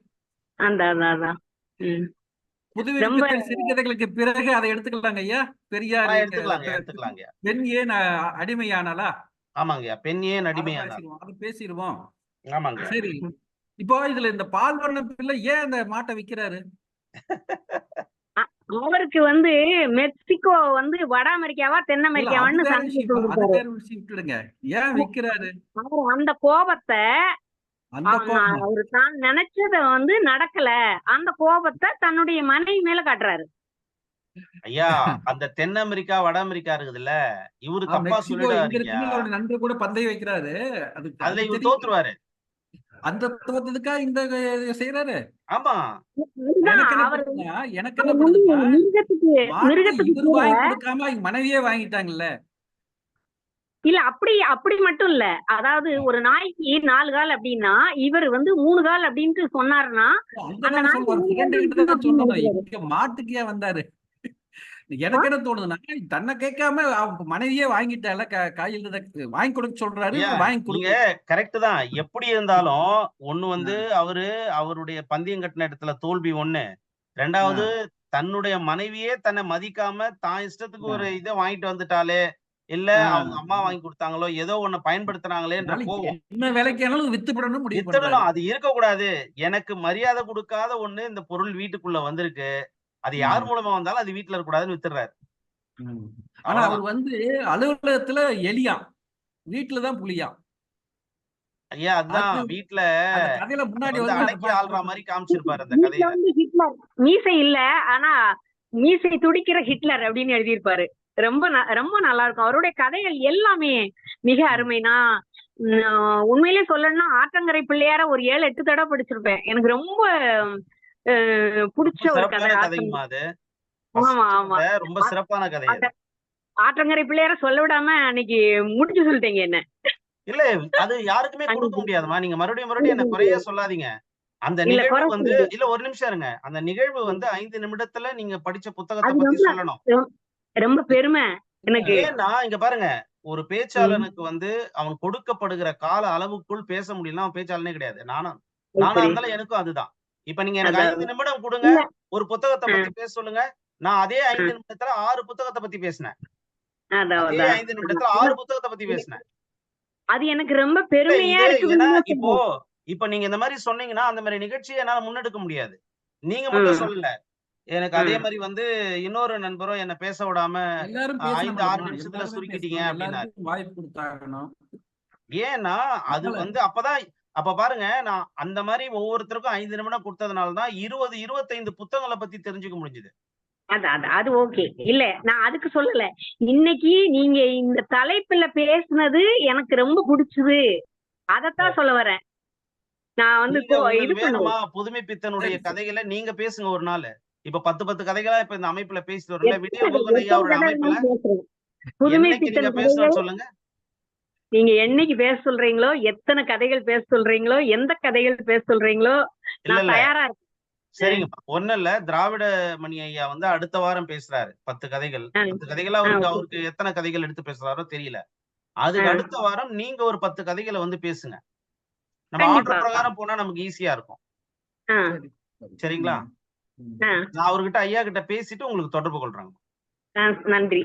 புதுமைப்பித்தன் சிறுகதைகளுக்கு பிறகு அதை எடுத்துக்கலாங்க ஐயா. பெரியார் எடுத்துக்கலாங்க. பெண் ஏன் அடிமையானாலா? ஆமாங்கய்யா, பெண் ஏன் அடிமையானால் அது பேசிடுவோம். ஆமாங்க. சரி, இப்போ இதுல இந்த பால்வண்ணம் பிள்ளை ஏன் அந்த மாட்டை விக்கிறாரு? அவருக்கு வந்து மெக்சிகோ வந்து வட அமெரிக்காவா தென் இல்ல, அது அமெரிக்காவான்னு வேற சந்தேகம் விஷயம். அது கொடுத்தாரு. வேற விஷயம் விட்டுடுங்க. ஏன் விக்கிறாரு அவர் அந்த கோபத்தை அந்த கோபம்? அவரு தான் நினைச்சத வந்து நடக்கல, அந்த கோபத்தை தன்னுடைய மனைவி மேல காட்டுறாரு. ஐயா அந்த தென் அமெரிக்கா வட அமெரிக்கா இருக்குதுல்ல, இவரு தப்பா மெக்சிகோ எங்க சொல்லிடாதீங்க. இருக்குன்னு அவருடைய நண்பர் கூட பந்தயம் வைக்கிறாரு. அது அதுல அது இவர் தெரியும். தோத்துருவாரு. அந்த தோத்ததுக்கா இந்த செய்யறாரு. ஆமா, அதுதான் எனக்கு என்ன அவர் பண்ணுதுன்னா, எனக்கு என்ன அவர் வந்து பண்ணுதுன்னா, மாட்டு மிருகத்துக்கு இவர் கூட வாங்கி கொடுக்காம அவங்க மனைவியே வாங்கிட்டாங்கல்ல. இல்ல அப்படி மட்டும் இல்ல. அதாவது ஒரு நாய்க்கு 4 கால் அப்படின்னா இவர் வந்து 3 கால் அப்படின்ட்டு சொன்னாருன்னா அந்த அங்கதானே நாய்க்கு சொல்லுவாரு, 3 ஃப்ரெண்டு கால் கிட்ட இருக்கு தான் அப்படின்னு சொல்லணும். நினைக்கிறாரு. இங்க மாட்டுக்கு ஏன் வந்தாரு? எனக்கு என்ன தோணுதுன்னா, தன்னை கேட்காம அவங்க மனைவியே வாங்கிட்டால, கையில் வாங்கி கொடுக்க சொல்றாரு, ஐயா இவர் வாங்கி நீங்க கொடுக்கல. கரெக்ட் தான். எப்படி இருந்தாலும் ஒண்ணு வந்து அவருடைய பந்தயம் கட்டின இடத்துல தோல்வி ஒண்ணு, ரெண்டாவது தன்னுடைய மனைவியே தன்னை மதிக்காம தான் இஷ்டத்துக்கு ஒரு இதை வாங்கிட்டு வந்துட்டாலே, இல்ல அவங்க அம்மா வாங்கி கொடுத்தாங்களோ ஏதோ ஒண்ணு பயன்படுத்துறாங்களேன்ற கோபம். என்ன விலைக்கானாலும் வித்துப்படணும் முடிவு வித்தடணும். பண்றாரு. அது இருக்கக்கூடாது. எனக்கு மரியாதை கொடுக்காத ஒண்ணு இந்த பொருள் வீட்டுக்குள்ள வந்திருக்கு. அது யார் மூலமா வந்தாலும் அது வீட்டுல இருக்கக்கூடாதுன்னு வித்துடுறாரு. ஆனா அவர் அவ்வளவுதான். வந்து அலுவலகத்துல எலியாம், வீட்டுலதான் புலியாம். ஐயா அதுதான் அது வீட்டுல அந்த கதையில முன்னாடி வந்து வந்து அடக்கி ஆள்ற மாதிரி காமிச்சிருப்பாரு அந்த வீட்டுல கதையில. வந்து ஹிட்லர் மீசை இல்ல, ஆனா மீசை துடிக்கிற ஹிட்லர் அப்படின்னு எழுதியிருப்பாரு. ரொம்ப நல்லா இருக்கும். அவருடைய கதைகள் எல்லாமே மிக அருமை. நான் உண்மையிலே சொல்லணும்னா ஆற்றங்கரை பிள்ளையார ஒரு 7-8 தடவை படிச்சிருப்பேன். எனக்கு ரொம்ப பிடிச்ச ஒரு கதை சிறப்பான கதைமா அது. ஆமா ஆமா. ரொம்ப சிறப்பான கதை அது. ஆற்றங்கரை பிள்ளையார சொல்ல விடாம அன்னைக்கு முடிச்சு சொல்லிட்டீங்க என்ன. இல்ல அது யாருக்குமே கொடுக்க முடியாதுமா. நீங்க மறுபடியும் என்ன குறையே சொல்லாதீங்க. அந்த நிகழ்வு வந்து இல்ல ஒரு நிமிஷம் இருங்க. அந்த நிகழ்வு வந்து 5 நிமிடத்துல நீங்க படிச்ச புத்தகத்தை பத்தி சொல்லணும். ரொம்ப பெருமை எனக்கு. ஏன்னா இங்க பாருங்க, ஒரு பேச்சாளனுக்கு வந்து அவன் கொடுக்கப்படுகிற கால அளவுக்குள் பேச முடியலன்னா அவன் பேச்சாளனே கிடையாது. நானா இருந்தாலும் எனக்கும் அதுதான். இப்ப நீங்க எனக்கு 5 நிமிடம் கொடுங்க, ஒரு புத்தகத்தை பத்தி பேச சொல்லுங்க. நான் அதே 5 நிமிடத்துல 6 புத்தகத்தை பத்தி பேசினேன். அதே 5 நிமிடத்துல 6 புத்தகத்தை பத்தி பேசினேன். அது எனக்கு ரொம்ப பெருமையா இருக்கு. இப்ப நீங்க இந்த மாதிரி சொன்னீங்கன்னா அந்த மாதிரி நிகழ்ச்சியை என்னால முன்னெடுக்க முடியாது. நீங்க மட்டும் சொல்லல. எனக்கு அதே மாதிரி வந்து இன்னொரு நண்பரும் என்ன பேச விடாம 5-6 நிமிஷத்துல சுருக்கிட்டீங்க அப்படின்னாரு. வாய்ப்பு கொடுத்தாகணும். ஏன்னா அது வந்து அப்ப பாருங்க, நான் அந்த மாதிரி ஒவ்வொருத்தருக்கும் 5 நிமிடம் கொடுத்ததுனாலதான் 20-25 புத்தகங்களை பத்தி தெரிஞ்சுக்க முடிஞ்சது. அது ஓகே. இல்ல நான் அதுக்கு சொல்லல. இன்னைக்கு நீங்க இந்த தலைப்புல பேசுனது எனக்கு ரொம்ப பிடிச்சது. அதத்தான் சொல்ல வரேன். நான் வந்து வேணுமா புதுமை பித்தனுடைய கதைகளை நீங்க பேசுங்க ஒரு நாள். இப்ப 10 கதைகளா இப்ப இந்த அமைப்புல பேசிட்டு வரல. விடிய முருகன் ஐயாவோட அமைப்புல என்னைக்கு நீங்க பேசணும்னு சொல்லுங்க. நீங்க என்னைக்கு பேச சொல்றீங்களோ, எத்தனை கதைகள் பேச சொல்றீங்களோ, எந்த கதைகள் பேச சொல்றீங்களோ நான் தயாரா இருக்கேன். சரிங்க. ஒண்ணும் இல்ல, திராவிட மணி ஐயா வந்து அடுத்த வாரம் பேசுறாரு 10 கதைகள். 10 கதைகள் அவருக்கு எத்தனை கதைகள் எடுத்து பேசுறாரோ தெரியல. அதுக்கு அடுத்த வாரம் நீங்க ஒரு 10 கதைகளை வந்து பேசுங்க. நம்ம ஆர்டர் பிரகாரம் போனா நமக்கு ஈஸியா இருக்கும். சரிங்களா? நான் அவர்கிட்ட ஐயா கிட்ட பேசிட்டு உங்களுக்கு தொடர்பு கொள்றேன். நன்றி.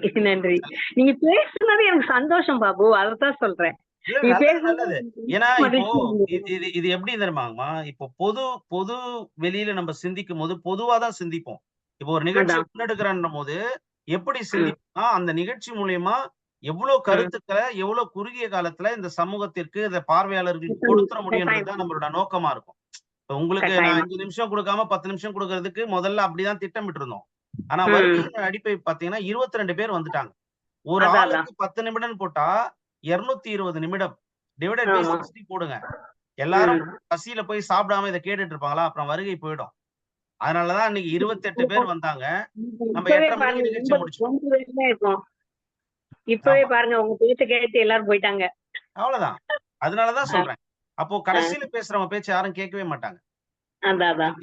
நீங்க பேசுனது எனக்கு சந்தோஷம் பாபு, அதத்தான் சொல்றேன். நல்லது. ஏன்னா இப்போ இது எப்படி தெரியுமாங்கம்மா, இப்போ பொது வெளியில நம்ம சிந்திக்கும் போது பொதுவாதான் சிந்திப்போம். இப்போ ஒரு நிகழ்ச்சி முன்னெடுக்கிறன்ற போது எப்படி சிந்திப்போம்னா அந்த நிகழ்ச்சி மூலியமா எவ்வளவு கருத்துக்களை எவ்வளவு குறுகிய காலத்துல இந்த சமூகத்திற்கு இந்த பார்வையாளர்களுக்கு கொடுத்துட முடியும்ன்றதுதான் நம்மளோட நோக்கமா இருக்கும். உங்களுக்கு நான் 5 நிமிஷம் கொடுக்காம 10 நிமிஷம் கொடுக்கறதுக்கு முதல்ல அப்படிதான் திட்டமிட்டு இருந்தோம். ஆனா வருகையின் அடிப்படை பாத்தீங்கன்னா 22 பேர் வந்துட்டாங்க. ஒரு ஆளுக்கு 10 நிமிடம் போட்டா 220 நிமிடம் டிவைடட் பை 60 போடுங்க. எல்லாரும் பசியில போய் சாப்பிடாம இதை கேட்டுட்டு இருப்பாங்களா? அப்புறம் வருகை போயிடும். அதனாலதான் இன்னைக்கு 28 பேர் வந்தாங்க. நம்ம 8:30 மணிக்கு நிகழ்ச்சி முடிச்சோம். இப்பவே பாருங்க உங்க பேச்ச கேட்டு எல்லாரும் போயிட்டாங்க. அவ்வளவுதான். அதனாலதான் சொல்றேன். அப்போ கடைசியில பேசுறவங்க பேச்ச யாரும் கேட்கவே மாட்டாங்க.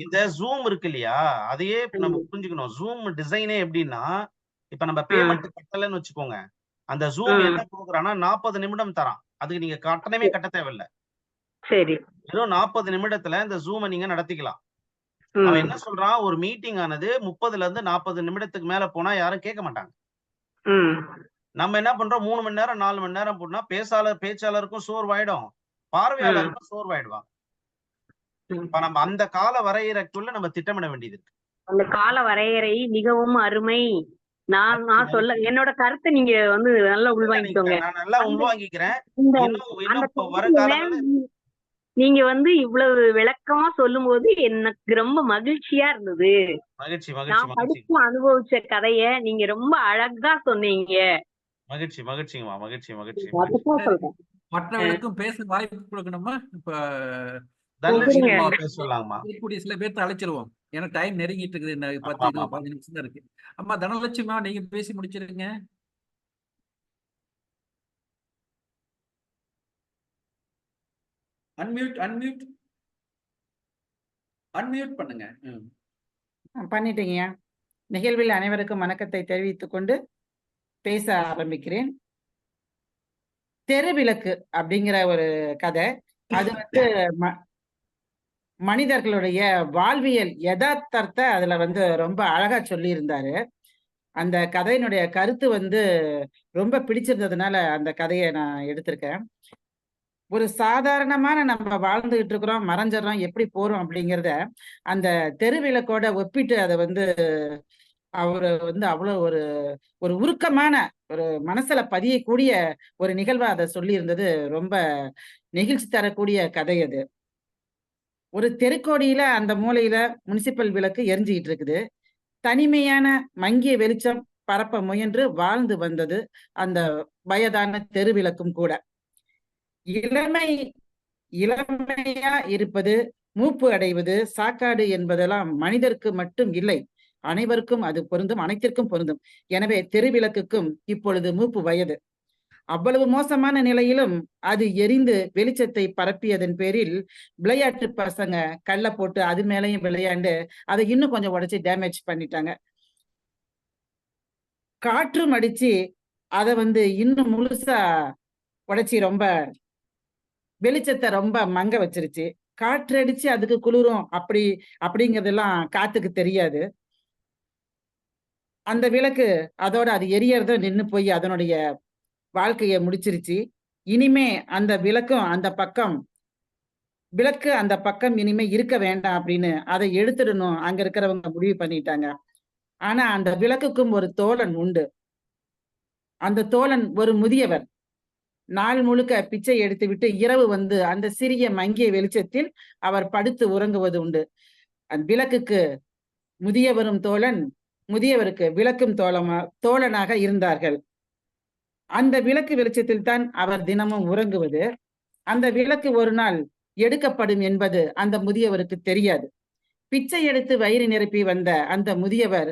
இந்த ஜூம் இருக்கு இல்லையா, அதையே நம்ம புரிஞ்சுக்கணும். ஜூம் டிசைனே எப்படின்னா, இப்ப நம்ம பேமெண்ட் கட்டலன்னு வச்சுக்கோங்க. அந்த ஜூம் என்ன கொடுக்குறான்னா 40 நிமிடம் தரான். அதுக்கு நீங்க கட்டணமே கட்ட தேவையில்லை. சரி. வெறும் 40 நிமிடத்துல இந்த ஜூமை நீங்க நடத்திக்கலாம். அவன் என்ன சொல்றான், ஒரு மீட்டிங் ஆனது 30ல இருந்து 40 நிமிடத்துக்கு மேல போனா யாரும் கேட்க மாட்டாங்க. நம்ம என்ன பண்றோம், 3 மணி நேரம் 4 மணி நேரம் போனா பேச்சாளருக்கும் சோர்வாயிடும், பார்வையாளருக்கும் சோர்வாயிடுவாங்க. இப்ப நம்ம அந்த கால வரையறைக்குள்ள நம்ம திட்டமிட வேண்டியது இருக்கு. அந்த கால வரையறை மிகவும் அருமை. நான் மகிழ்ச்சி நான் சொல்ல மகிழ்ச்சி. என்னோட கருத்தை நீங்க வந்து நல்லா இல்ல, உள்வாங்கிக்கோங்க. நான் நல்லா அந்த உள்வாங்கிக்கிறேன். இந்த இன்னும் அந்த இன்னும் இப்ப வர கதையில காலங்கள்ல நீங்க வந்து இவ்வளவு விளக்கமா சொல்லும்போது எனக்கு ரொம்ப மகிழ்ச்சியா இருந்தது. மகிழ்ச்சி மகிழ்ச்சி நான் மகிழ்ச்சி படிச்சு அனுபவிச்ச கதைய நீங்க ரொம்ப அழகா சொன்னீங்க. மகிழ்ச்சி மகிழ்ச்சிங்கம்மா. மகிழ்ச்சி மகிழ்ச்சி மகிழ்ச்சி. அதுதான் சொல்றேன். மற்றவர்களுக்கும் பேச வாய்ப்பு கொடுக்கணுமா? இப்ப தனலட்சுமி கொடுங்க. அம்மா பேச சொல்லலாங்கம்மா. இருக்கக்கூடிய சில பேர்த்த அழைச்சிருவோம். ஏன்னா டைம் நெருங்கிட்டு இருக்குது. என்ன ஆமா 10, ஆமா 20, ஆமா. 15 நிமிஷம் தான் இருக்கு. அம்மா தனலட்சுமிமா, நீங்க பேசி முடிச்சிருங்க. அன்மியூட் அன்மியூட் அன்மியூட் பண்ணுங்க. பண்ணிட்டீங்கய்யா. நிகழ்வில் அனைவருக்கும் வணக்கத்தை தெரிவித்துக் கொண்டு பேச ஆரம்பிக்கிறேன். தெருவிளக்கு அப்படிங்கிற ஒரு கதை. அது வந்து மனிதர்களுடைய வாழ்வியல் யதார்த்தத்தை அதுல வந்து ரொம்ப அழகா சொல்லி இருந்தாரு. அந்த கதையினுடைய கருத்து வந்து ரொம்ப பிடிச்சிருந்ததுனால அந்த கதையை நான் எடுத்திருக்கேன். ஒரு சாதாரணமான நம்ம வாழ்ந்துகிட்டு இருக்கிறோம், மறைஞ்சிடறோம், எப்படி போறோம் அப்படிங்கிறத அந்த தெருவிளக்கோட ஒப்பிட்டு அதை வந்து அவரு வந்து அவ்வளவு ஒரு ஒரு உருக்கமான ஒரு மனசுல பதியக்கூடிய ஒரு நிகழ்வா அதை சொல்லி இருந்தது. ரொம்ப நெகிழ்ச்சி தரக்கூடிய கதை அது. ஒரு தெருக்கோடியில அந்த மூலையில முனிசிபல் விளக்கு எரிஞ்சுக்கிட்டு இருக்குது. தனிமையான மங்கிய வெளிச்சம் பரப்ப முயன்று வாழ்ந்து வந்தது அந்த வயதான தெருவிளக்கும் கூட. இளமை இளமையா இருப்பது, மூப்பு அடைவது, சாக்காடு என்பதெல்லாம் மனிதருக்கு மட்டும் இல்லை, அனைவருக்கும் அது பொருந்தும், அனைத்திற்கும் பொருந்தும். எனவே தெருவிளக்குக்கும் இப்பொழுது மூப்பு வயது. அவ்வளவு மோசமான நிலையிலும் அது எரிந்து வெளிச்சத்தை பரப்பியதன் பேரில் விளையாட்டு பசங்க கல்ல போட்டு அது மேலையும் விளையாண்டு அதை இன்னும் கொஞ்சம் உடைச்சு டேமேஜ் பண்ணிட்டாங்க. காற்றும் அடிச்சு அதை வந்து இன்னும் முழுசா உடைச்சி ரொம்ப வெளிச்சத்தை ரொம்ப மங்க வச்சிருச்சு. காற்று அடிச்சு அதுக்கு குளிரும் அப்படிங்கிறதெல்லாம் காத்துக்கு தெரியாது. அந்த விளக்கு அதோட அது எரியறதும் நின்னு போய் அதனுடைய வாழ்க்கையை முடிச்சிருச்சு. இனிமே அந்த விளக்கும் அந்த பக்கம் விளக்கு அந்த பக்கம் இனிமே இருக்க வேண்டாம் அப்படின்னு அதை எடுத்துடணும் அங்க இருக்கிறவங்க முடிவு பண்ணிட்டாங்க. ஆனா அந்த விளக்குக்கும் ஒரு தோழன் உண்டு. அந்த தோழன் ஒரு முதியவர். நாள் முழுக்க பிச்சை எடுத்து விட்டு இரவு வந்து அந்த சிறிய மங்கிய வெளிச்சத்தில் அவர் படுத்து உறங்குவது உண்டு. அந்த விளக்குக்கு முதியவரும் தோழன், முதியவருக்கு விளக்கும் தோழனாக இருந்தார்கள். அந்த விளக்கு வெளிச்சத்தில் தான் அவர் தினமும் உறங்குவது. அந்த விளக்கு ஒரு நாள் எடுக்கப்படும் என்பது அந்த முதியவருக்கு தெரியாது. பிச்சை எடுத்து வயிறு நிரப்பி வந்த அந்த முதியவர்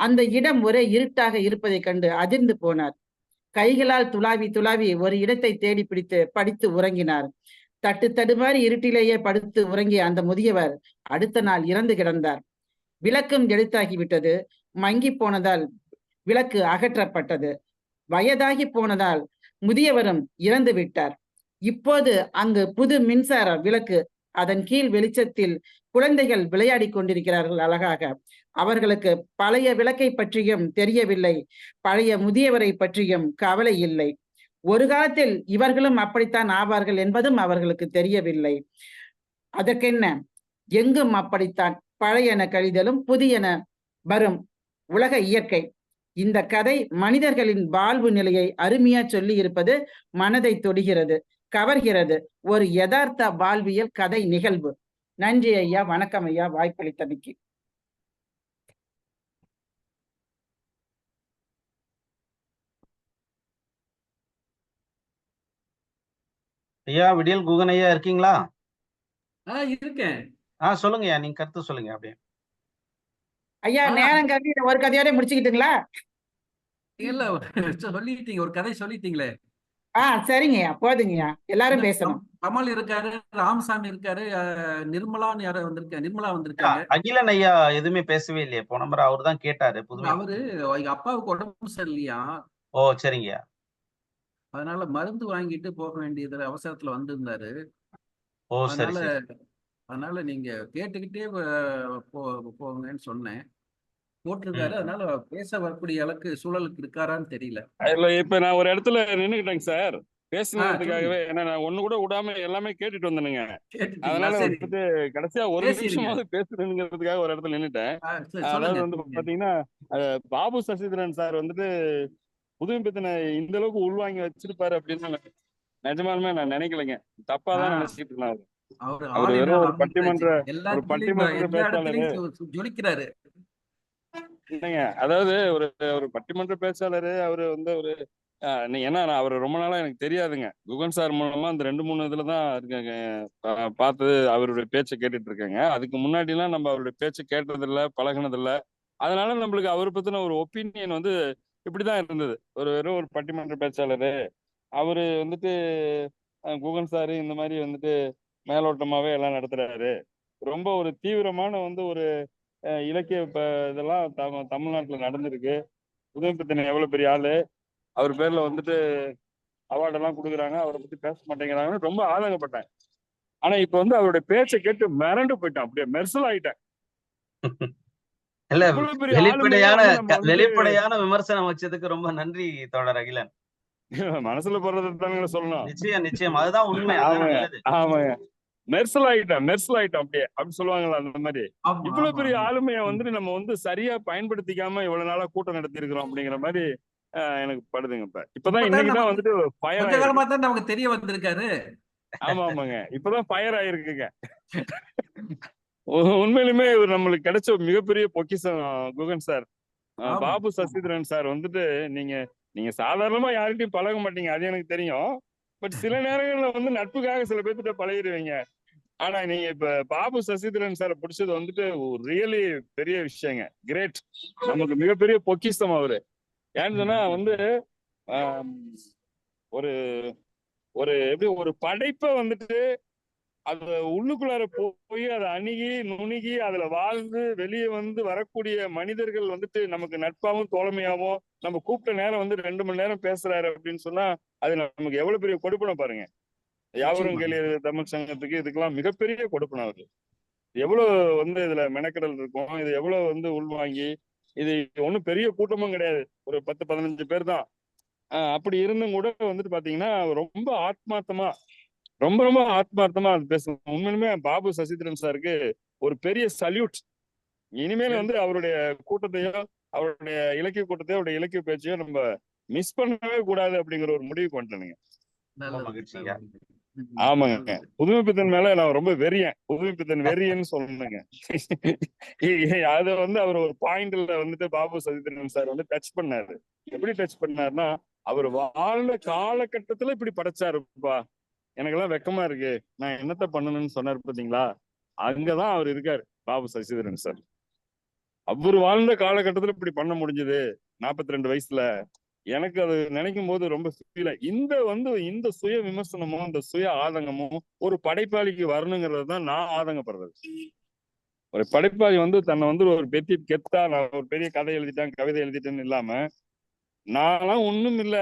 அந்த இடம் ஒரே இருட்டாக இருப்பதைக் கண்டு அதிர்ந்து போனார். கைகளால் துளாவி துளாவி ஒரு இடத்தை தேடி பிடித்து படித்து உறங்கினார். தட்டு தடுமாறி இருட்டிலேயே படுத்து உறங்கிய அந்த முதியவர் அடுத்த நாள் இறந்து கிடந்தார். விளக்கும் எடுத்தாகிவிட்டது. மங்கி போனதால் விளக்கு அகற்றப்பட்டது. வயதாகி போனதால் முதியவரும் இறந்து விட்டார். இப்போது அங்கு புது மின்சார விளக்கு, அதன் கீழ் வெளிச்சத்தில் குழந்தைகள் விளையாடி கொண்டிருக்கிறார்கள் அழகாக. அவர்களுக்கு பழைய விளக்கை பற்றியும் தெரியவில்லை, பழைய முதியவரை பற்றியும் கவலை இல்லை. ஒரு காலத்தில் இவர்களும் அப்படித்தான் ஆவார்கள் என்பதும் அவர்களுக்கு தெரியவில்லை. அதற்கென்ன, எங்கும் அப்படித்தான். பழையன கழிதலும் புதியன வரும், உலக இயற்கை. இந்த கதை மனிதர்களின் வாழ்வு நிலையை அருமையா சொல்லி இருப்பது மனதை தொடுகிறது, கவர்கிறது. ஒரு யதார்த்த வாழ்வியல் கதை நிகழ்வு. நன்றி ஐயா, வணக்கம் ஐயா, வாய்ப்பளித்தமைக்கு. ஐயா, விடியல் குகன் ஐயா இருக்கீங்களா? இருக்கேன். சொல்லுங்கய்யா, நீங்க கருத்து சொல்லுங்க அப்படியே. ஐயா நேரம் கருதி ஒரு கதையோட முடிச்சுக்கிட்டுங்களா? இல்ல சொல்லிட்டீங்க, ஒரு கதை சொல்லிட்டீங்களே. சரிங்கய்யா, போதுங்கய்யா, எல்லாரும் பேசணும். கமல் இருக்காரு, ராமசாமி இருக்காரு, நிர்மலான்னு யாரோ வந்திருக்காங்க, நிர்மலா வந்திருக்காங்க. அகிலன் ஐயா எதுவுமே பேசவே இல்லையே. போன முறை அவரு தான் கேட்டாரு. அவரு எங்க அப்பாவுக்கு உடம்பு சரியில்லையா. ஓ சரிங்கய்யா. அதனால மருந்து வாங்கிட்டு போக வேண்டியது அவசரத்துல வந்திருந்தாரு. ஓ சரி சரி. அதனால நீங்க கேட்டுக்கிட்டே போங்கன்னு சொன்னேன். போட்டிருக்காரு. அதனால பேச வரக்கூடிய அளவுக்கு சூழலுக்கு இருக்காரான்னு தெரியல. இப்ப நான் ஒரு இடத்துல நின்னுக்கிட்டேங்க சார். பேசணுன்றதுக்காகவே, சொல்லுங்க. ஏன்னா நான் ஒண்ணு கூட விடாம எல்லாமே கேட்டுட்டு வந்தேனுங்க. கேட்டுட்டீங்களா? அதனால சரி. வந்துட்டு கடைசியா ஒரு பேசிருங்க. நிமிஷமாவது பேசணுங்கிறதுக்காக ஒரு இடத்துல நின்னுட்டேன். சரி, அதாவது சொல்லுங்க. வந்து சொல்லுங்க. பாத்தீங்கன்னா, பாபு சசிதரன் சார் வந்துட்டு புதுமைப்பித்தனை இந்த அளவுக்கு உள்வாங்கி வச்சிருப்பாரு அப்படின்னு நிஜமாலுமே நான் நினைக்கலைங்க. தப்பா தான் ஆஹ் நினைச்சிட்டு இருந்தாரு. அவரு அவர் ஆல் இன் வெறும் ஆல் ஒரு அமைஞ்சிட்டாச்சு. ஒரு பட்டிமன்ற எல்லா பேச்சாளரு இடத்துலயும் ஜொலிக்கிறாரு. இல்லைங்க. அதாவது ஒரு ஒரு பட்டிமன்ற பேச்சாளரு. அவரு வந்து ஒரு ஏன்னா நான் அவரை ரொம்ப நாளா எனக்கு தெரியாதுங்க. குகன் சார் மூலமா அந்த 2, 3 இதுல தான் இருக்கேங்க. பார்த்து அவருடைய பேச்சை கேட்டுட்டு இருக்கேங்க. அதுக்கு முன்னாடி எல்லாம் நம்ம அவருடைய பேச்சை கேட்டதில்ல, பழகுனதில்ல. அதனால நம்மளுக்கு அவரை பத்தின ஒரு ஒப்பீனியன் வந்து இப்படிதான் இருந்தது. வெறும் ஒரு பட்டிமன்ற பேச்சாளரு. அவரு வந்துட்டு குகன் சாரு இந்த மாதிரி வந்துட்டு மேலோட்டமாவே எல்லாம் நடத்துறாரு. ரொம்ப ஒரு தீவிரமான வந்து ஒரு இலக்கிய இதெல்லாம் தமிழ்நாட்டுல நடந்திருக்கு. புதுமைப்பித்தன் எவ்வளவு பெரிய ஆளு, அவர் பேர்ல வந்துட்டு அவார்டு எல்லாம் கொடுக்குறாங்க, அவரை பத்தி பேச மாட்டேங்கிறாங்கன்னு ரொம்ப ஆதங்கப்பட்டேன். ஆனா இப்ப வந்து அவருடைய பேச்சை கேட்டு மிரண்டு போயிட்டேன். அப்படியே மெர்சல் ஆயிட்டேன். இல்ல, இவ்வளவு பெரிய ஆளுமையை வெளிப்படையான வந்து நம்ம வந்து வெளிப்படையான விமர்சனம் வச்சதுக்கு ரொம்ப நன்றி தோழர் அகிலன். மனசுல போடுறது தானுங்க சொல்லணும். நிச்சயம் நிச்சயம், அதுதான் உண்மை, அதுதான் ஆமாங்க, நல்லது. ஆமாங்க. மெர்சல் ஆயிட்டேன் அப்படியே அப்படி சொல்லுவாங்களா அந்த மாதிரி. ஆமா, இவ்வளவு ஆமா, பெரிய ஆமா. ஆளுமையை வந்துட்டு நம்ம வந்து சரியா பயன்படுத்திக்காம இவ்வளவு நாளா கூட்டம் நடத்தி இருக்கிறோம் அப்படிங்கிற மாதிரி எனக்கு படுதுங்க. இப்பதான் இன்னைக்குதான் நமக்கு வந்துட்டு ஃபயர் கொஞ்ச ஆயிருக்கு. காலமா தான் நமக்கு தெரிய வந்திருக்காரு. ஆமாங்க, இப்பதான் ஃபயர் ஆயிருக்குங்க. உண்மையிலுமே இவர் நம்மளுக்கு கிடைச்ச மிகப்பெரிய பொக்கிஷம் குகன் சார். ஆமா. பாபு சசிதரன் சார் வந்துட்டு நீங்க நீங்க சாதாரணமா யார்கிட்டயும் பழக மாட்டீங்க, அது எனக்கு தெரியும். பட் சில நேரங்கள்ல வந்து நட்புக்காக சில பேர்த்திட்ட பழகிடுவீங்க. ஆனா நீங்க இப்ப பாபு சசிதரன் சாரை பிடிச்சது வந்துட்டு ரியலி பெரிய விஷயங்க. கிரேட். நமக்கு மிகப்பெரிய பொக்கிஷம் அவரு. ஏன்னு சொன்னா வந்து ஆம், ஒரு ஒரு எப்படி ஒரு படைப்பை வந்துட்டு அது உள்ளுக்குள்ளார போய் அதை அணுகி நுணுகி அதுல வாழ்ந்து வெளியே வந்து வரக்கூடிய மனிதர்கள் வந்துட்டு நமக்கு நட்பாவும் தோழமையாவும் நம்ம கூப்பிட்ட நேரம் வந்து 2 மணி நேரம் பேசுறாரு அப்படின்னு சொன்னா அது நமக்கு எவ்வளவு பெரிய கொடுப்பனம் பாருங்க. யாவரும் நிச்சயமா. கேள்வி தமிழ் சங்கத்துக்கு இதுக்கெல்லாம் மிகப்பெரிய கொடுப்பனம் அவரு. எவ்வளவு வந்து இதுல மெனக்கடல் இருக்கும், இது எவ்வளவு வந்து உள்வாங்கி, இது ஒண்ணும் பெரிய கூட்டமும் கிடையாது, ஒரு 10-15 பேர் தான். அப்படி இருந்தும் கூட வந்துட்டு பாத்தீங்கன்னா ரொம்ப ஆத்மார்த்தமா ரொம்ப ரொம்ப ஆத்மார்த்தமா அது பேசணும். உண்மையுமே பாபு சசிதரன் சாருக்கு ஒரு பெரிய சல்யூட். இனிமேல் வந்து அவருடைய கூட்டத்தையோ அவருடைய இலக்கிய கூட்டத்தையோ அவருடைய இலக்கிய பேச்சையோ நம்ம மிஸ் பண்ணவே கூடாது அப்படிங்கிற ஒரு முடிவுக்கு வந்துட்டேனுங்க. நல்லது, மகிழ்ச்சியா. நல்லது. ஆமாங்க, நல்லது. புதுமைப்பித்தன் மேல நான் ரொம்ப புதுமைப்பித்தன் வெறியன்னு சொல்லணுங்க. அத வந்து அவர் ஒரு பாயிண்ட்ல வந்துட்டு பாபு சசிதரன் சார் வந்து டச் பண்ணாரு. எப்படி டச் பண்ணாருன்னா, அவர் வாழ்ந்த காலகட்டத்துல இப்படி படைச்சாருப்பா, எனக்கெல்லாம் வெக்கமா இருக்கு, நான் என்னத்த பண்ணணும்னு சொன்னாரு பாத்தீங்களா, அங்கதான் அவர் இருக்காரு பாபு சசிதரன் சார். அவர் வாழ்ந்த காலகட்டத்துல இப்படி பண்ண முடிஞ்சது 42 வயசுல. எனக்கு அது நினைக்கும் போது ரொம்ப ஃபீல். இந்த சுய விமர்சனமும் இந்த சுய ஆதங்கமும் ஒரு படைப்பாளிக்கு வரணுங்கிறது தான் நான் ஆதங்கப்படுறது. ஒரு படைப்பாளி வந்து தன்னை வந்து ஒரு கெத்தா நான் ஒரு பெரிய கதை எழுதிட்டேன், கவிதை எழுதிட்டேன்னு இல்லாம, நான்லாம் ஒண்ணும் இல்ல,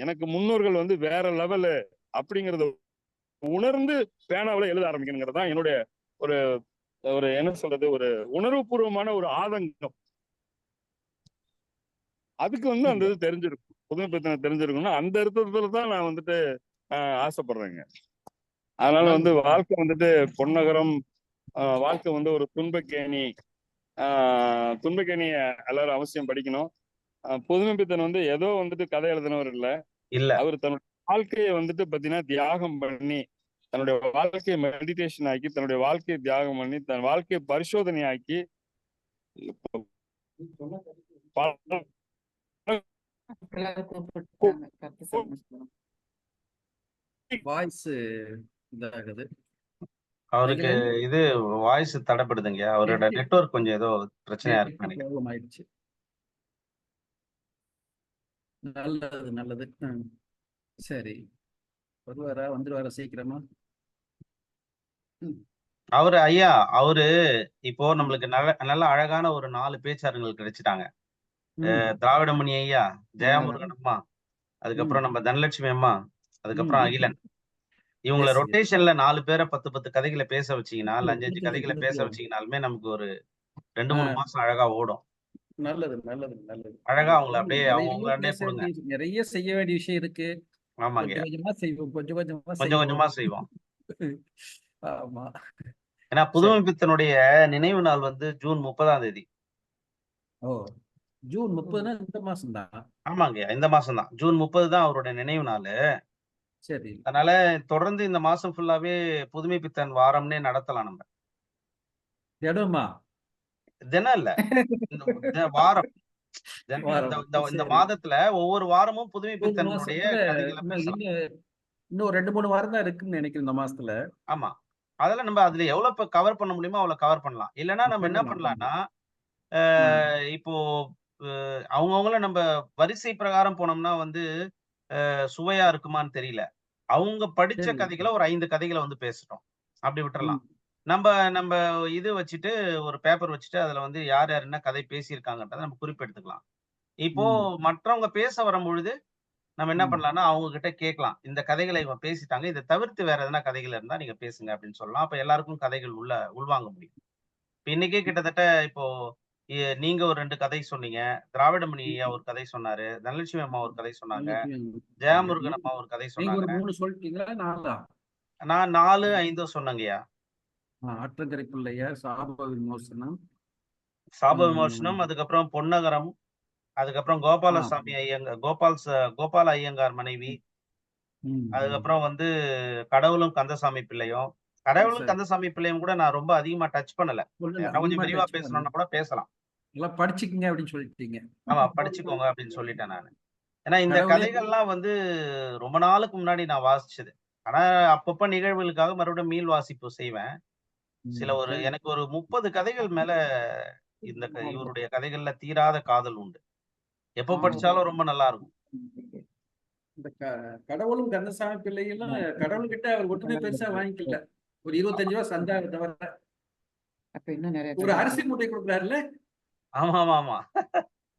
எனக்கு முன்னோர்கள் வந்து வேற லெவலு அப்படிங்கறத உணர்ந்து பேனாவில எழுத ஆரம்பிக்கணுங்கிறது தான் என்னுடைய ஒரு ஒரு என்ன சொல்றது, ஒரு உணர்வுபூர்வமான ஒரு ஆதங்கம். அதுக்கு வந்து அந்த இது தெரிஞ்சிருக்கும், புதுமைப்பித்தனை தெரிஞ்சிருக்கும்னா அந்த அர்த்தத்துல தான் நான் வந்துட்டு ஆசைப்படுறேங்க. அதனால வந்து வாழ்க்கை வந்துட்டு பொன்னகரம், வாழ்க்கை வந்து ஒரு துன்பக்கேணி. துன்பக்கேணிய எல்லாரும் அவசியம் படிக்கணும். புதுமைப்பித்தன் வந்து ஏதோ வந்துட்டு கதை எழுதினவர் இல்ல. அவர் தன்னுடைய வாழ்க்கையை வந்துட்டு பாத்தீங்கன்னா தியாகம் பண்ணி, தன்னுடைய வாழ்க்கையை மெடிடேஷன் ஆக்கி, தன்னுடைய வாழ்க்கையை தியாகம் பண்ணி, தன் வாழ்க்கையை பரிசோதனை ஆக்கி வாய்ஸ் இதாகுது. அவருக்கு இது வாய்ஸ் தடைப்படுதுங்க. அவரோட நெட்வொர்க் கொஞ்சம் ஏதோ பிரச்சனையா இருக்கு நினைக்கிறேன். ப்ராப்ளம் ஆயிடுச்சு. நல்லது, நல்லது. சரி, வந்துருவாரா சீக்கிரமா? அவரு ஐயா, அவரு இப்போ நம்மளுக்கு நல்ல அழகான ஒரு 4 பேச்சாளர்கள் கிடைச்சிட்டாங்க. திராவிடமணி ஐயா, ஜெயமுருகன் அம்மா, அதுக்கப்புறம் நம்ம தனலட்சுமி அம்மா, அதுக்கப்புறம் அகிலன். இவங்கள ரொட்டேஷன்ல 4 பேரை 10 கதைகளை பேச வச்சீங்கன்னா, 5 கதைகளை பேச வச்சீங்கனாலுமே நமக்கு ஒரு 2-3 மாசம் அழகா ஓடும். நல்லது, நல்லது, நல்லது. அழகா அவங்கள அப்படியே அவங்களே கொடுங்க. நிறைய செய்ய வேண்டிய விஷயம் இருக்கு. ஆமாங்க. கொஞ்சம் கொஞ்சமா செய்வோம், கொஞ்சம் கொஞ்சமா கொஞ்சம் கொஞ்சமா செய்வோம். செய்வோம். ஆமா. ஏன்னா சரி. புதுமைப்பித்தனுடைய நினைவு நாள் வந்து ஜூன் 30ஆம் தேதி. ஓ, ஜூன் 30னா இந்த மாசம் தான். ஆமாங்க. இந்த மாசம் தான். ஜூன் 30 தான் அவருடைய நினைவு நாளு. சரி. அதனால தொடர்ந்து இந்த மாசம் ஃபுல்லாவே புதுமைப்பித்தன் வாரம்னே நடத்தலாம் நம்ம. தினமா? தினம் இல்ல. வாரம். இந்த வாரம். இந்த இந்த சரி. மாதத்துல ஒவ்வொரு வாரமும் ஒரு புதுமைப்பித்தனுடைய மாசத்துல கதைகள பேசலாம். இன்னும் 2, 3 வாரம் தான் இருக்குன்னு நினைக்கிறேன் இந்த மாசத்துல. ஆமா. அதெல்லாம் நம்ம அதுல எவ்வளவு கவர் பண்ண முடியுமோ அவ்வளவு கவர் பண்ணலாம். இல்லன்னா நம்ம என்ன பண்ணலாம், பண்ணலாம்னா, ம். இப்போ அ அவங்கவங்கள நம்ம வரிசை பிரகாரம் போனோம்னா வந்து சுவையா இருக்குமான்னு தெரியல. அவங்க படிச்ச சரி. கதைகள ஒரு 5 கதைகள வந்து பேசட்டும். அப்படி விட்டுறலாம். ம். நம்ப நம்ப இது வச்சுட்டு ஒரு பேப்பர் வச்சுட்டு அதுல வந்து யார் யார் என்ன கதை பேசியிருக்காங்கன்றத நம்ம குறிப்பெடுத்துக்கலாம். இப்போ ம். மற்றவங்க பேச வரும்பொழுது, நம்ம என்ன ம். பண்ணலாம்னா, அவங்க கிட்ட கேட்கலாம். இந்த கதைகள இவங்க பேசிட்டாங்க. இத தவிர்த்து வேற எதனா கதைகள் இருந்தா நீங்க பேசுங்க அப்படின்னு சொல்லலாம். அப்ப எல்லாருக்கும் கதைகள் உள்வாங்க முடியும். இப்ப இன்னைக்கே கிட்டத்தட்ட இப்போ நீங்க ஒரு 2 கதை சொன்னீங்க. திராவிடமணி ஐயா ஒரு கதை சொன்னாரு. தனலட்சுமி அம்மா ஒரு கதை சொன்னாங்க. ஜெயமுருகன் அம்மா ஒரு கதை நீங்க சொன்னாங்க. ஒரு 3 சொல்லிட்டீங்களா? 4ஆ? நான் 4, 5 சொன்னேங்கய்யா. ஆற்றங்கரை பிள்ளையார், சாப விமோசனம். சாப ம். விமோசனம், அதுக்கப்புறம் பொன்னகரம், அதுக்கப்புறம் ஆ. கோபாலசாமி ஐயங்கார் கோபால ஐயங்கார் மனைவி, ம். ம். அதுக்கப்புறம் வந்து கடவுளும் கந்தசாமி பிள்ளையும். கடவுளும் சரி. கந்தசாமி பிள்ளையும் கூட நான் ரொம்ப அதிகமா டச் பண்ணல. சொல்லுங்க. யாருன்னா கொஞ்சம் அதிகமா விரிவா டச் பண்ணல. பேசணும்னா கூட பேசலாம். எல்லாம் படிச்சுக்கங்க அப்படின்னு சொல்லிட்டீங்க. ஆமா, படிச்சுக்கோங்க அப்படின்னு சொல்லிட்டேன் நானு. ஏன்னா இந்த கடவுளே கதைகள்லாம் வந்து ரொம்ப நாளுக்கு முன்னாடி நான் வாசிச்சது. ஆனா அப்பப்ப நிகழ்வுகளுக்காக மறுபடியும் மீள் வாசிப்பு செய்வேன். சரி. எனக்கு ஒரு 30 கதைகள் மேல இவருடைய கதைகள்ல தீராத காதல் உண்டு. எப்ப படிச்சாலும் ரொம்ப நல்லா இருக்கும். இந்த கடவுளும் கந்தசாமி பிள்ளைகளும் கடவுள்கிட்ட அவர் ஒண்ணுமே பெருசா வாங்கிக்கல. ஒரு 25 ரூபாய் சந்தாவை தவிர. அப்ப இன்னும் நிறைய ஒரு கதை அரிசி இருக்கு. மூட்டை கொடுக்குறாருல்ல, ஆமாமாமா.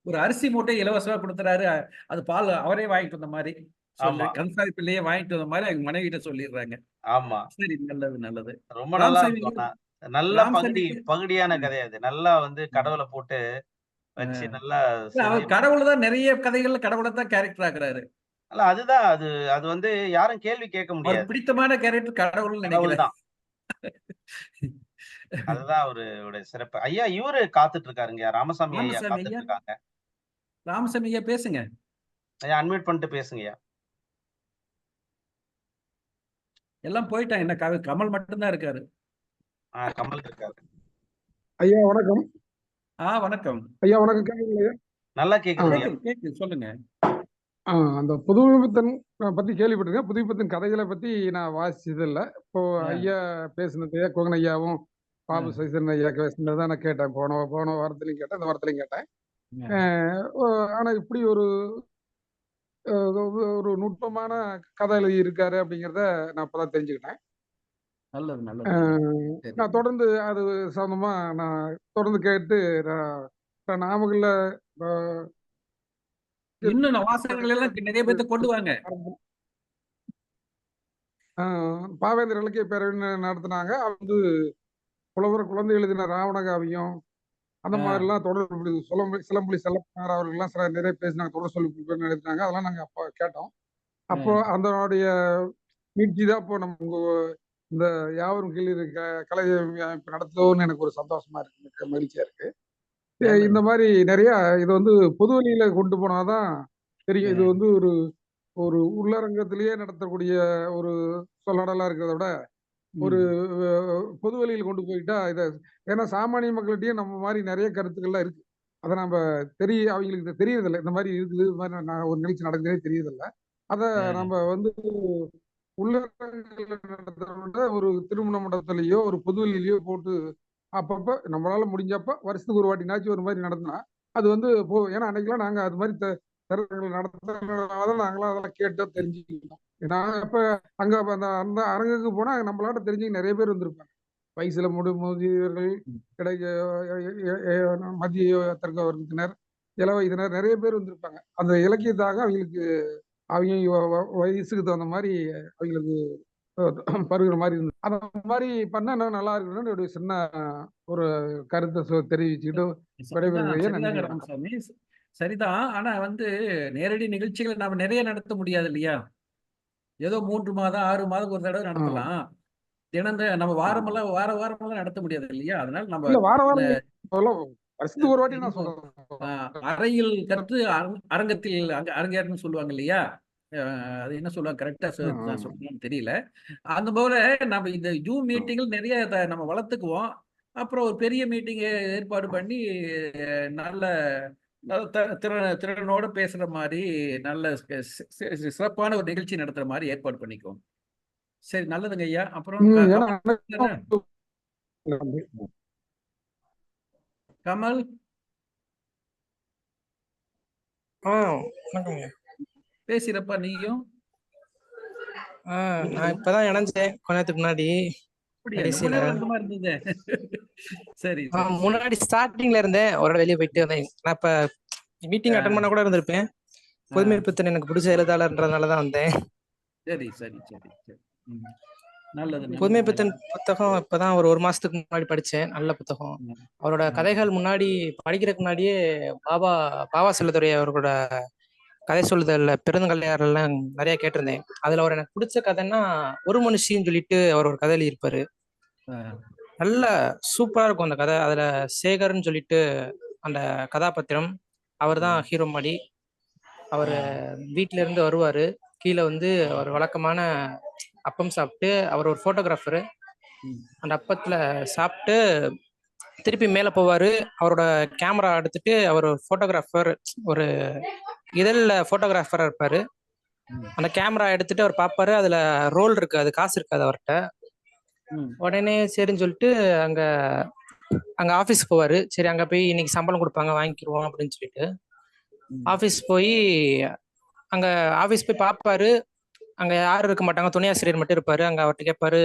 ஒரு அரிசி மூட்டை இலவசமா கொடுத்துறாரு. அது பால் அவரே வாங்கிட்டு வந்த மாதிரி ஆமா, கந்தசாமி பிள்ளையே வாங்கிட்டு வந்த மாதிரி அவங்க மனைவி கிட்ட சொல்லிடுறாங்க. ஆமா. சரி, நல்லது நல்லது. ரொம்ப நல்லா ராமசாமி இருக்கும். நல்ல ராமசாமிக்கு பகடியான கதை அது. நல்லா வந்து கடவுள போட்டு வச்சு அஹ், நல்லா அவர் செதுக்கியிருப்பாங்க. கடவுள் தான் நிறைய கதைகள்ல கடவுளை தான் கேரக்டர் ஆக்குறாரு. அல்ல அதுதான் அது அது வந்து யாரும் கேள்வி கேட்க முடியாது. அவருக்கு பிடித்தமான கேரக்டர் கடவுள்னு கடவுள் நினைக்கிறேன். தான். அதுதான் அவருடைய சிறப்பு. ஐயா இவரு காத்துட்டு இருக்காருங்கய்யா. ராமசாமி ஐயா ராமசாமி காத்துட்டு ஐயா, இருக்காங்க. ராமசாமி ஐயா பேசுங்க. ஐயா அன்மியூட் பண்ணிட்டு பேசுங்கய்யா. எல்லாம் போயிட்டாங்க. என்ன கமல் மட்டும்தான் இருக்காரு. கமல் இருக்காரு. ஐயா வணக்கம். வணக்கம். ஐயா வணக்கம். கேக்குதுங்களா? நல்லா கேக்குதுங்கய்யா. கேக்குது சொல்லுங்க. அந்த புதுமைப்பித்தன் பத்தி கேள்விப்பட்டிருக்கேன். புதுமைப்பித்தன் கதைகளை பத்தி நான் வாசிச்சது இல்ல. இப்போ ஆ, ஐயா பேசினது, கோகன் ஐயாவும் ஆ, பாபு சைசன் ஐயா பேசினது தான் நான் கேட்டேன். போன போன வாரத்துலையும் கேட்டேன், இந்த வாரத்துலையும் கேட்டேன். ஆ. ஆனா இப்படி ஒரு ஒரு நுட்பமான கதை எழுதி இருக்காரு அப்படிங்கிறத நான் இப்பதான் தெரிஞ்சுக்கிட்டேன். நல்லது நல்லது. சரி. நான் தொடர்ந்து அது சம்பந்தமா நான் தொடர்ந்து கேட்டு நான் நாமக்கல்ல இன்னும் வாசகர்கள் எல்லாம் நிறைய பேர்த்த கொண்டு வாங்க. பாவேந்தர் இலக்கிய பேரவை நடத்தினாங்க. வந்து புலவர் குழந்தை எழுதின ராவணகாவியம் அந்த ஆ, மாதிரிலாம் தொடர் சிலம்புலி செல்லப்பனார் அவர்கள்லாம் சில நிறைய பேசினாங்க. தொடர் சொல்லி எழுதினாங்க. அதெல்லாம் நாங்க அப்போ கேட்டோம். அப்போ ஆ, அதனுடைய மீட்சி தான் இப்போ நம்ம இந்த யாவரும் கீழ் கலை அமைப்பு நடத்துதோன்னு எனக்கு ஒரு சந்தோஷமா இருக்கு, எனக்கு மகிழ்ச்சியா இருக்கு. நல்லது. இந்த மாதிரி நிறைய இது வந்து பொது வழியில கொண்டு போனாதான் தெரியும். இது ஆ, வந்து ஒரு ஒரு உள்ளரங்கத்திலேயே நடத்தக்கூடிய ஒரு சொல்லாடலா இருக்கிறத விட ஒரு பொது வழியில் கொண்டு போயிட்டா இதை, ஏன்னா சாமானிய மக்கள்கிட்டயும் நம்ம மாதிரி நிறைய கருத்துக்கள்லாம் இருக்கு. அதை நம்ம அவங்களுக்கு தெரியறதில்லை. இந்த மாதிரி இருக்குது, இது மாதிரி நான் ஒரு நிகழ்ச்சி நடக்குதுன்னே தெரியறதில்லை. அதை ஆ. நம்ம வந்து உள்ளரங்கில் நடத்துறத விட ஒரு திருமண மண்டபத்திலேயோ ஒரு பொதுவெளியிலயோ போட்டு அப்பப்ப நம்மளால முடிஞ்சப்ப வருஷத்துக்கு ஒரு வாட்டினாச்சும் ஒரு மாதிரி நடத்தினா அது வந்து ஏன்னா அன்னைக்கெல்லாம் நாங்க அது மாதிரி திறன்கள் நடத்துறதுனால நாங்களாம் அதெல்லாம் கேட்டு தெரிஞ்சுக்கிட்டோம். நான் இப்ப அங்க அந்த அந்த அரங்குக்கு போனா நம்மளாட்ட தெரிஞ்சுக்க நிறைய பேர் வந்திருப்பாங்க. வயசுல முதியவர்கள், கிடைக்க மத்திய தர்க்க வர்க்கத்தினர், இள வயதினர் நிறைய பேர் வந்திருப்பாங்க. அந்த இலக்கியத்தாக அவங்களுக்கு அவங்க வயசுக்கு தகுந்த மாதிரி அவங்களுக்கு பருகிற மாதிரி இருந்தது. அந்த மாதிரி பண்ணா இன்னும் நல்லா இருக்குன்னு ஒரு சின்ன ஒரு கருத்தை தெரிவிச்சுக்கிட்டு விடைபெறுவது. சரிதாங்க நன்றி, வணக்கம். ராமசாமி. சரிதான். ஆனா நேரடி நிகழ்ச்சிகளை நாம நிறைய நடத்த முடியாது இல்லையா? ஏதோ 3 மாதம் 6 மாதம் ஒரு தடவை நடத்தலாம். நம்ம வாரமெல்லாம் வாரமெல்லாம் நடத்த முடியாது இல்லையா? அதனால நம்ம இல்ல வாரம் வருஷத்துக்கு ஒரு வாட்டி நான் சொல்றேன். அறையில் கற்று அரங்கத்தில் அரங்கேறணும்னு சொல்லுவாங்க இல்லையா? அது என்ன சொல்லுவாங்க கரெக்டா நான் சொல்லணும்னு தெரியல. அந்த போல நம்ம இந்த ஜூம் மீட்டிங்கில் நிறைய நம்ம வளர்த்துக்குவோம். அப்புறம் ஒரு பெரிய மீட்டிங் ஏற்பாடு பண்ணி நல்ல திறனோட பேசுற மாதிரி நல்ல சிறப்பான ஒரு நிகழ்ச்சி நடத்துற மாதிரி ஏற்பாடு பண்ணிக்குவோம். சரி, நல்லதுங்க ஐயா. அப்புறம் கமல். பேசிறப்பா நீயும். நான் இப்பதான் இணைஞ்சேன் கொஞ்ச நேரத்துக்கு முன்னாடி. சரி, முன்னாடி ஸ்டார்டிங்ல இருந்தேன், ஒரு வெளியே போயிட்டு வந்தேன். நான் இப்ப மீட்டிங் அட்டன் பண்ண கூட இருந்திருப்பேன். புதுமை பித்தன் எனக்கு பிடிச்ச எழுதாளர்ன்றதுனாலதான் வந்தேன். சரி சரி சரி சரி. நல்லது. புதுமை பித்தன் புத்தகம் இப்பதான் ஒரு மாசத்துக்கு முன்னாடி படிச்சேன். நல்ல புத்தகம். அவரோட கதைகள் முன்னாடி படிக்கிறதுக்கு முன்னாடியே பாபா செல்லதுரை அவரோட கதை சொல்லுதல்ல பெருங்கல்லையாரெல்லாம் நிறைய கேட்டிருந்தேன். அதுல அவர் எனக்கு பிடிச்ச கதைன்னா ஒரு மனுஷின்னு சொல்லிட்டு அவர் ஒரு கதை எழுதியிருப்பாரு. நல்ல சூப்பரா இருக்கும் அந்த கதை. அதுல சேகர்ன்னு சொல்லிட்டு அந்த கதாபாத்திரம், அவர் தான் ஹீரோ மாதிரி. அவர் வீட்டுல இருந்து வருவாரு, கீழே வந்து அவர் வழக்கமான அப்பம் சாப்பிட்டு, அவர் ஒரு போட்டோகிராஃபரு, அந்த அப்பத்துல சாப்பிட்டு திருப்பி மேல போவாரு. அவரோட கேமரா எடுத்துட்டு அவர் ஒரு போட்டோகிராஃபர், ஒரு இதழ்ல போட்டோகிராஃபரா இருப்பாரு. அந்த கேமரா எடுத்துட்டு அவர் பார்ப்பாரு, அதுல ரோல் இருக்காது, காசு இருக்காது அவர்கிட்ட. உடனே சரின்னு சொல்லிட்டு அங்க ஆபீஸ் போவாரு. சரி அங்க போய் இன்னைக்கு சம்பளம் கொடுப்பாங்க வாங்கிக்கிருவோம் அப்படின்னு சொல்லிட்டு ஆபீஸ் போய் அங்க ஆபீஸ் போய் பார்ப்பாரு. அங்க யாரும் இருக்க மாட்டாங்க, துணை ஆசிரியர் மட்டும் இருப்பாரு. அங்க அவர்கிட்ட கேட்பாரு,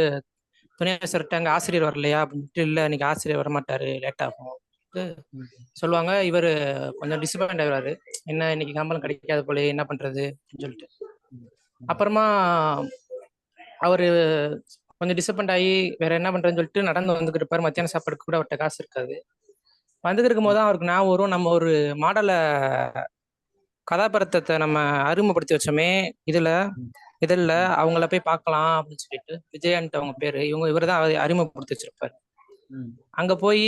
துணை ஆசிரியர்கிட்ட அங்க ஆசிரியர் வரலையா அப்படின்ட்டு. இல்ல இன்னைக்கு ஆசிரியர் வரமாட்டாரு, லேட் ஆகும் சொல்லுவாங்க. இவரு கொஞ்சம் டிசப்பாயிண்ட் ஆகுறாரு, என்ன இன்னைக்கு சம்பளம் கிடைக்காத போல, என்ன பண்றது அப்படின்னு சொல்லிட்டு. அப்புறமா அவரு கொஞ்சம் டிசப்பாயிண்ட் ஆகி வேற என்ன பண்றதுன்னு சொல்லிட்டு நடந்து வந்துகிட்டு இருப்பாரு. மத்தியான சாப்பாடுக்கு கூட அவர்கிட்ட காசு இருக்காது. வந்துட்டு இருக்கும் போது தான் அவருக்கு ஞாபகம் வரும், நம்ம ஒரு மாடலை கதாபாத்திரத்தை நம்ம அறிமுகப்படுத்தி வச்சோமே இதழ்ல அவங்கள போய் பார்க்கலாம் அப்படின்னு சொல்லிட்டு. விஜயான்ட்டு அவங்க பேரு, இவர் தான் அறிமுகப்படுத்தி வச்சிருப்பாரு. அங்க போய்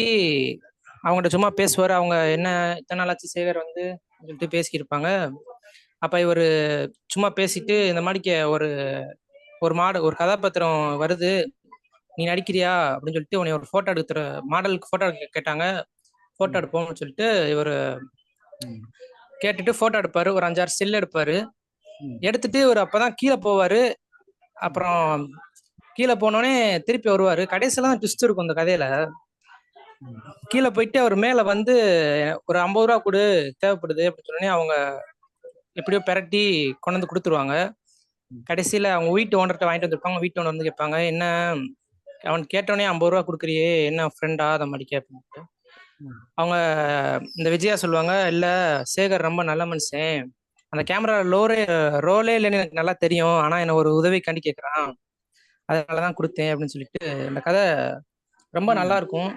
அவங்கள்ட்ட சும்மா பேசுவார். அவங்க என்ன இத்தனை நாள் ஆச்சு சேகர் வந்து சொல்லிட்டு பேசியிருப்பாங்க. அப்ப இவர் சும்மா பேசிட்டு, இந்த மாதிரிக்கு ஒரு கதாபாத்திரம் வருது, நீ நடிக்கிறியா அப்படின்னு சொல்லிட்டு உன்னை ஒரு போட்டோ எடுத்துற மாடலுக்கு போட்டோ கேட்டாங்க, போட்டோ எடுப்போம்னு சொல்லிட்டு இவர் கேட்டுட்டு போட்டோ எடுப்பாரு. ஒரு 5-6 ஸ்டில் எடுப்பாரு. எடுத்துட்டு ஒரு அப்பதான் கீழே போவாரு. அப்புறம் கீழே போனோடனே திருப்பி வருவாரு. கடைசியில தான் ட்விஸ்ட் இருக்கும் இந்த கதையில. கீழே போயிட்டு அவர் மேல வந்து ஒரு 50 ரூபா கொடு தேவைப்படுது அப்படின்னு சொன்னோடனே அவங்க எப்படியோ பெரட்டி கொண்டு வந்து கொடுத்துருவாங்க. கடைசியில அவங்க வீட்டு ஓனர்கிட்ட வாங்கிட்டு வந்திருப்பாங்க. வீட்டு ஓனர் வந்து கேட்பாங்க, என்ன அவன் கேட்டோடனே 50 ரூபா கொடுக்குறியே, என்ன ஃப்ரெண்டா அதை மாதிரி கேட்பாங்க. அவங்க இந்த விஜயா சொல்லுவாங்க, இல்ல சேகர் ரொம்ப நல்ல மனுஷன், அந்த கேமரா ரோலே இல்லைன்னு எனக்கு நல்லா தெரியும், ஆனா என்ன ஒரு உதவிக்காண்டி கேட்கறான், அதனாலதான் கொடுத்தேன் அப்படின்னு சொல்லிட்டு. இந்த கதை ரொம்ப நல்லா இருக்கும்.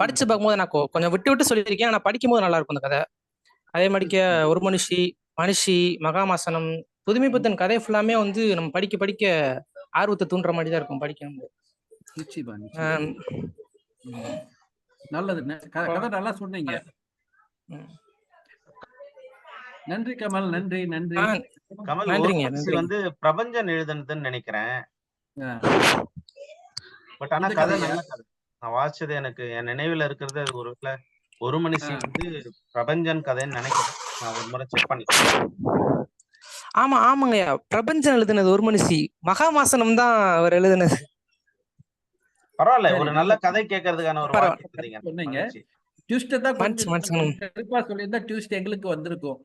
படிச்சு பார்க்கும்போது நான் கொஞ்சம் விட்டு விட்டு சொல்லியிருக்கேன், ஆனா படிக்கும் போது நல்லா இருக்கும் இந்த கதை. அதே மாதிரிக்க ஒரு மனுஷி, மகாமாசனம், புதுமை பித்தன் கதை ஃபுல்லாமே வந்து நம்ம படிக்க படிக்க ஆர்வத்தை தூண்டுற மாதிரி தான் இருக்கும் படிக்கணும். நல்லது, கதை நல்லா சொன்னீங்க. நன்றி கமல், நன்றி நன்றி கமல். வந்து பிரபஞ்சன் எழுதுனதுன்னு நினைக்கிறேன். பட் ஆனா கதை நல்ல கதை. நான் வாசிச்சது எனக்கு என் நினைவுல இருக்கிறது ஒரு மனுஷி வந்து பிரபஞ்சன் கதைன்னு நினைக்கிறேன். நான் ஒரு முறை செக் பண்ணிக்கிறேன். ஆமாங்கய்யா, பிரபஞ்சன் எழுதுனது ஒரு மனுஷி, மகாமாசனம் தான் அவர் எழுதுனது. பரவாயில்ல, ஒரு நல்ல கதை கேட்கறதுக்கான ஒரு வாய்ப்பு சொன்னீங்க. டியூஸ்டே தான் கொஞ்சம் கண்டிப்பா சொல்லியிருந்தா டியூஸ்டே எங்களுக்கு வந்திருக்கும்.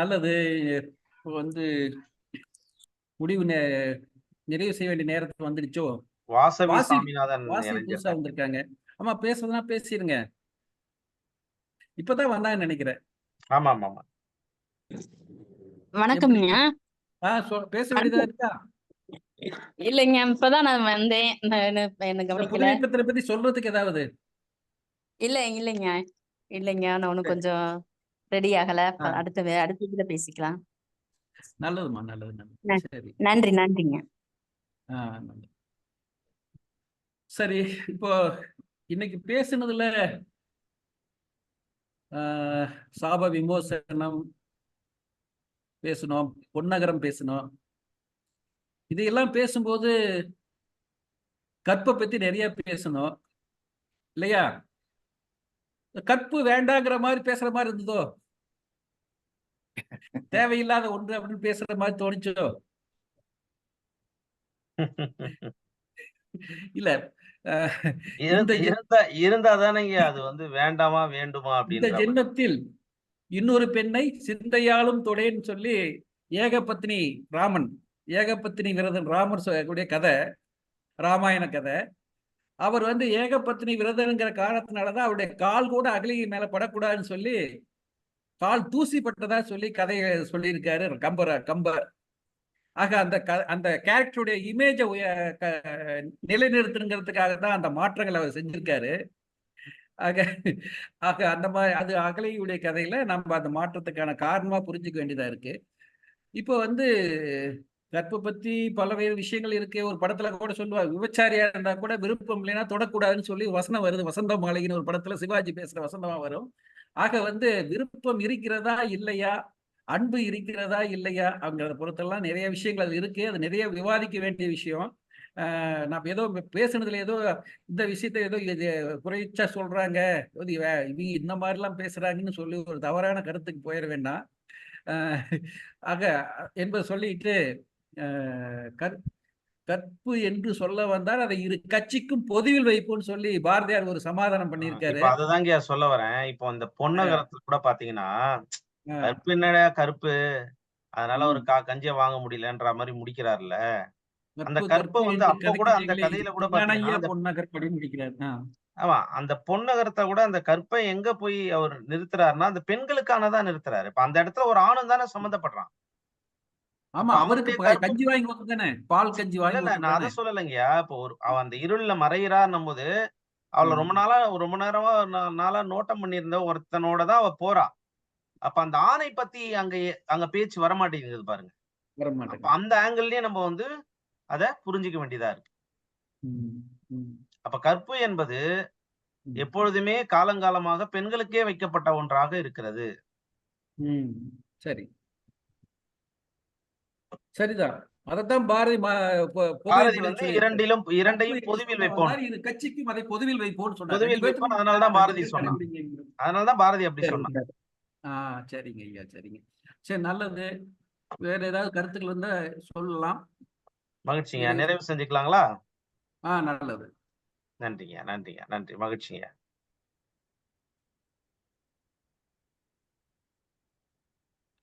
நல்லது. வந்து முடிவு நிறைவு செய்ய வேண்டிய நேரத்துக்கு வந்துடுச்சோ. வாசவி சாமிநாதன் புதுசா வந்திருக்காங்க. ஆமா, பேசுறதுனா பேசிருங்க. இப்பதான் வந்தாங்க நினைக்கிறேன். ஆமா ஆமா ஆமா. வணக்கம்ங்க. பேச வேண்டியதா இருக்கா? இல்லைங்க, இப்பதான் நான் வந்தேன். என்ன கவனிக்கல. புதுமை பத்தி சொல்றதுக்கு ஏதாவது? இல்லைங்க நான் ஒண்ணு கொஞ்சம் ரெடி ஆகல. ஆ, அடுத்த இதுல பேசிக்கலாம். நல்லதும்மா, நல்லது, நல்லது. ந- சரி. நன்றிங்க. நல்லது. சரி, இப்போ இன்னைக்கு பேசுனதுல சாப விமோசனம் பேசணும், பொன்னகரம் பேசணும். இதையெல்லாம் பேசும்போது கற்பை பத்தி நிறைய பேசணும் இல்லையா? கற்பு வேண்டாங்கிற மாதிரி பேசுற மாதிரி இருந்ததோ, தேவையில்லாத ஒன்று அப்படின்னு பேசுற மாதிரி தோணுச்சோ? இல்ல, இந்த இருந்தாதானங்க அது வந்து வேண்டாமா வேண்டுமா இந்த அப்படின்ற மாதிரி. ஜென்மத்தில் இன்னொரு பெண்ணை சிந்தையாலும் தொடேன்னு சொல்லி ஏகபத்னி ராமன், ஏகபத்னி விரதன் ராமர் சொல்லக்கூடிய கதை, ராமாயண கதை. அவர் வந்து ஏகபத்னி விரதனுங்கிற காரணத்தினாலதான் அவருடைய கால் கூட அகலிகை மேல படக்கூடாதுன்னு சொல்லி கால் தூசி பட்டதா சொல்லி கதையை சொல்லியிருக்காரு கம்பர். ஆக அந்த கேரக்டருடைய இமேஜை நிலைநிறுத்துங்கிறதுக்காக தான் அந்த மாற்றங்களை அவர் செஞ்சிருக்காரு. ஆக ஆக அந்த மாதிரி அது அகலியுடைய கதையில நம்ம அந்த மாற்றத்துக்கான காரணமா புரிஞ்சுக்க வேண்டியதா இருக்கு. இப்போ வந்து கற்பை பத்தி பல்வேறு விஷயங்கள் இருக்கு. ஒரு படத்துல கூட சொல்லுவார், விபச்சாரியா இருந்தா கூட விருப்பம் இல்லைன்னா தொடக்கூடாதுன்னு சொல்லி வசனம் வருது. வசந்த மாளிகைன்னு ஒரு படத்துல சிவாஜி பேசுற வசந்தமா வரும். ஆக வந்து விருப்பம் இருக்கிறதா இல்லையா, அன்பு இருக்கிறதா இல்லையா அப்படிங்கிறத பொறுத்தெல்லாம் நிறைய விஷயங்கள் அது இருக்கு. அது நிறைய விவாதிக்க வேண்டிய விஷயம். நான் ஏதோ பேசுனதுல ஏதோ இந்த விஷயத்த ஏதோ குறைச்சா சொல்றாங்க, இவங்க இந்த மாதிரிலாம் பேசுறாங்கன்னு சொல்லி ஒரு தவறான கருத்துக்கு போயிட வேண்டாம். ஆக என்பதை சொல்லிட்டு கற்பு என்று சொல்ல வந்தால் அதை இரு கட்சிக்கும் பொதுவில் வைப்போம்னு சொல்லி பாரதியார் ஒரு சமாதானம் பண்ணியிருக்காரு. இப்ப அதுதாங்க சொல்ல வரேன். இப்போ இந்த பொன்னகரத்துல கூட பாத்தீங்கன்னா, கற்பு என்னடா கருப்பு, அதனால ஒரு கஞ்சிய வாங்க முடியலன்ற மாதிரி முடிக்கிறாருல்ல. அந்த கற்பை வந்து அப்ப கூட அந்த கதையில கூட பாத்தீங்கன்னா, ஆமா, அந்த பொன்னகரத்தை கூட அந்த கற்பை எங்க போய் அவர் நிறுத்துறாருன்னா அந்த பெண்களுக்கானதான் நிறுத்துறாரு. இப்ப அந்த இடத்துல ஒரு ஆணும் தானே சம்மந்தப்படுறான். ஆமா, அவருக்கு கஞ்சி வாங்கி கொடுத்தானே, பால் கஞ்சி வாங்கி. இல்ல, நான் அதை சொல்லலைங்கயா. இப்போ அவன் அந்த இருள்ல மறையிறான்னும் போது அவளை ரொம்ப நேரமா நாளா நோட்டம் பண்ணியிருந்த ஒருத்தனோட தான் அவ போறா. அப்ப அந்த ஆணை பத்தி அங்க பேச்சு வரமாட்டேங்குது பாருங்க. அந்த ஆங்கிள்லயே நம்ம வந்து அதை புரிஞ்சுக்க வேண்டியதா இருக்கு. அப்ப கற்பு என்பது எப்பொழுதுமே காலங்காலமாக பெண்களுக்கே வைக்கப்பட்ட ஒன்றாக இருக்கிறது. சரி, சரிதான். அதைத்தான் பாரதி வந்து இரண்டையும் பொதுவில் வைப்போம். இது கட்சிக்கும் அதை பொதுவில் வைப்போம் சொன்னார். பொதுவில் வைப்போம். அதனாலதான் பாரதி சொன்னார். அதனாலதான் பாரதி அப்படி சொன்னார். சரிங்க ஐயா, சரிங்க. சரி, நல்லது. வேற ஏதாவது கருத்துக்கள் இருந்தா சொல்லலாம். மகிழ்ச்சிங்க. நிறைவு செஞ்சுக்கலாங்களா? நல்லது. நன்றிங்க, நன்றிங்க, நன்றி. மகிழ்ச்சிங்க.